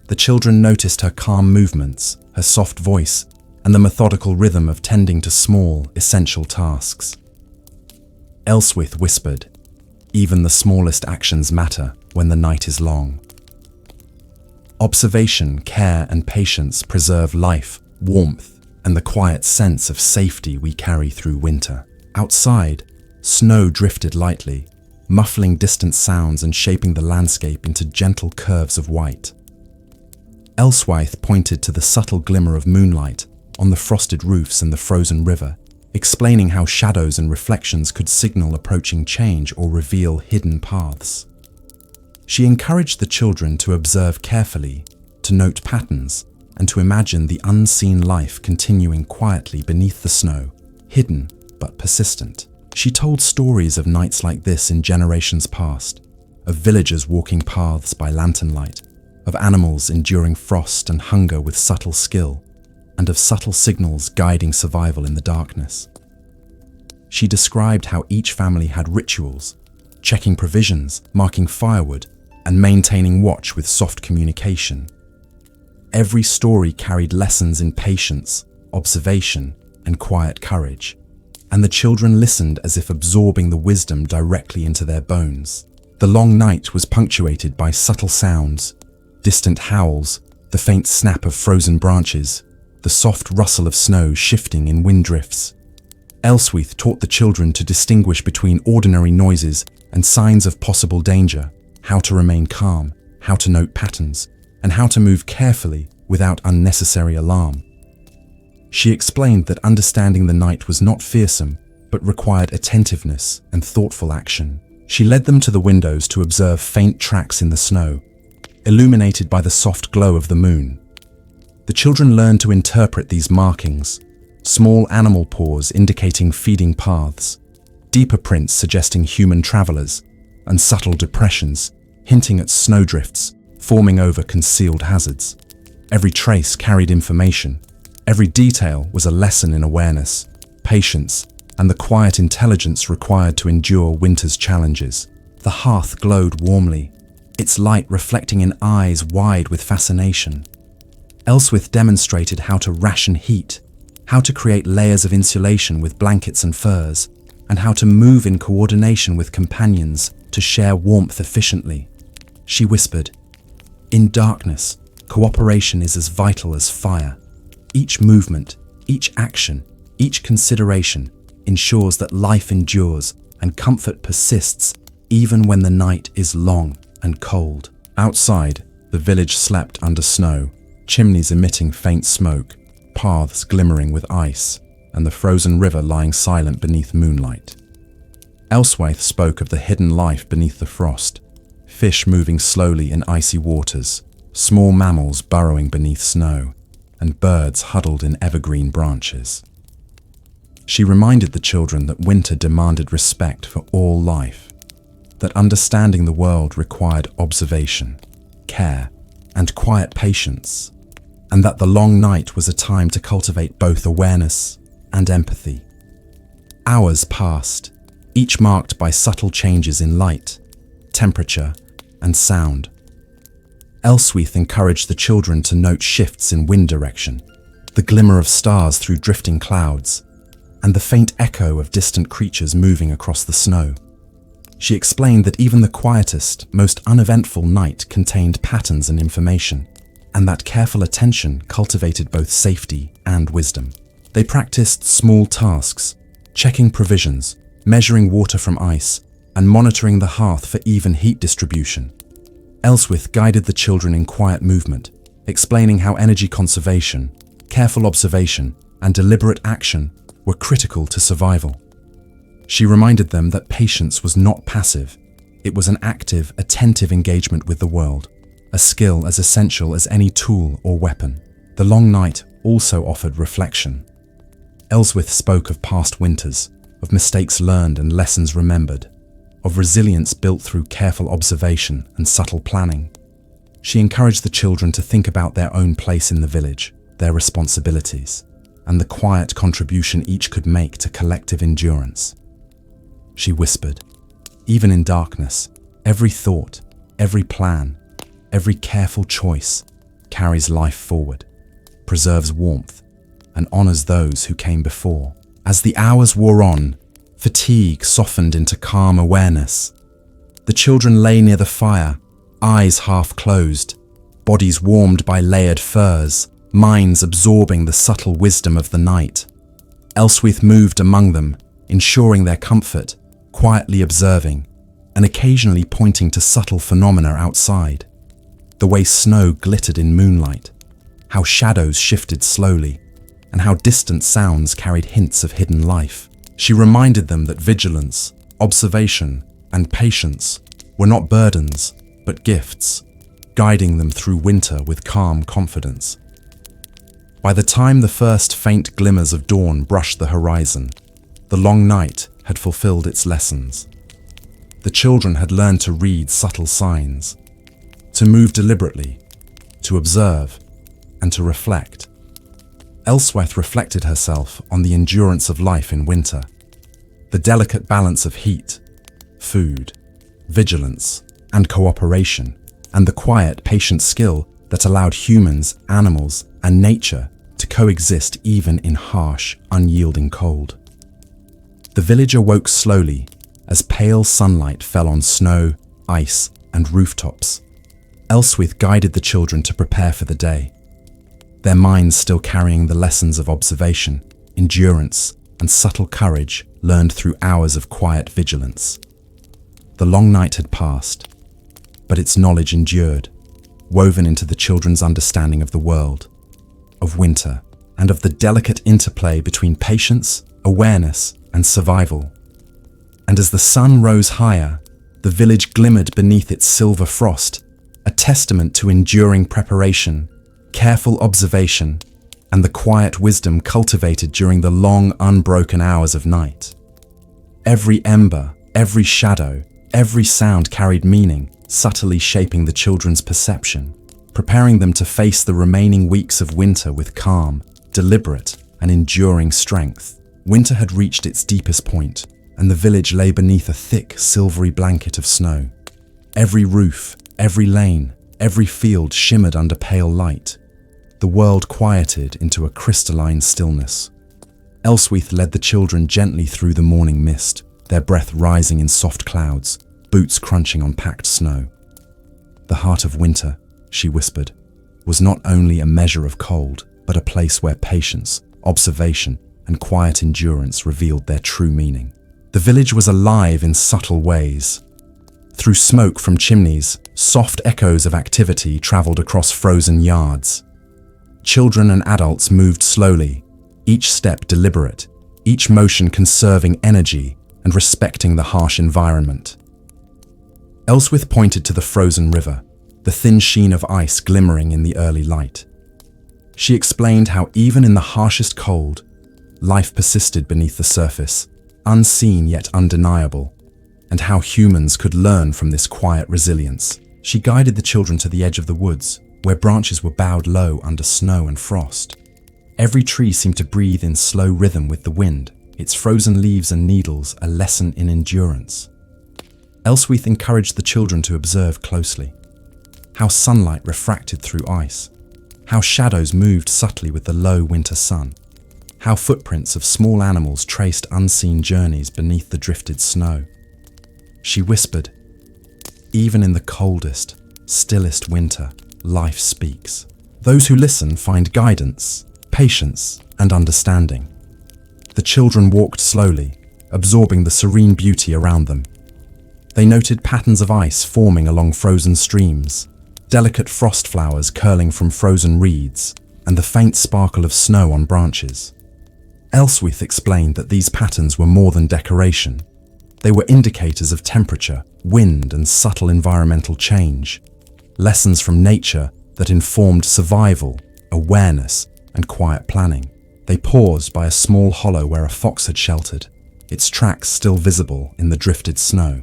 The children noticed her calm movements, her soft voice, and the methodical rhythm of tending to small, essential tasks. Elswith whispered, "Even the smallest actions matter when the night is long." Observation, care, and patience preserve life, warmth, and the quiet sense of safety we carry through winter. Outside, snow drifted lightly, muffling distant sounds and shaping the landscape into gentle curves of white. Elswith pointed to the subtle glimmer of moonlight on the frosted roofs and the frozen river, explaining how shadows and reflections could signal approaching change or reveal hidden paths. She encouraged the children to observe carefully, to note patterns, and to imagine the unseen life continuing quietly beneath the snow, hidden but persistent. She told stories of nights like this in generations past, of villagers walking paths by lantern light, of animals enduring frost and hunger with subtle skill, and of subtle signals guiding survival in the darkness. She described how each family had rituals, checking provisions, marking firewood, and maintaining watch with soft communication. Every story carried lessons in patience, observation, and quiet courage, and the children listened as if absorbing the wisdom directly into their bones. The long night was punctuated by subtle sounds, distant howls, the faint snap of frozen branches, the soft rustle of snow shifting in wind drifts. Elswith taught the children to distinguish between ordinary noises and signs of possible danger, how to remain calm, how to note patterns, and how to move carefully without unnecessary alarm. She explained that understanding the night was not fearsome, but required attentiveness and thoughtful action. She led them to the windows to observe faint tracks in the snow, illuminated by the soft glow of the moon. The children learned to interpret these markings, small animal paws indicating feeding paths, deeper prints suggesting human travelers, and subtle depressions, hinting at snowdrifts, forming over concealed hazards. Every trace carried information. Every detail was a lesson in awareness, patience, and the quiet intelligence required to endure winter's challenges. The hearth glowed warmly, its light reflecting in eyes wide with fascination. Elswith demonstrated how to ration heat, how to create layers of insulation with blankets and furs, and how to move in coordination with companions to share warmth efficiently. She whispered, "In darkness, cooperation is as vital as fire. Each movement, each action, each consideration ensures that life endures and comfort persists even when the night is long and cold." Outside, the village slept under snow, chimneys emitting faint smoke, paths glimmering with ice, and the frozen river lying silent beneath moonlight. Elswith spoke of the hidden life beneath the frost, fish moving slowly in icy waters, small mammals burrowing beneath snow, and birds huddled in evergreen branches. She reminded the children that winter demanded respect for all life, that understanding the world required observation, care, and quiet patience, and that the long night was a time to cultivate both awareness and empathy. Hours passed, each marked by subtle changes in light, temperature, and sound. Elswith encouraged the children to note shifts in wind direction, the glimmer of stars through drifting clouds, and the faint echo of distant creatures moving across the snow. She explained that even the quietest, most uneventful night contained patterns and information, and that careful attention cultivated both safety and wisdom. They practiced small tasks, checking provisions, measuring water from ice, and monitoring the hearth for even heat distribution. Elswith guided the children in quiet movement, explaining how energy conservation, careful observation, and deliberate action were critical to survival. She reminded them that patience was not passive, it was an active, attentive engagement with the world, a skill as essential as any tool or weapon. The long night also offered reflection. Elswith spoke of past winters, of mistakes learned and lessons remembered, of resilience built through careful observation and subtle planning. She encouraged the children to think about their own place in the village, their responsibilities, and the quiet contribution each could make to collective endurance. She whispered, "Even in darkness, every thought, every plan, every careful choice carries life forward, preserves warmth, and honors those who came before." As the hours wore on, fatigue softened into calm awareness. The children lay near the fire, eyes half closed, bodies warmed by layered furs, minds absorbing the subtle wisdom of the night. Elswith moved among them, ensuring their comfort, quietly observing, and occasionally pointing to subtle phenomena outside. The way snow glittered in moonlight, how shadows shifted slowly, and how distant sounds carried hints of hidden life. She reminded them that vigilance, observation, and patience were not burdens, but gifts, guiding them through winter with calm confidence. By the time the first faint glimmers of dawn brushed the horizon, the long night had fulfilled its lessons. The children had learned to read subtle signs, to move deliberately, to observe, and to reflect. Elswith reflected herself on the endurance of life in winter, the delicate balance of heat, food, vigilance, and cooperation, and the quiet, patient skill that allowed humans, animals, and nature to coexist even in harsh, unyielding cold. The village awoke slowly as pale sunlight fell on snow, ice, and rooftops. Elswith guided the children to prepare for the day, their minds still carrying the lessons of observation, endurance, and subtle courage learned through hours of quiet vigilance. The long night had passed, but its knowledge endured, woven into the children's understanding of the world, of winter, and of the delicate interplay between patience, awareness, and survival. And as the sun rose higher, the village glimmered beneath its silver frost, a testament to enduring preparation, careful observation, and the quiet wisdom cultivated during the long, unbroken hours of night. Every ember, every shadow, every sound carried meaning, subtly shaping the children's perception, preparing them to face the remaining weeks of winter with calm, deliberate, and enduring strength. Winter had reached its deepest point, and the village lay beneath a thick, silvery blanket of snow. Every roof, every lane, every field shimmered under pale light. The world quieted into a crystalline stillness. Elswith led the children gently through the morning mist, their breath rising in soft clouds, boots crunching on packed snow. The heart of winter, she whispered, was not only a measure of cold, but a place where patience, observation, and quiet endurance revealed their true meaning. The village was alive in subtle ways. Through smoke from chimneys, soft echoes of activity traveled across frozen yards. Children and adults moved slowly, each step deliberate, each motion conserving energy and respecting the harsh environment. Elswith pointed to the frozen river, the thin sheen of ice glimmering in the early light. She explained how even in the harshest cold, life persisted beneath the surface, unseen yet undeniable, and how humans could learn from this quiet resilience. She guided the children to the edge of the woods, where branches were bowed low under snow and frost. Every tree seemed to breathe in slow rhythm with the wind, its frozen leaves and needles a lesson in endurance. Elswith encouraged the children to observe closely, how sunlight refracted through ice, how shadows moved subtly with the low winter sun, how footprints of small animals traced unseen journeys beneath the drifted snow. She whispered, "Even in the coldest, stillest winter, life speaks. Those who listen find guidance, patience, and understanding." The children walked slowly, absorbing the serene beauty around them. They noted patterns of ice forming along frozen streams, delicate frost flowers curling from frozen reeds, and the faint sparkle of snow on branches. Elswith explained that these patterns were more than decoration. They were indicators of temperature, wind, and subtle environmental change, lessons from nature that informed survival, awareness, and quiet planning. They paused by a small hollow where a fox had sheltered, its tracks still visible in the drifted snow.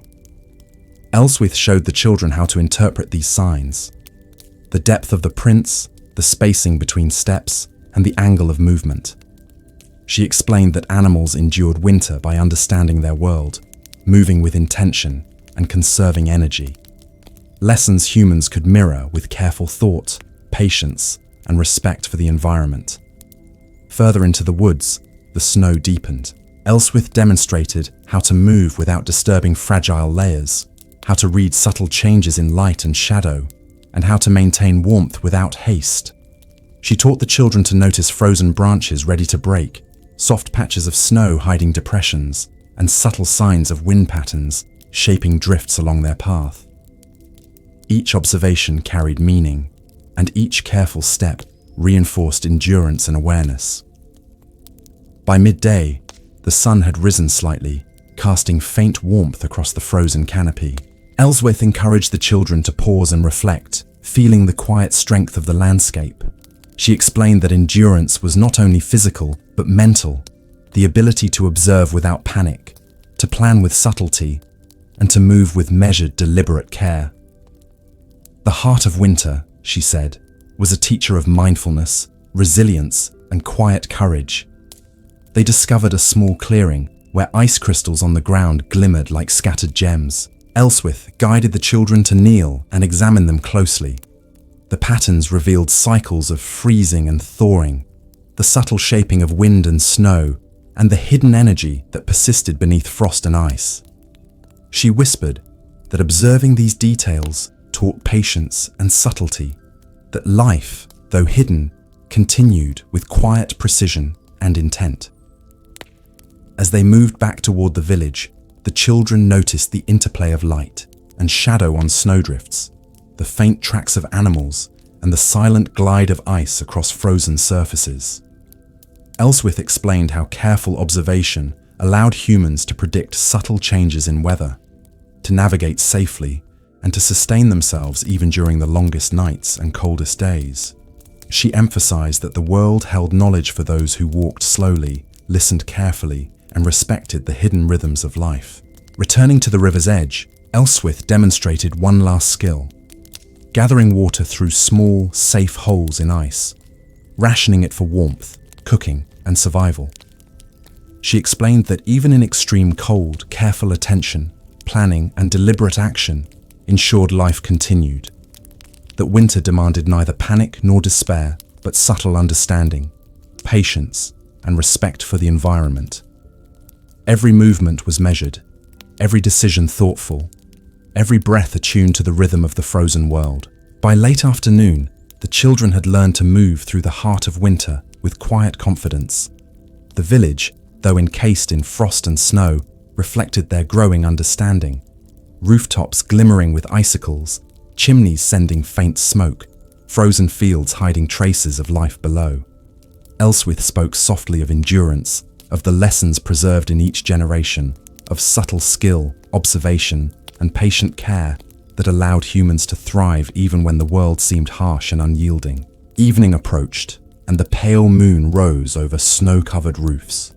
Elswith showed the children how to interpret these signs: the depth of the prints, the spacing between steps, and the angle of movement. She explained that animals endured winter by understanding their world, moving with intention and conserving energy. Lessons humans could mirror with careful thought, patience, and respect for the environment. Further into the woods, the snow deepened. Elswith demonstrated how to move without disturbing fragile layers, how to read subtle changes in light and shadow, and how to maintain warmth without haste. She taught the children to notice frozen branches ready to break, soft patches of snow hiding depressions, and subtle signs of wind patterns shaping drifts along their path. Each observation carried meaning, and each careful step reinforced endurance and awareness. By midday, the sun had risen slightly, casting faint warmth across the frozen canopy. Elswith encouraged the children to pause and reflect, feeling the quiet strength of the landscape. She explained that endurance was not only physical, but mental, the ability to observe without panic, to plan with subtlety, and to move with measured, deliberate care. The heart of winter, she said, was a teacher of mindfulness, resilience, and quiet courage. They discovered a small clearing where ice crystals on the ground glimmered like scattered gems. Elswith guided the children to kneel and examine them closely. The patterns revealed cycles of freezing and thawing, the subtle shaping of wind and snow, and the hidden energy that persisted beneath frost and ice. She whispered that observing these details taught patience and subtlety, that life, though hidden, continued with quiet precision and intent. As they moved back toward the village, the children noticed the interplay of light and shadow on snowdrifts, the faint tracks of animals, and the silent glide of ice across frozen surfaces. Elswith explained how careful observation allowed humans to predict subtle changes in weather, to navigate safely, and to sustain themselves even during the longest nights and coldest days. She emphasized that the world held knowledge for those who walked slowly, listened carefully, and respected the hidden rhythms of life. Returning to the river's edge, Elswith demonstrated one last skill: gathering water through small, safe holes in ice, rationing it for warmth, cooking, and survival. She explained that even in extreme cold, careful attention, planning, and deliberate action ensured life continued. That winter demanded neither panic nor despair, but subtle understanding, patience, and respect for the environment. Every movement was measured, every decision thoughtful, every breath attuned to the rhythm of the frozen world. By late afternoon, the children had learned to move through the heart of winter with quiet confidence. The village, though encased in frost and snow, reflected their growing understanding. Rooftops glimmering with icicles, chimneys sending faint smoke, frozen fields hiding traces of life below. Elswith spoke softly of endurance, of the lessons preserved in each generation, of subtle skill, observation, and patient care that allowed humans to thrive even when the world seemed harsh and unyielding. Evening approached, and the pale moon rose over snow-covered roofs.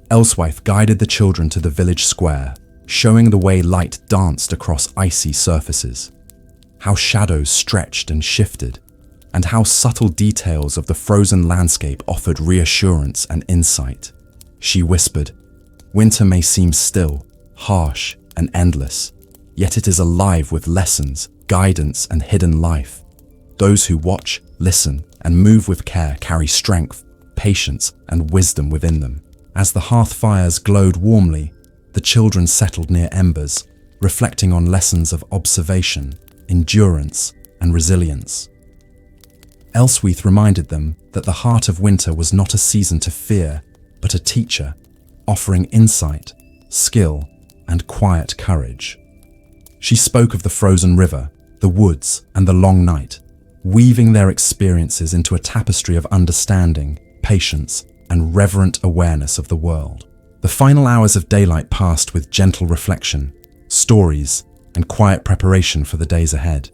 Elswith guided the children to the village square, showing the way light danced across icy surfaces, how shadows stretched and shifted, and how subtle details of the frozen landscape offered reassurance and insight. She whispered, "Winter may seem still, harsh, and endless, yet it is alive with lessons, guidance, and hidden life. Those who watch listen, and move with care carry strength, patience, and wisdom within them. As the hearth fires glowed warmly, the children settled near embers, reflecting on lessons of observation, endurance, and resilience. Elswyth reminded them that the heart of winter was not a season to fear, but a teacher, offering insight, skill, and quiet courage. She spoke of the frozen river, the woods, and the long night, weaving their experiences into a tapestry of understanding, patience, and reverent awareness of the world. The final hours of daylight passed with gentle reflection, stories, and quiet preparation for the days ahead.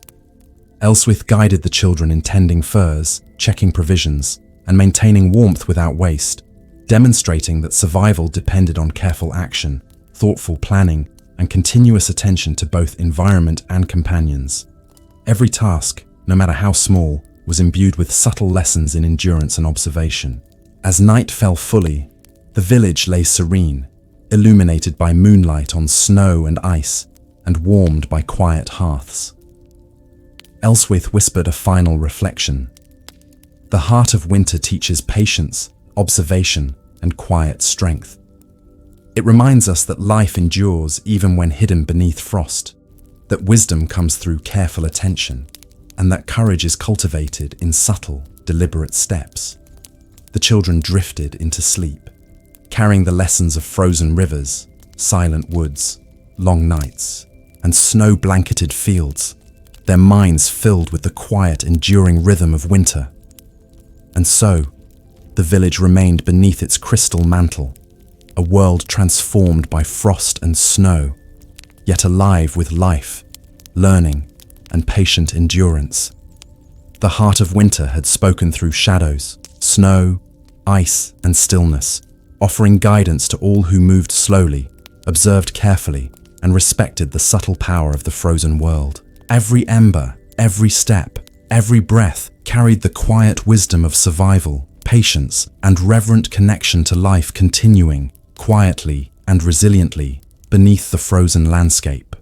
Elswyth guided the children in tending furs, checking provisions, and maintaining warmth without waste, demonstrating that survival depended on careful action, thoughtful planning, and continuous attention to both environment and companions. Every task, no matter how small, was imbued with subtle lessons in endurance and observation. As night fell fully, the village lay serene, illuminated by moonlight on snow and ice, and warmed by quiet hearths. Elswyth whispered a final reflection. The heart of winter teaches patience, observation, and quiet strength. It reminds us that life endures even when hidden beneath frost, that wisdom comes through careful attention, and that courage is cultivated in subtle, deliberate steps. The children drifted into sleep, carrying the lessons of frozen rivers, silent woods, long nights, and snow-blanketed fields, their minds filled with the quiet, enduring rhythm of winter. And so, the village remained beneath its crystal mantle, a world transformed by frost and snow, yet alive with life, learning, and patient endurance. The heart of winter had spoken through shadows, snow, ice, and stillness, offering guidance to all who moved slowly, observed carefully, and respected the subtle power of the frozen world. Every ember, every step, every breath carried the quiet wisdom of survival, patience, and reverent connection to life, continuing quietly and resiliently beneath the frozen landscape.